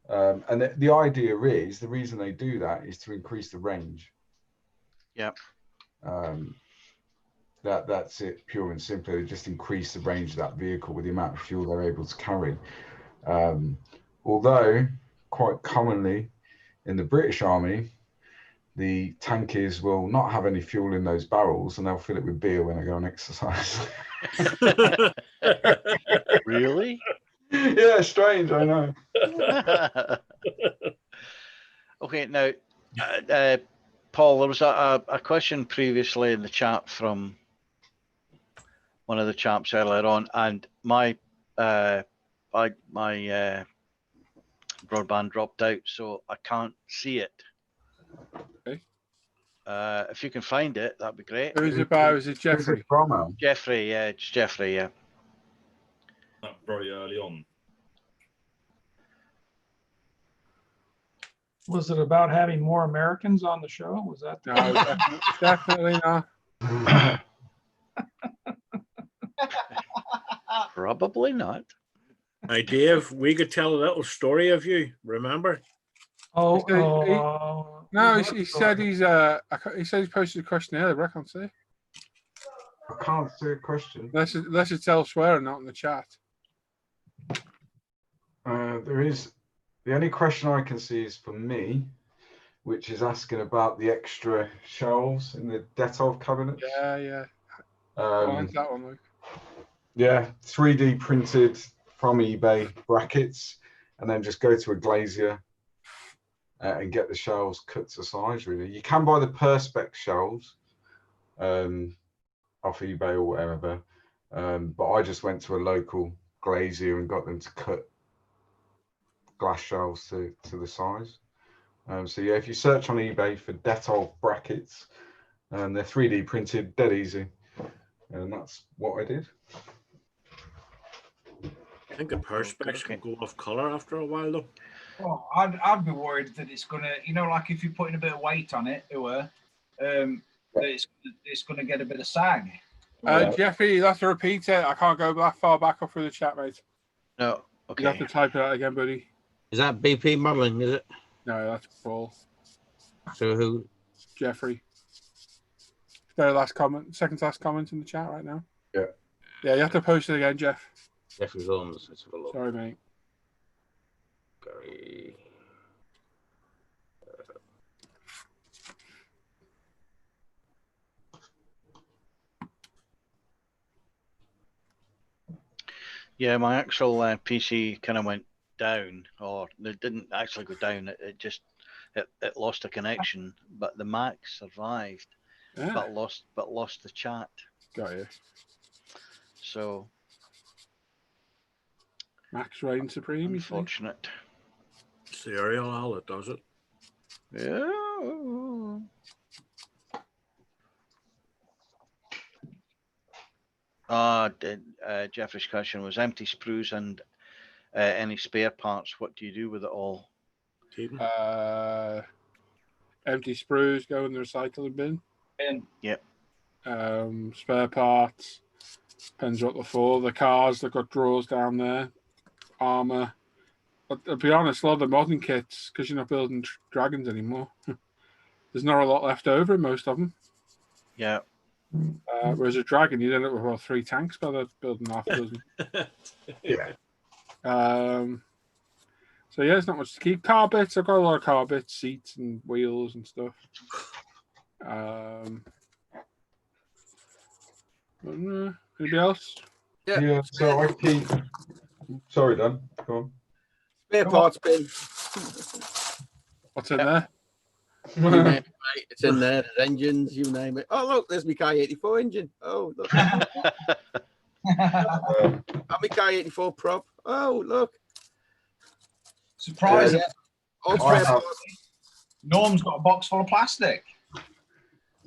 And the idea is, the reason they do that is to increase the range. Yep. That's it, pure and simple. They just increase the range of that vehicle with the amount of fuel they're able to carry. Although, quite commonly in the British Army, the tankies will not have any fuel in those barrels and they'll fill it with beer when they go on exercise. Really? Yeah, strange, I know. Okay, now, Paul, there was a question previously in the chat from one of the chaps earlier on, and my broadband dropped out, so I can't see it. Okay. If you can find it, that'd be great. Who is it by? Was it Jeffrey? Jeffrey, yeah, it's Jeffrey, yeah. Very early on. Was it about having more Americans on the show? Was that? No, definitely not. Probably not. Hey, Dave, we could tell a little story of you, remember? No, he said he said he's posted a question earlier, but I can't see. I can't see a question. Unless it's elsewhere and not in the chat. There is, the only question I can see is for me, which is asking about the extra shelves in the Detolf cabinets. Yeah. That one, Luke. Yeah, 3D printed from eBay brackets, and then just go to a glazier and get the shelves cut to size. Really, you can buy the Perspex shelves off eBay or whatever, but I just went to a local glazier and got them to cut glass shelves to the size. So yeah, if you search on eBay for Detolf brackets, they're 3D printed, dead easy, and that's what I did. I think a Perspex can go off color after a while, though. Well, I'd be worried that it's gonna, like if you're putting a bit of weight on it, that it's gonna get a bit of sag. Jeffrey, you have to repeat it. I can't go that far back up through the chat, mate. No, okay. You have to type it out again, buddy. Is that BP modeling? Is it? No, that's Paul. So who? Jeffrey. Their last comment, second last comment in the chat right now. Yeah. Yeah, you have to post it again, Jeff. Jeffrey Holmes. Let's have a look. Sorry, mate. Gary. Yeah, my actual PC kind of went down, or it didn't actually go down. It just lost a connection, but the Mac survived, but lost the chat. Got you. So Max reign supreme. Unfortunate. It's the Arial Al that does it. Yeah. Jeffrey's question was empty sprues and any spare parts. What do you do with it all? Keep 'em. Empty sprues go in the recycling bin. Yep. Spare parts. Depends what they're for. The cars, they've got drawers down there. Armor. But I'll be honest, a lot of the modern kits, because you're not building dragons anymore, there's not a lot left over in most of them. Yeah. Whereas a dragon, you'd end up with 3 tanks by the building half a dozen. Yeah. So yeah, there's not much to keep. Car bits, I've got a lot of car bits, seats and wheels and stuff. Anybody else? Yeah. So I keep. Sorry, Dan. Go on. Spare parts bin. What's in there? You name it, mate. It's in there. There's engines, you name it. Oh, look, there's my K84 engine. Oh, look. My K84 prop. Oh, look. Surprising. All spare parts. Norm's got a box full of plastic.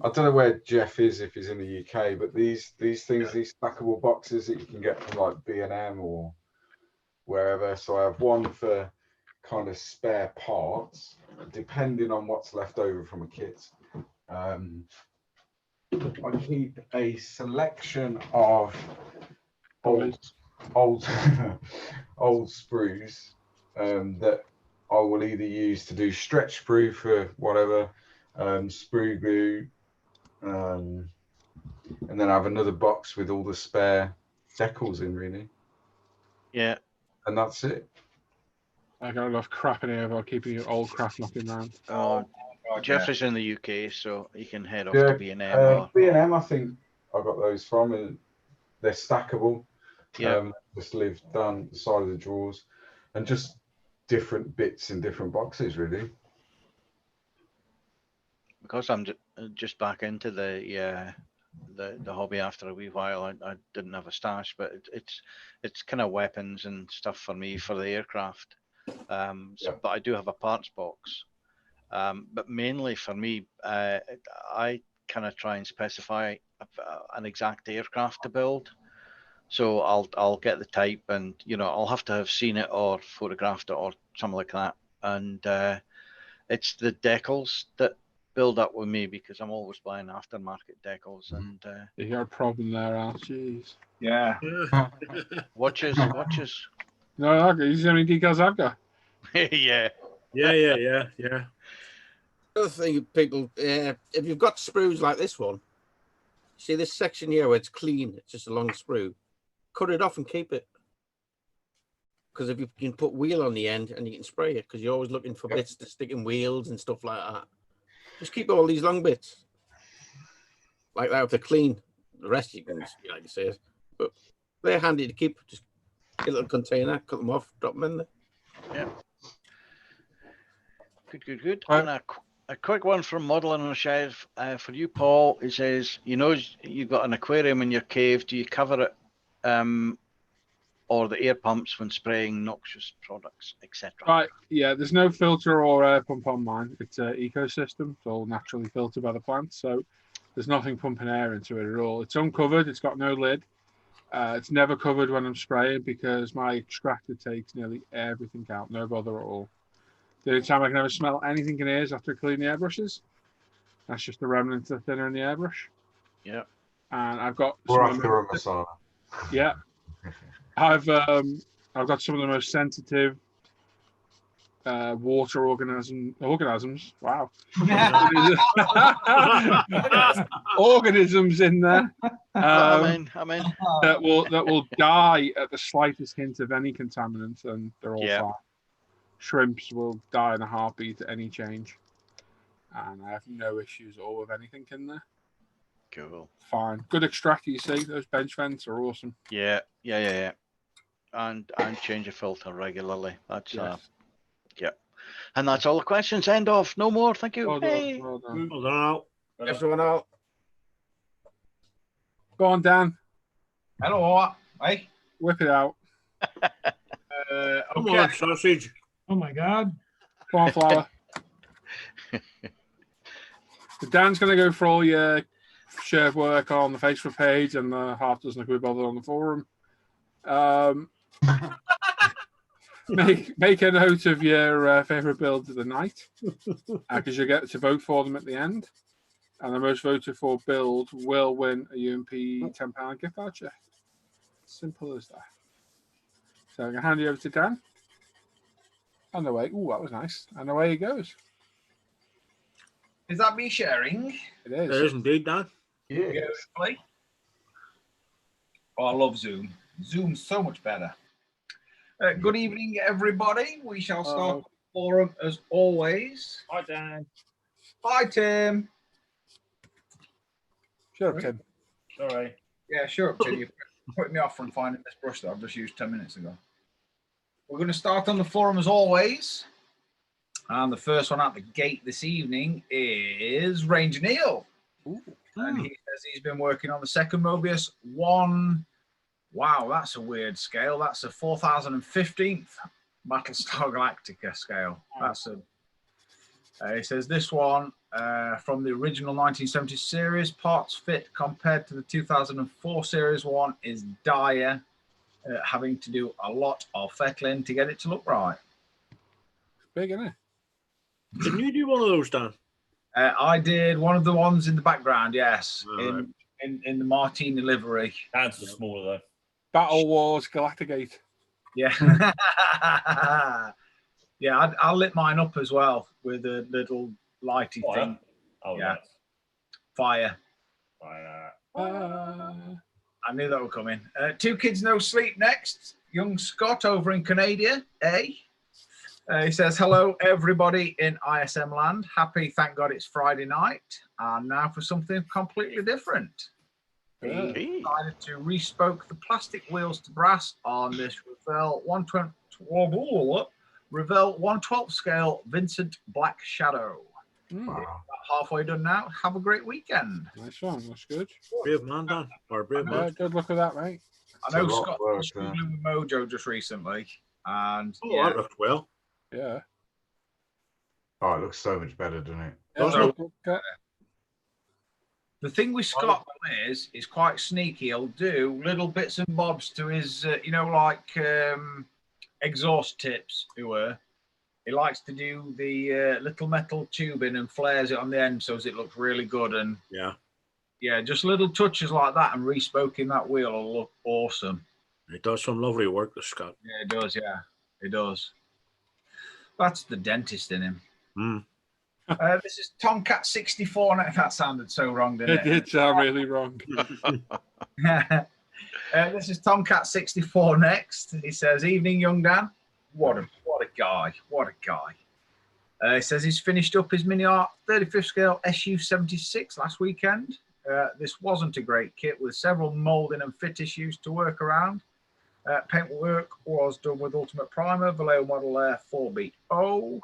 I don't know where Jeff is if he's in the UK, but these things, these stackable boxes that you can get from like B&M or wherever. So I have one for kind of spare parts, depending on what's left over from a kit. I keep a selection of old sprues that I will either use to do stretch sprue for whatever, sprue glue, and then I have another box with all the spare decals in, really. Yeah. And that's it. I got enough crap in here about keeping your old crap knocking around. Jeffrey's in the UK, so he can head off Yeah, to B&M. B&M, I think I got those from, and they're stackable. Yeah. Just live down the side of the drawers, and just different bits in different boxes, really. Because I'm just back into the hobby after a wee while. I didn't have a stash, but it's kind of weapons and stuff for me for the aircraft. But I do have a parts box. But mainly for me, I kind of try and specify an exact aircraft to build. So I'll get the type, and I'll have to have seen it or photographed it or something like that. And it's the decals that build up with me, because I'm always buying aftermarket decals. And you got a problem there, Al. Jeez. Yeah. Watches. No, these are the only decals I've got. Yeah. Yeah. Other thing, people, if you've got sprues like this one, see this section here where it's clean, it's just a long sprue, cut it off and keep it. Because if you can put wheel on the end and you can spray it, because you're always looking for bits to stick in wheels and stuff like that. Just keep all these long bits like that. If they're clean, the rest you can, like you say, but they're handy to keep. Just get a little container, cut them off, drop them in there. Yeah. Good. And a quick one from Modeling on a Shelf for you, Paul. It says, you've got an aquarium in your cave. Do you cover it, or the air pumps when spraying noxious products, etc.? Right. Yeah. There's no filter or air pump on mine. It's an ecosystem. It's all naturally filtered by the plants, so there's nothing pumping air into it at all. It's uncovered. It's got no lid. It's never covered when I'm spraying, because my extractor takes nearly everything out. No bother at all. The only time I can ever smell anything in here is after cleaning the airbrushes. That's just the remnants of the thinner in the airbrush. Yeah. And I've got. Or after a massage. Yeah. I've got some of the most sensitive water organisms. Wow. Organisms in there. I'm in. That will die at the slightest hint of any contaminant, and they're all fine. Shrimps will die in a heartbeat at any change, and I have no issues at all with anything in there. Cool. Fine. Good extractor, you see. Those bench vents are awesome. Yeah. And change a filter regularly. That's Yes. And that's all the questions. End of. No more. Thank you. Well done, Hey. well done. Hold on. Everyone out. Go on, Dan. Hello. Hey. Whip it out. Come Okay. on, sausage. Oh my God. Come on, Flower. So Dan's going to go for all your shared work on the Facebook page and the half dozen that we bothered on the forum. make a note of your favourite builds of the night, because you'll get to vote for them at the end. And the most voted for build will win a UMP £10 gift voucher. Simple as that. So I'm going to hand you over to Dan. And away. Oh, that was nice. And away he goes. Is that me sharing? It is. It is indeed, Dan. Yeah. Beautifully. Oh, I love Zoom. Zoom's so much better. Good evening, everybody. We shall start the forum as always. Hi, Dan. Hi, Tim. Sure, Tim. Sorry. Yeah, sure, Tim. You put me off from finding this brush that I've just used 10 minutes ago. We're going to start on the forum as always. And the first one out the gate this evening is Ranger Neil. Ooh. And he says he's been working on the second Mobius 1. Wow, that's a weird scale. That's a 4015th Battlestar Galactica scale. That's a. He says this one from the original 1970 series, parts fit compared to the 2004 series one is dire, having to do a lot of fettling to get it to look right. Big, isn't it? Didn't you do one of those, Dan? I did one of the ones in the background, yes, Right. in the Martini livery. Dan's are smaller though. Battle Wars Galacticate. Yeah. Yeah, I lit mine up as well with a little lighty thing. Oh, Yeah. nice. Fire. Uh, I knew that would come in. Two Kids No Sleep next. Young Scott over in Canada, eh? He says, hello, everybody in ISM land. Happy, thank God it's Friday night. And now for something completely different. He decided to respoke the plastic wheels to brass on this Revell 112 scale Vincent Black Shadow. Wow. About halfway done now. Have a great weekend. Nice one. That's good. Brave man, Dan. Or brave man. Good luck with that, mate. I know It's a lot Scott of work, was struggling with Mojo just recently. And Oh, yeah, that looked well. Yeah. Oh, it looks so much better, doesn't it? Yeah, So- the thing with Scott is he's quite sneaky. He'll do little bits and bobs to his, like exhaust tips. He likes to do the little metal tubing and flares it on the end so as it looks really good. And Yeah. just little touches like that and respoking that wheel will look awesome. He does some lovely work, this Scott. Yeah, it does. Yeah, it does. That's the dentist in him. Mm. This is Tomcat 64. That sounded so wrong, didn't It it? did sound really wrong. This is Tomcat 64 next. He says, evening, young Dan. What a guy. What a guy. He says he's finished up his mini art 35th scale SU 76 last weekend. This wasn't a great kit with several molding and fit issues to work around. Paintwork was done with Ultimate Primer, Vallejo Model Air 4-beat O,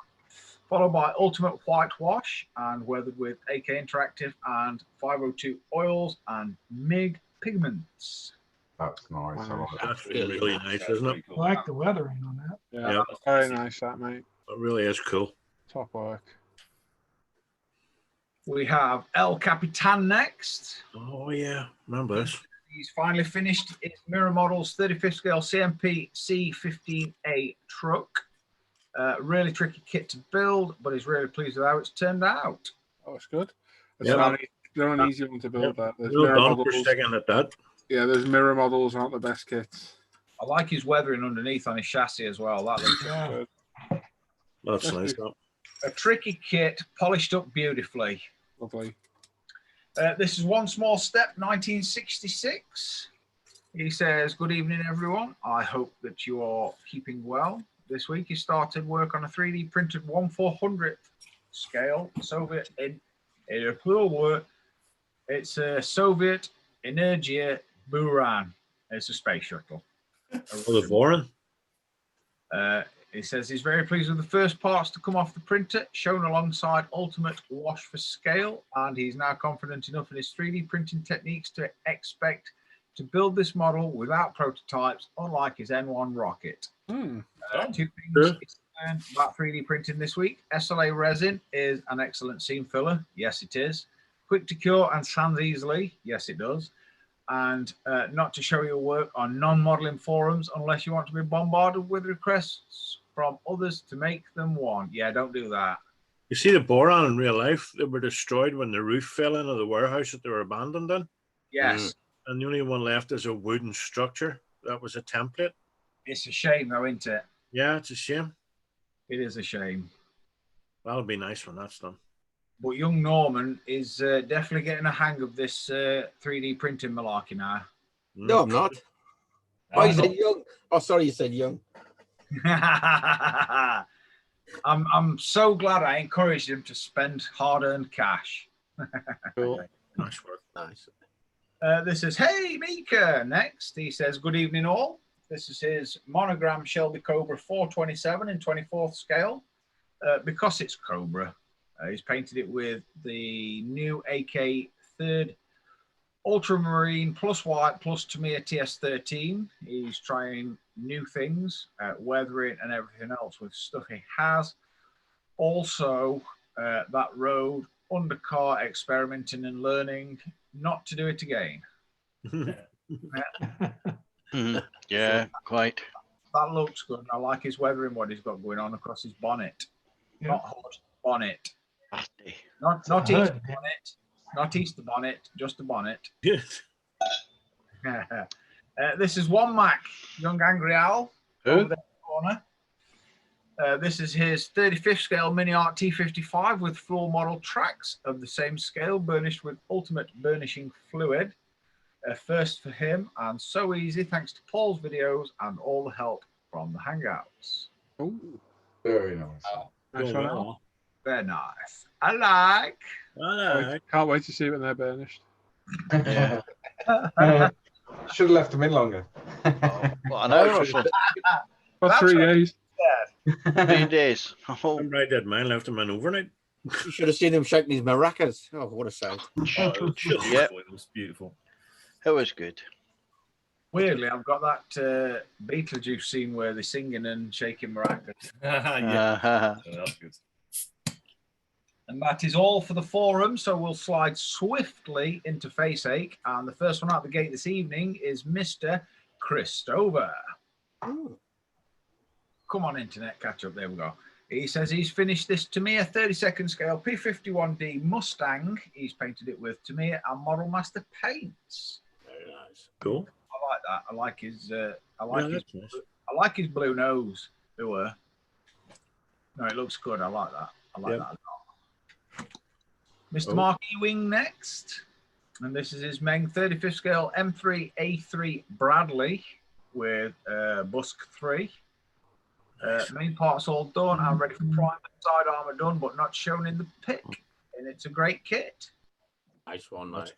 followed by Ultimate Whitewash and weathered with AK Interactive and 502 oils and MIG pigments. That's nice. I like that. That's really nice, isn't it? I like the weathering on that. Yeah, Yeah. very nice, that, mate. It really is cool. Top work. We have El Capitan next. Oh, yeah. Remember this? He's finally finished his Mirror Models 35th scale CMP C15A truck. Really tricky kit to build, but he's really pleased with how it's turned out. Oh, it's good. It's Yeah. not an easy one to build. That. There's Well mirror done for models. sticking at that. Yeah, there's mirror models aren't the best kits. I like his weathering underneath on his chassis as well. That looks Yeah. Good. That's nice. That. a tricky kit, polished up beautifully. Lovely. This is One Small Step, 1966. He says, good evening, everyone. I hope that you are keeping well. This week he started work on a 3D printed 1/400th scale Soviet it's a Soviet Energia Buran. It's a space shuttle. Oh, the Voron? He says he's very pleased with the first parts to come off the printer, shown alongside Ultimate Wash for Scale, and he's now confident enough in his 3D printing techniques to expect to build this model without prototypes, unlike his N1 rocket. Two things he's learned about 3D printing this week. SLA resin is an excellent seam filler. Yes, it is. Quick to cure and sands easily. Yes, it does. and not to show your work on non-modeling forums unless you want to be bombarded with requests from others to make them one. Yeah, don't do that. You see the boron in real life, they were destroyed when the roof fell into the warehouse that they were abandoned in. Yes. And the only one left is a wooden structure. That was a template. It's a shame though, isn't it? Yeah, it's a shame. It is a shame. That'll be nice when that's done. But young Norman is definitely getting a hang of this 3D printing malarkey now. No, I'm not. Oh, you said young. Oh, sorry, you said young. I'm so glad I encouraged him to spend hard-earned cash. Cool. Nice work. Nice. This is Hey Mika. Next, he says, "Good evening, all." This is his monogram Shelby Cobra 427 in 24th scale. Because it's Cobra, he's painted it with the new AK 3rd Ultramarine plus white plus Tamiya TS13. He's trying new things, weathering and everything else with stuff he has. Also, that road undercar experimenting and learning not to do it again. Yeah, quite. That looks good. I like his weathering, what he's got going on across his bonnet. Yeah. Not hood, bonnet. Birthday. Not a Easter hood. bonnet. Not Easter bonnet, just a bonnet. Yes. This is One Mac, Young Angry Owl. Who? Over there in the corner. This is his 35th scale Mini Art T55 with floor model tracks of the same scale, burnished with ultimate burnishing fluid. First for him, and so easy thanks to Paul's videos and all the help from the Hangouts. Oh, Very nice. nice one, Al. Very nice. I like. Can't wait to see when they're burnished. Should have left them in longer. What, an hour or so? For That's 3 right. days. 3 days. Oh, I'm right dead mine left him in overnight. You should have seen him shaking his maracas. Oh, what a sight. Oh, it was beautiful. Yeah. It was beautiful. it was good. Weirdly, I've got that Beetlejuice scene where they're singing and shaking maracas. Yeah, that's good. And that is all for the forum, so we'll slide swiftly into Faceache. And the first one out the gate this evening is Mr. Christover. Come on, internet, catch up. There we go. He says he's finished this Tamiya 32nd scale P51D Mustang. He's painted it with Tamiya and Model Master paints. Very nice. Cool. I like that. I like his. That's nice. I like his blue nose. No, it looks good. I like that. I like that a lot. Mr. Mark Ewing next, and this is his Meng 35th scale M3A3 Bradley with Busk 3. Main parts all done. I'm ready for prime. Side armor done, but not shown in the pic. And it's a great kit. Nice one, mate.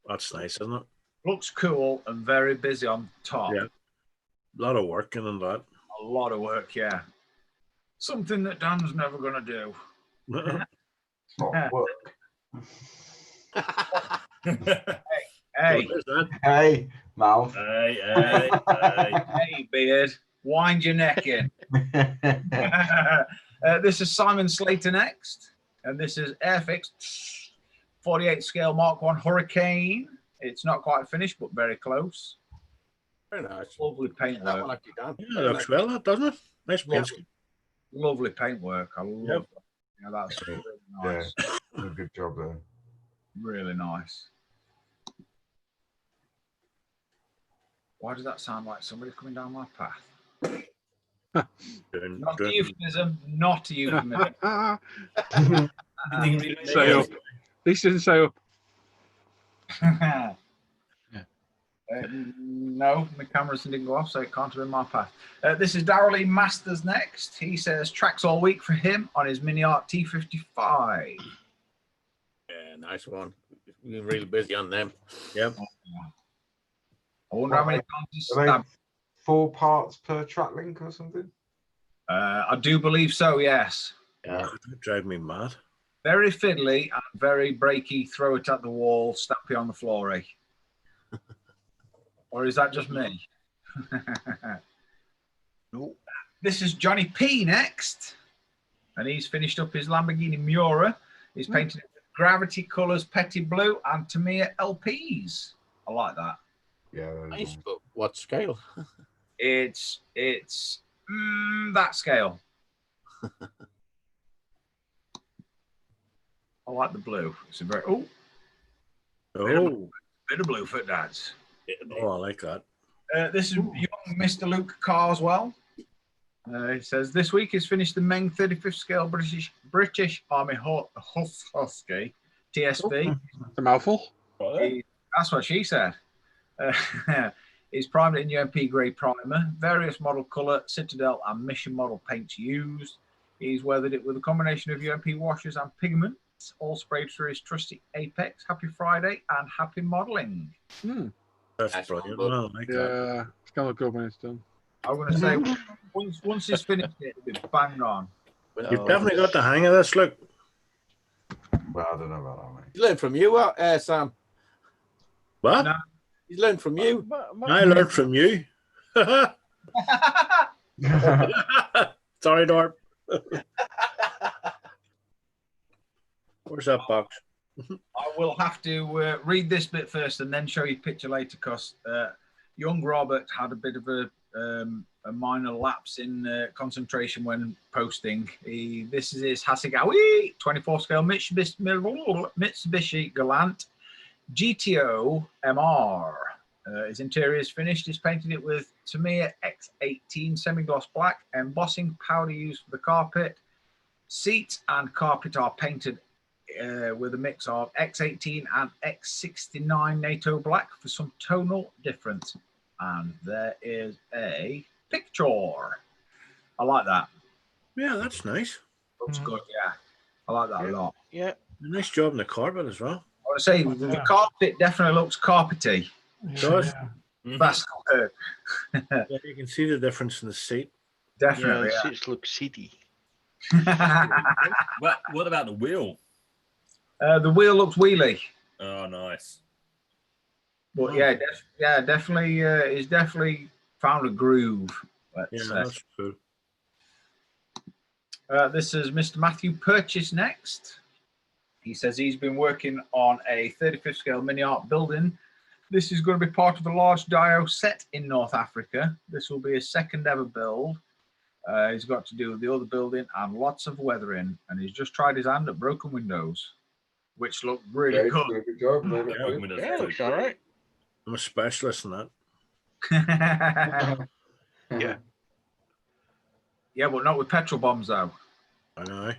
That's nice, isn't it? Looks cool and very busy on top. Yeah. A lot of work in that. A lot of work, yeah. Something that Dan's never going to do. It's not work. Hey, What is that? Hey, mouth. hey, beard, wind your neck in. This is Simon Slater next, and this is Airfix 48 scale Mark 1 Hurricane. It's not quite finished, but very close. Very nice. Lovely That paintwork. one actually done. Yeah, it looks well, that doesn't it? Nice paint scheme. Lovely paintwork. I love Yep. that. Yeah, that's really Yeah, nice. good job there. Really nice. Why does that sound like somebody coming down my path? Not a euphemism, not a euphemism. Say up. This didn't say up. No, the cameras didn't go off, so it can't have been my path. This is Darrell E. Masters next. He says tracks all week for him on his Mini Art T55. Yeah, nice one. We're really busy on them. Yep. I wonder how many times he's Are they stabbed. 4 parts per track link or something? I do believe so, yes. Yeah. That drive me mad. Very fiddly and very breaky, throw it at the wall, stampy on the floor, eh? Or is that just me? No. This is Johnny P next. And he's finished up his Lamborghini Miura. He's painted it with Gravity Colors Petty Blue and Tamiya LPs. I like that. Yeah. Nice, but what scale? It's that scale. I like the blue. It's a very Oh, bit of blue for dads. oh, I like that. This is young Mr. Luke Carswell. He says this week he's finished the Meng 35th scale British Army Husky TSB. It's a mouthful. That's what she said. He's primed it in UMP grey primer, various model colour, Citadel and Mission model paints used. He's weathered it with a combination of UMP washes and pigments, all sprayed through his trusty Apex. Happy Friday and happy modelling. That's brilliant. Oh, I like that. Yeah, it's gonna look good when it's done. I'm going to say once he's finished it, it'll be bang on. You've definitely got the hang of this. Look, Well, I don't know about that, mate. He's learned from you, Sam. what? No. He's learned from you. I learned from you. Sorry, Norm. Where's that box? I will have to read this bit first and then show you a picture later because young Robert had a bit of a minor lapse in concentration when posting. This is his Hasegawa 24 scale Mitsubishi Galant GTO MR. His interior is finished. He's painted it with Tamiya X18 semi-gloss black, embossing powder used for the carpet. Seats and carpet are painted with a mix of X18 and X69 NATO black for some tonal difference. And there is a picture. I like that. Yeah, that's nice. Looks good, yeah. I like that a lot. Yeah. Nice job on the carpet as well. I want to say the carpet definitely looks carpety. Does. That's good. Yeah, you can see the difference in the seat. Definitely. Yeah, the seats look seedy. What about the wheel? The wheel looks wheelie. Oh, nice. But yeah, definitely, he's definitely found a groove. Yeah, that's cool. This is Mr. Matthew Purchase next. He says he's been working on a 35th scale mini art building. This is going to be part of a large dio set in North Africa. This will be his second ever build. He's got to do with the other building and lots of weathering. And he's just tried his hand at broken windows, which look really good. Good job. Yeah, looks all right. I'm a specialist in that. Yeah. Yeah, but not with petrol bombs though. I know.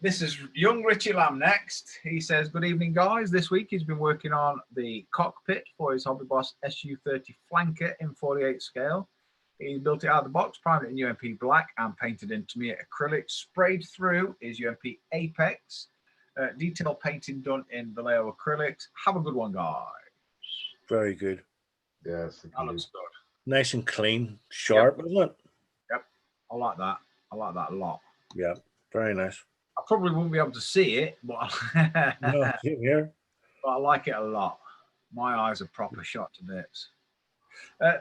This is young Richie Lamb next. He says, good evening, guys. This week he's been working on the cockpit for his Hobby Boss SU30 flanker in 48 scale. He built it out of the box, primed it in UMP black and painted in Tamiya acrylic, sprayed through his UMP Apex. Detail painting done in Vallejo acrylics. Have a good one, guys. Very good. Yes. That looks good. Nice and clean, sharp, isn't it? Yep. I like that. I like that a lot. Yeah, very nice. I probably won't be able to see it, but, No, same here. but I like it a lot. My eyes are proper shot to bits.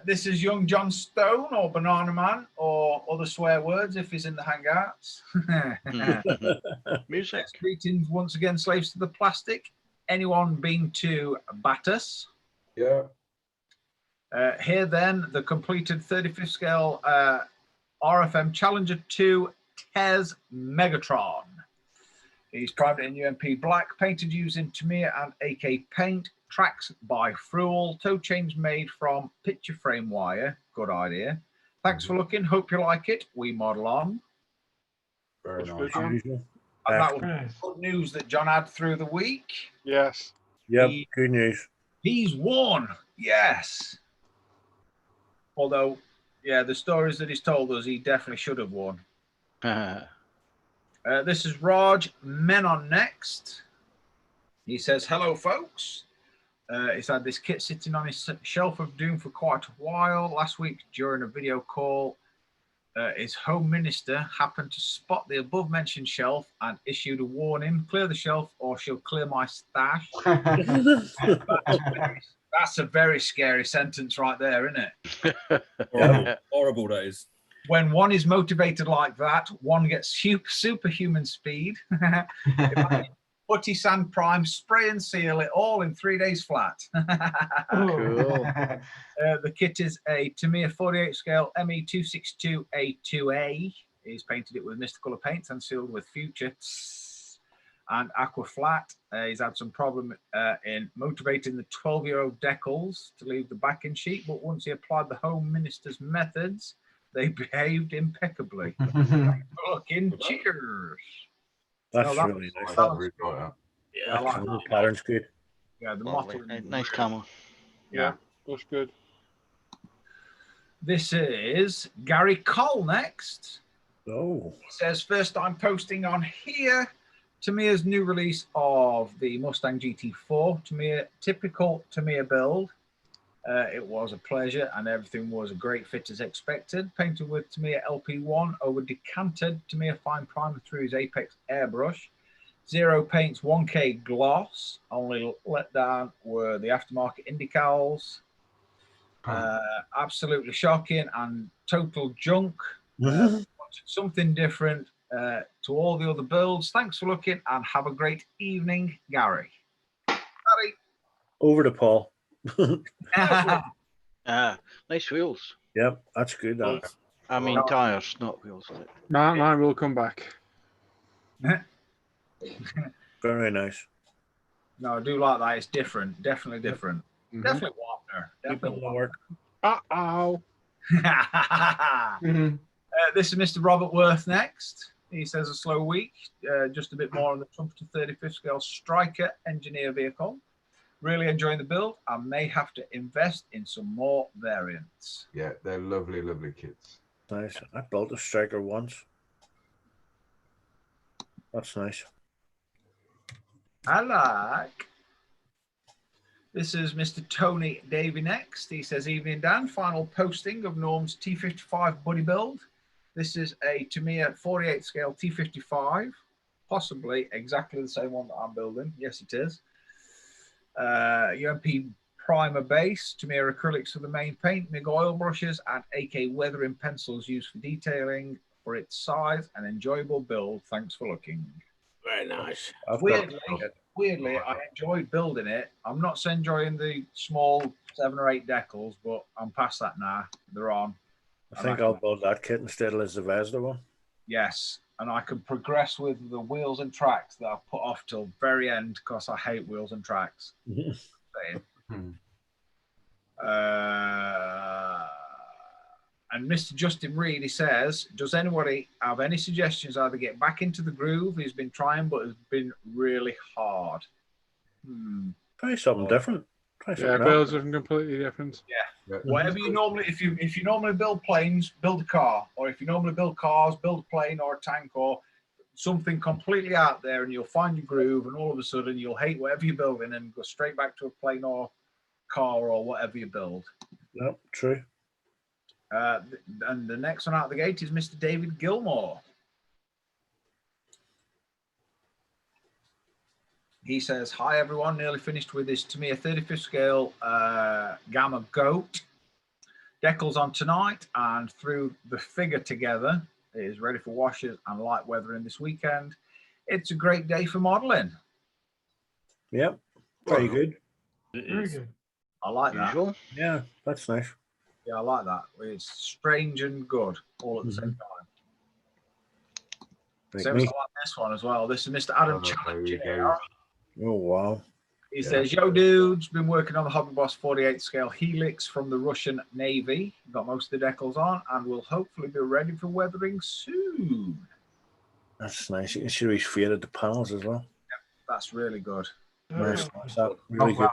This is young John Stone or Banana Man or other swear words if he's in the Hangouts. Music. Greetings once again, slaves to the plastic. Anyone been to Battus? Yeah. Here then, the completed 35th scale RFM Challenger 2 Tez Megatron. He's primed it in UMP black, painted using Tamiya and AK paint, tracks by Fruel, toe chains made from picture frame wire. Good idea. Thanks for looking. Hope you like it. We model on. Very nice. And that was good news that John had through the week. Yes. Yep, good news. He's won. Yes. Although, yeah, the stories that he's told us, he definitely should have won. This is Raj Menon next. He says, hello, folks. He's had this kit sitting on his shelf of doom for quite a while. Last week, during a video call, his home minister happened to spot the above-mentioned shelf and issued a warning, clear the shelf or she'll clear my stash. That's a very scary sentence right there, isn't it? Horrible, that is. When one is motivated like that, one gets superhuman speed. Putty Sand Prime, spray and seal it all in 3 days flat. Cool. The kit is a Tamiya 48 scale ME262A2A. He's painted it with Mysticolor paints and sealed with Future and Aqua Flat. He's had some problem in motivating the 12-year-old decals to leave the backing sheet, but once he applied the Home Minister's methods, they behaved impeccably. Looking, cheers. That's No, that really nice. That's really right up. Yeah, I like the that. pattern's good. Yeah, the Lovely. mottling. Nice camo. Yeah. Looks good. This is Gary Cole next. Oh, He says, first time posting on here. Tamiya's new release of the Mustang GT4. Tamiya, typical Tamiya build. It was a pleasure and everything was a great fit as expected. Painted with Tamiya LP1 over decanted Tamiya fine primer through his Apex airbrush. 0 paints, 1K gloss. Only let down were the aftermarket indicals. Absolutely shocking and total junk. Something different to all the other builds. Thanks for looking and have a great evening, Gary. Gary. over to Paul. Nice wheels. Yep, that's good. I mean tires, not wheels. Mine will come back. Very nice. No, I do like that. It's different. Definitely different. Mhm. Definitely Wapner. Definitely Lord. Uh-oh. Wapner. This is Mr. Robert Worth next. He says a slow week, just a bit more on the Trumpeter 35th scale Striker engineer vehicle. Really enjoying the build. I may have to invest in some more variants. Yeah, they're lovely, lovely kits. Nice. I built a striker once. That's nice. I like. This is Mr. Tony Davey next. He says, evening, Dan. Final posting of Norm's T55 buddy build. This is a Tamiya 48 scale T55, possibly exactly the same one that I'm building. Yes, it is. UMP primer base, Tamiya acrylics for the main paint, MIG oil brushes, and AK weathering pencils used for detailing for its size and enjoyable build. Thanks for looking. Very nice. Weirdly, I enjoyed building it. I'm not so enjoying the small 7 or 8 decals, but I'm past that now. They're on. I think I'll build that kit instead of the Zvezda one. Yes, and I can progress with the wheels and tracks that I've put off till very end because I hate wheels and tracks. And Mr. Justin Reed, he says, does anybody have any suggestions how to get back into the groove? He's been trying, but it's been really hard. Try something different. Try Yeah, something builds else. are completely different. Yeah. Whatever you normally, if you normally build planes, build a car, or if you normally build cars, build a plane or a tank or something completely out there, and you'll find your groove, and all of a sudden you'll hate whatever you're building and go straight back to a plane or car or whatever you build. Yep, true. And the next one out of the gate is Mr. David Gilmore. He says, hi, everyone. Nearly finished with this Tamiya 35th scale Gamma Goat. Decals on tonight and threw the figure together. It is ready for washes and light weathering this weekend. It's a great day for modeling. Yep, very good. Very good. I like that. Yeah, that's nice. Yeah, I like that. It's strange and good all at the same time. Like Same me. as I like this one as well. This is Mr. Adam Challenge. Oh, wow. He says, yo, dudes, been working on the Hobby Boss 48 scale Helix from the Russian Navy. Got most of the decals on and will hopefully be ready for weathering soon. That's nice. You can see he's faded the panels as well. Yep, that's really good. Nice. That really good.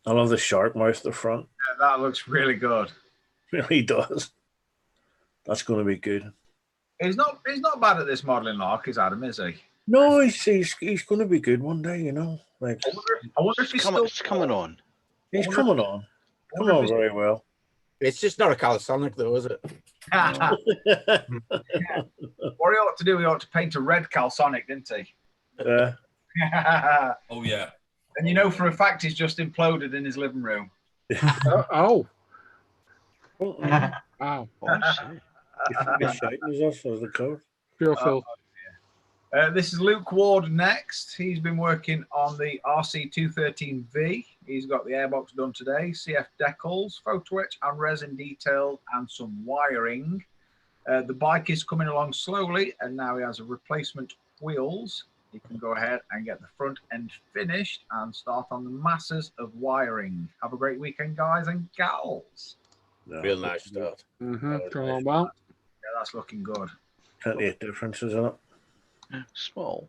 I love the shark mouth at the front. Yeah, that looks really good. Really does. That's going to be good. He's not bad at this modelling, Lark, is Adam, is he? No, he's going to be good one day, you know. Like I wonder if he's coming on. He's coming on. Coming on very well. It's just not a calisthenic, though, is it? What he ought to do, he ought to paint a red calisthenic, didn't he? Yeah. Oh, yeah. And you know for a fact he's just imploded in his living room. Oh. Wow. Oh, You think he's shouting as us as the code? pure filth. This is Luke Ward next. He's been working on the RC213V. He's got the airbox done today, CF decals, photo etch and resin detail, and some wiring. The bike is coming along slowly, and now he has a replacement wheels. He can go ahead and get the front end finished and start on the masses of wiring. Have a great weekend, guys and gals. Real nice start. Going on well. Yeah, that's looking good. Plenty of differences in it. Small.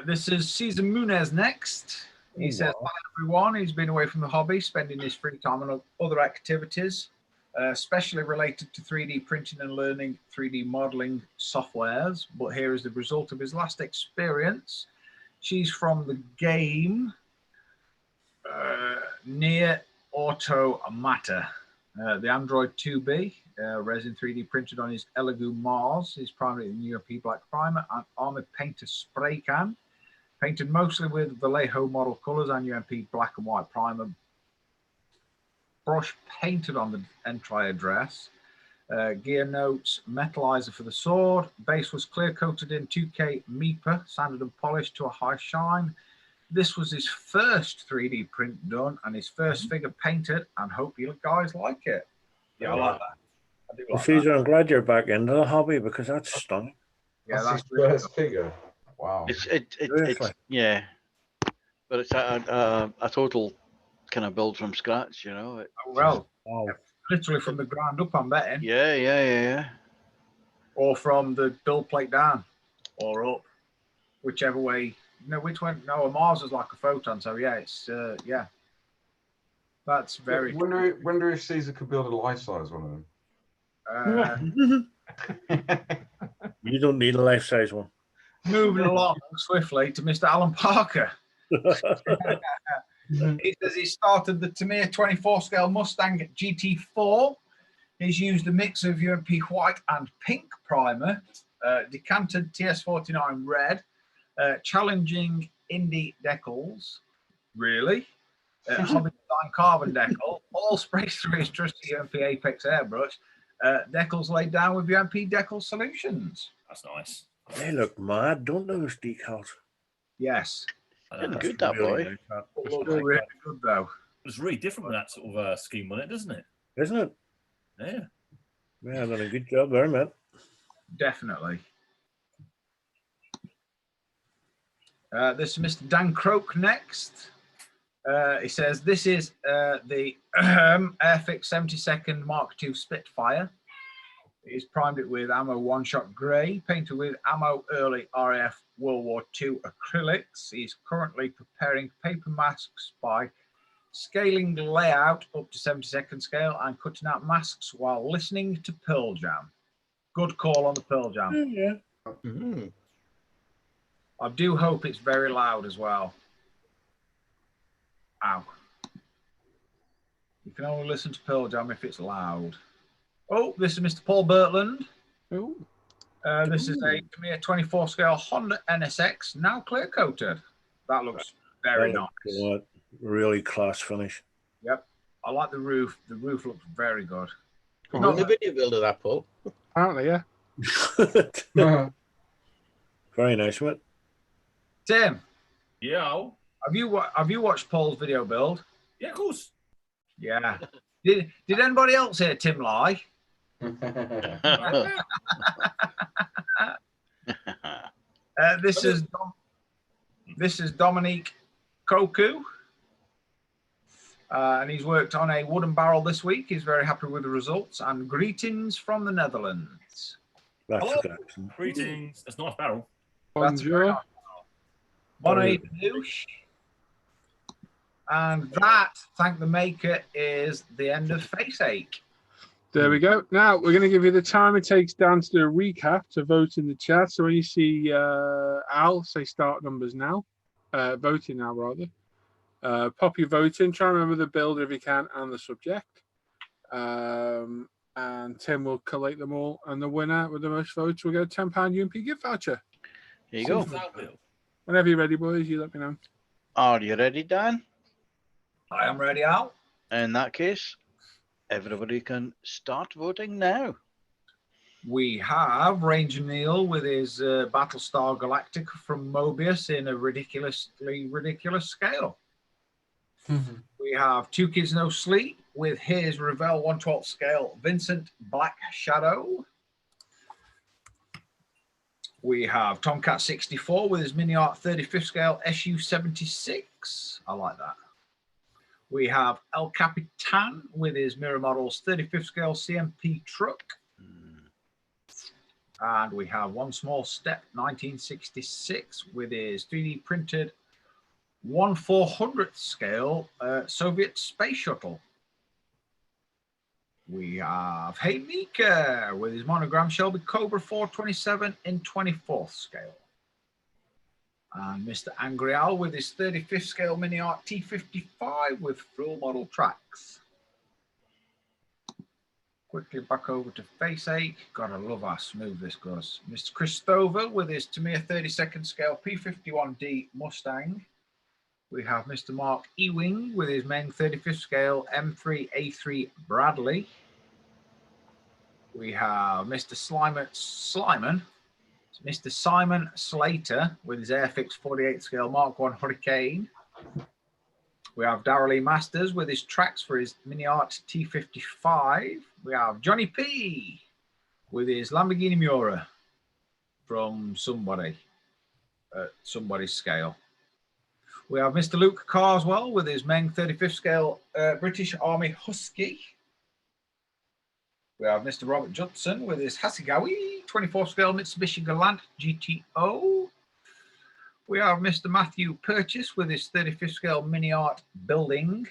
This is Cesar Munez next. He says, hi everyone. He's been away from the hobby, spending his free time on other activities, especially related to 3D printing and learning 3D modeling softwares. But here is the result of his last experience. She's from the game Near Automata. The Android 2B, resin 3D printed on his Elegoo Mars, his primarily in UMP black primer and Armored Painter spray can. Painted mostly with Vallejo model colors and UMP black and white primer. Brush painted on the entire dress. Gear notes, metallizer for the sword. Base was clear coated in 2K MIPA, sanded and polished to a high shine. This was his first 3D print done and his first figure painted, and hope you guys like it. Yeah, I like that. I do like Caesar, that. I'm glad you're back into the hobby because that's stunning. Yeah, that's his really first good. figure. Wow. It's Seriously. yeah, but it's a total kind of build from scratch, you know. Well, Wow. literally from the ground up, I'm betting. Yeah. Or from the build plate down or up, whichever way. No, which one? No, a Mars is like a photon. So yeah, it's yeah. That's very. Wonder if Caesar could build a life size one of them. You don't need a life size one. Moving along swiftly to Mr. Alan Parker. He says he started the Tamiya 24 scale Mustang GT4. He's used a mix of UMP white and pink primer, decanted TS49 red, challenging indie decals, really, hobby design carbon decal, all sprayed through his trusty UMP Apex airbrush, decals laid down with UMP decal solutions. That's nice. They look mad, don't those decals? Yes. Getting That's good, that Really boy. nice, that. It looks really good though. It's really different with that sort of scheme on it, doesn't it? Isn't it? Yeah. Yeah, done a good job there, man. Definitely. This is Mr. Dan Croak next. He says, this is the Airfix 72nd Mark II Spitfire. He's primed it with ammo one-shot grey, painted with ammo early RAF World War II acrylics. He's currently preparing paper masks by scaling layout up to 72nd scale and cutting out masks while listening to Pearl Jam. Good call on the Pearl Jam. Yeah. Mm-hmm. I do hope it's very loud as well. Ow. You can only listen to Pearl Jam if it's loud. Oh, this is Mr. Paul Bertland. Oh, This is a Tamiya 24 scale Honda NSX, now clear coated. That looks very nice. What? Really class finish. Yep. I like the roof. The roof looks very good. Not the video build of that, Paul. apparently, yeah. Very nice, mate. Tim, Yeah. have you watched Paul's video build? Yeah, of course. Yeah. Did anybody else hear Tim lie? This is Dominique Koku. And he's worked on a wooden barrel this week. He's very happy with the results. And greetings from the Netherlands. That's Hello. good accent. Greetings. That's a nice barrel. That's very Bonjour. nice. Bonne douche. And that, thank the maker, is the end of Face Ache. There we go. Now we're going to give you the time it takes Dan to do a recap to vote in the chat. So when you see Al say start numbers now, voting now rather, pop your vote in. Try and remember the builder if you can and the subject. And Tim will collate them all. And the winner with the most votes will get a £10 UMP gift voucher. Here you go. Whenever you're ready, boys, you let me know. Are you ready, Dan? I am ready, Al. In that case, everybody can start voting now. We have Ranger Neil with his Battlestar Galactica from Mobius in a ridiculously ridiculous scale. We have Two Kids No Sleep with his Revell 1/12 scale Vincent Black Shadow. We have Tomcat 64 with his Mini Art 35th scale SU 76. I like that. We have El Capitan with his Mirror Models 35th scale CMP truck. And we have One Small Step 1966 with his 3D printed 1/400th scale Soviet space shuttle. We have Hey Mika with his monogram Shelby Cobra 427 in 24th scale. And Mr. Angry Owl with his 35th scale Mini Art T55 with full model tracks. Quickly back over to Faceache. Gotta love how smooth this goes. Mr. Chris Stover with his Tamiya 32nd scale P51D Mustang. We have Mr. Mark Ewing with his Meng 35th scale M3A3 Bradley. We have Mr. Simon Slater with his Airfix 48th scale Mark 1 Hurricane. We have Darrell E. Masters with his tracks for his Mini Art T55. We have Johnny P with his Lamborghini Miura from somebody's scale. We have Mr. Luke Carswell with his Meng 35th scale British Army Husky. We have Mr. Robert Judson with his Hasegawa 24th scale Mitsubishi Galant GTO. We have Mr. Matthew Purchase with his 35th scale Mini Art Building.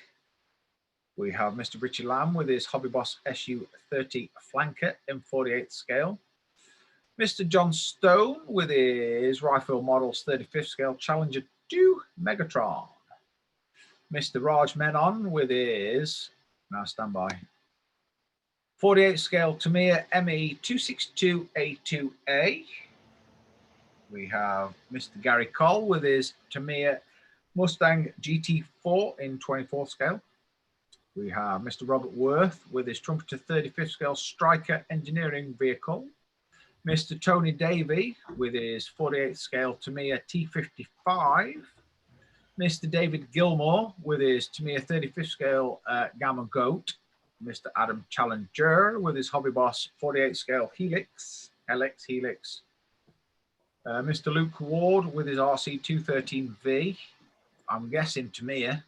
We have Mr. Richie Lamb with his Hobby Boss SU30 Flanker in 48th scale. Mr. John Stone with his Rifle Models 35th scale Challenger 2 Megatron. Mr. Raj Menon with his, now stand by, 48th scale Tamiya ME262A2A. We have Mr. Gary Cole with his Tamiya Mustang GT4 in 24th scale. We have Mr. Robert Worth with his Trumpeter 35th scale Striker engineering vehicle. Mr. Tony Davey with his 48th scale Tamiya T55. Mr. David Gilmore with his Tamiya 35th scale Gamma Goat. Mr. Adam Challenger with his Hobby Boss 48th scale Helix. Mr. Luke Ward with his RC213V. I'm guessing Tamiya,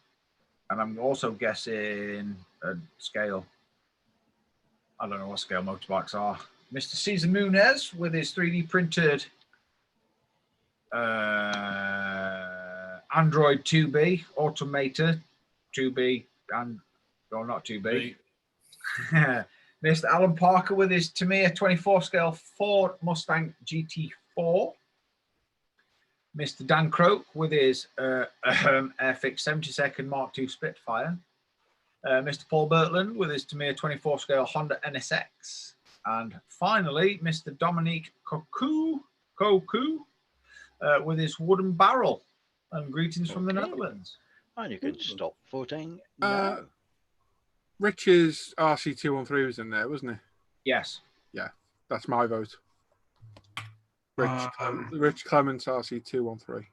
and I'm also guessing a scale. I don't know what scale motorbikes are. Mr. Cesar Munez with his 3D printed Android 2B, Automator 2B, and or not 2B. Mr. Alan Parker with his Tamiya 24 scale Ford Mustang GT4. Mr. Dan Croak with his Airfix 72nd Mark II Spitfire. Mr. Paul Bertland with his Tamiya 24 scale Honda NSX. And finally, Mr. Dominique Koku with his wooden barrel. And greetings from the Netherlands. And you can stop voting. Rich's RC213 was in there, wasn't he? Yes. Yeah, that's my vote. Rich Clements RC213.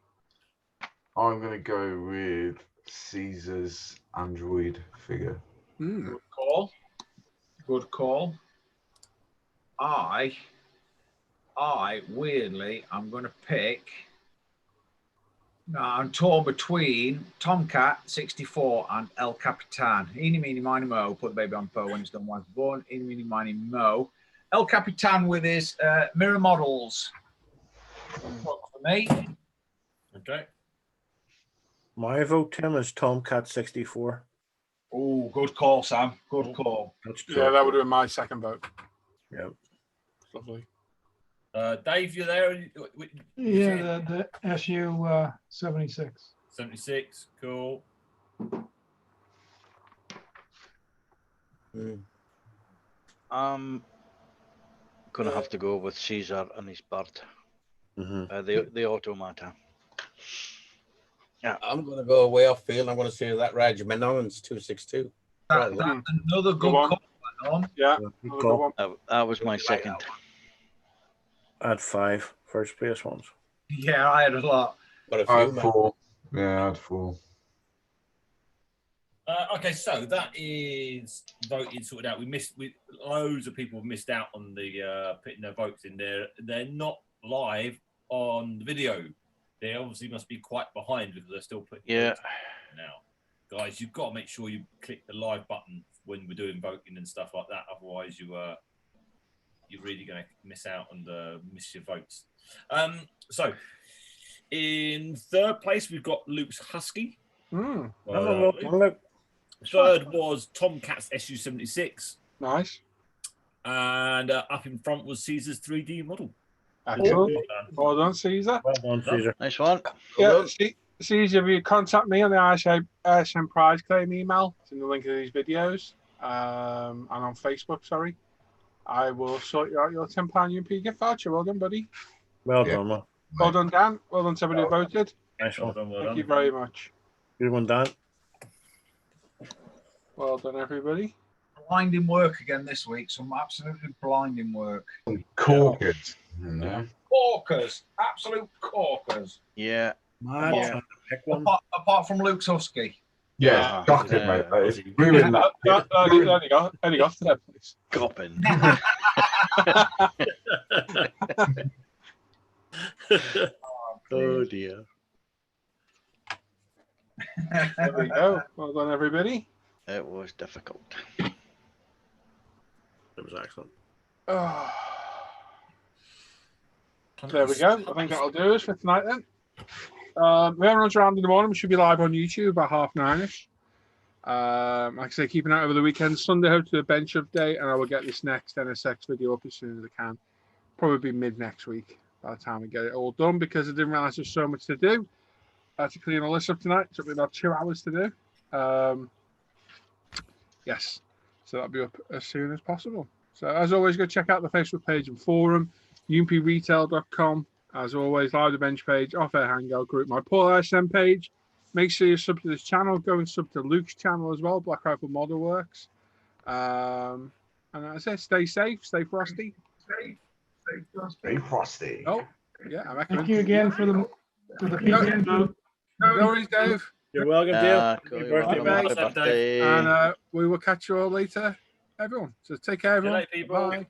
I'm going to go with Caesar's Android figure. Good call. Good call. I weirdly, I'm going to pick. No, I'm torn between Tomcat 64 and El Capitan. Eeny, meeny, miny, mo. Put the baby on Poe when it's done, wife born. Eeny, meeny, miny, mo. El Capitan with his mirror models. What for me? Okay. My vote, Tim, is Tomcat 64. Oh, good call, Sam. Good call. Yeah, that would have been my second vote. Yep. Lovely. Dave, you there? Yeah, the SU 76. 76, cool. I'm gonna have to go with Caesar and his bird. The Automata. Yeah, I'm going to go way off field. I'm going to say that Raj Menon's 262. That's another good call. Yeah, that was my second. I had 5 first place ones. Yeah, I had a lot. Got a I few, had man. 4. Yeah, I had 4. Okay, so that is voting sorted out. Loads of people have missed out on the putting their votes in there. They're not live on the video. They obviously must be quite behind because they're still putting votes now. Guys, you've got to make sure you click the live button when we're doing voting and stuff like that. Otherwise, you're really going to miss out and miss your votes. So, in third place, we've got Luke's Husky. Third was Tomcat's SU-76. Nice. And up in front was Caesar's 3D model. Excellent. Well done, Caesar. Well done, Caesar. Nice one. Yeah, Caesar, if you contact me on the ISM prize claim email, it's in the link of these videos, and on Facebook, sorry, I will sort you out your £10 UMP gift voucher. Well done, buddy. Well done, man. Well done, Dan. Well done to everybody who voted. Nice one. Thank you very much. Good one, Dan. Well done, everybody. Blinding work again this week. Some absolutely blinding work. Corkers. Corkers. Absolute corkers. Yeah. Yeah. Apart from Luke's Husky. Yeah, got it, mate. That is ruined that. Only got there, please. Gopping. Oh dear. There we go. Well done, everybody. It was difficult. It was excellent. Oh. There we go. I think that'll do us for tonight then. We haven't runs around in the morning. We should be live on YouTube about 9:30ish. Like I say, keep an eye over the weekend. Sunday, hopefully a bench update, and I will get this next NSX video up as soon as I can. Probably be mid next week by the time we get it all done, because I didn't realize there's so much to do. I had to clean all this up tonight. It took me about 2 hours to do. Yes, so that'll be up as soon as possible. So as always, go check out the Facebook page and forum, umpretail.com. As always, live the bench page, Off Air Hangout group, my Paul ISM page. Make sure you sub to this channel. Go and sub to Luke's channel as well, Black Rifle Model Works. And that's it. Stay safe, stay frosty. Stay frosty. Oh, yeah. I reckon. Thank you again for the weekend. No worries, Dave. You're welcome, Dale. Cool, Happy you're birthday, welcome. mate. Happy birthday. And we will catch you all later, everyone. So take care, everyone. Good night, people. Bye.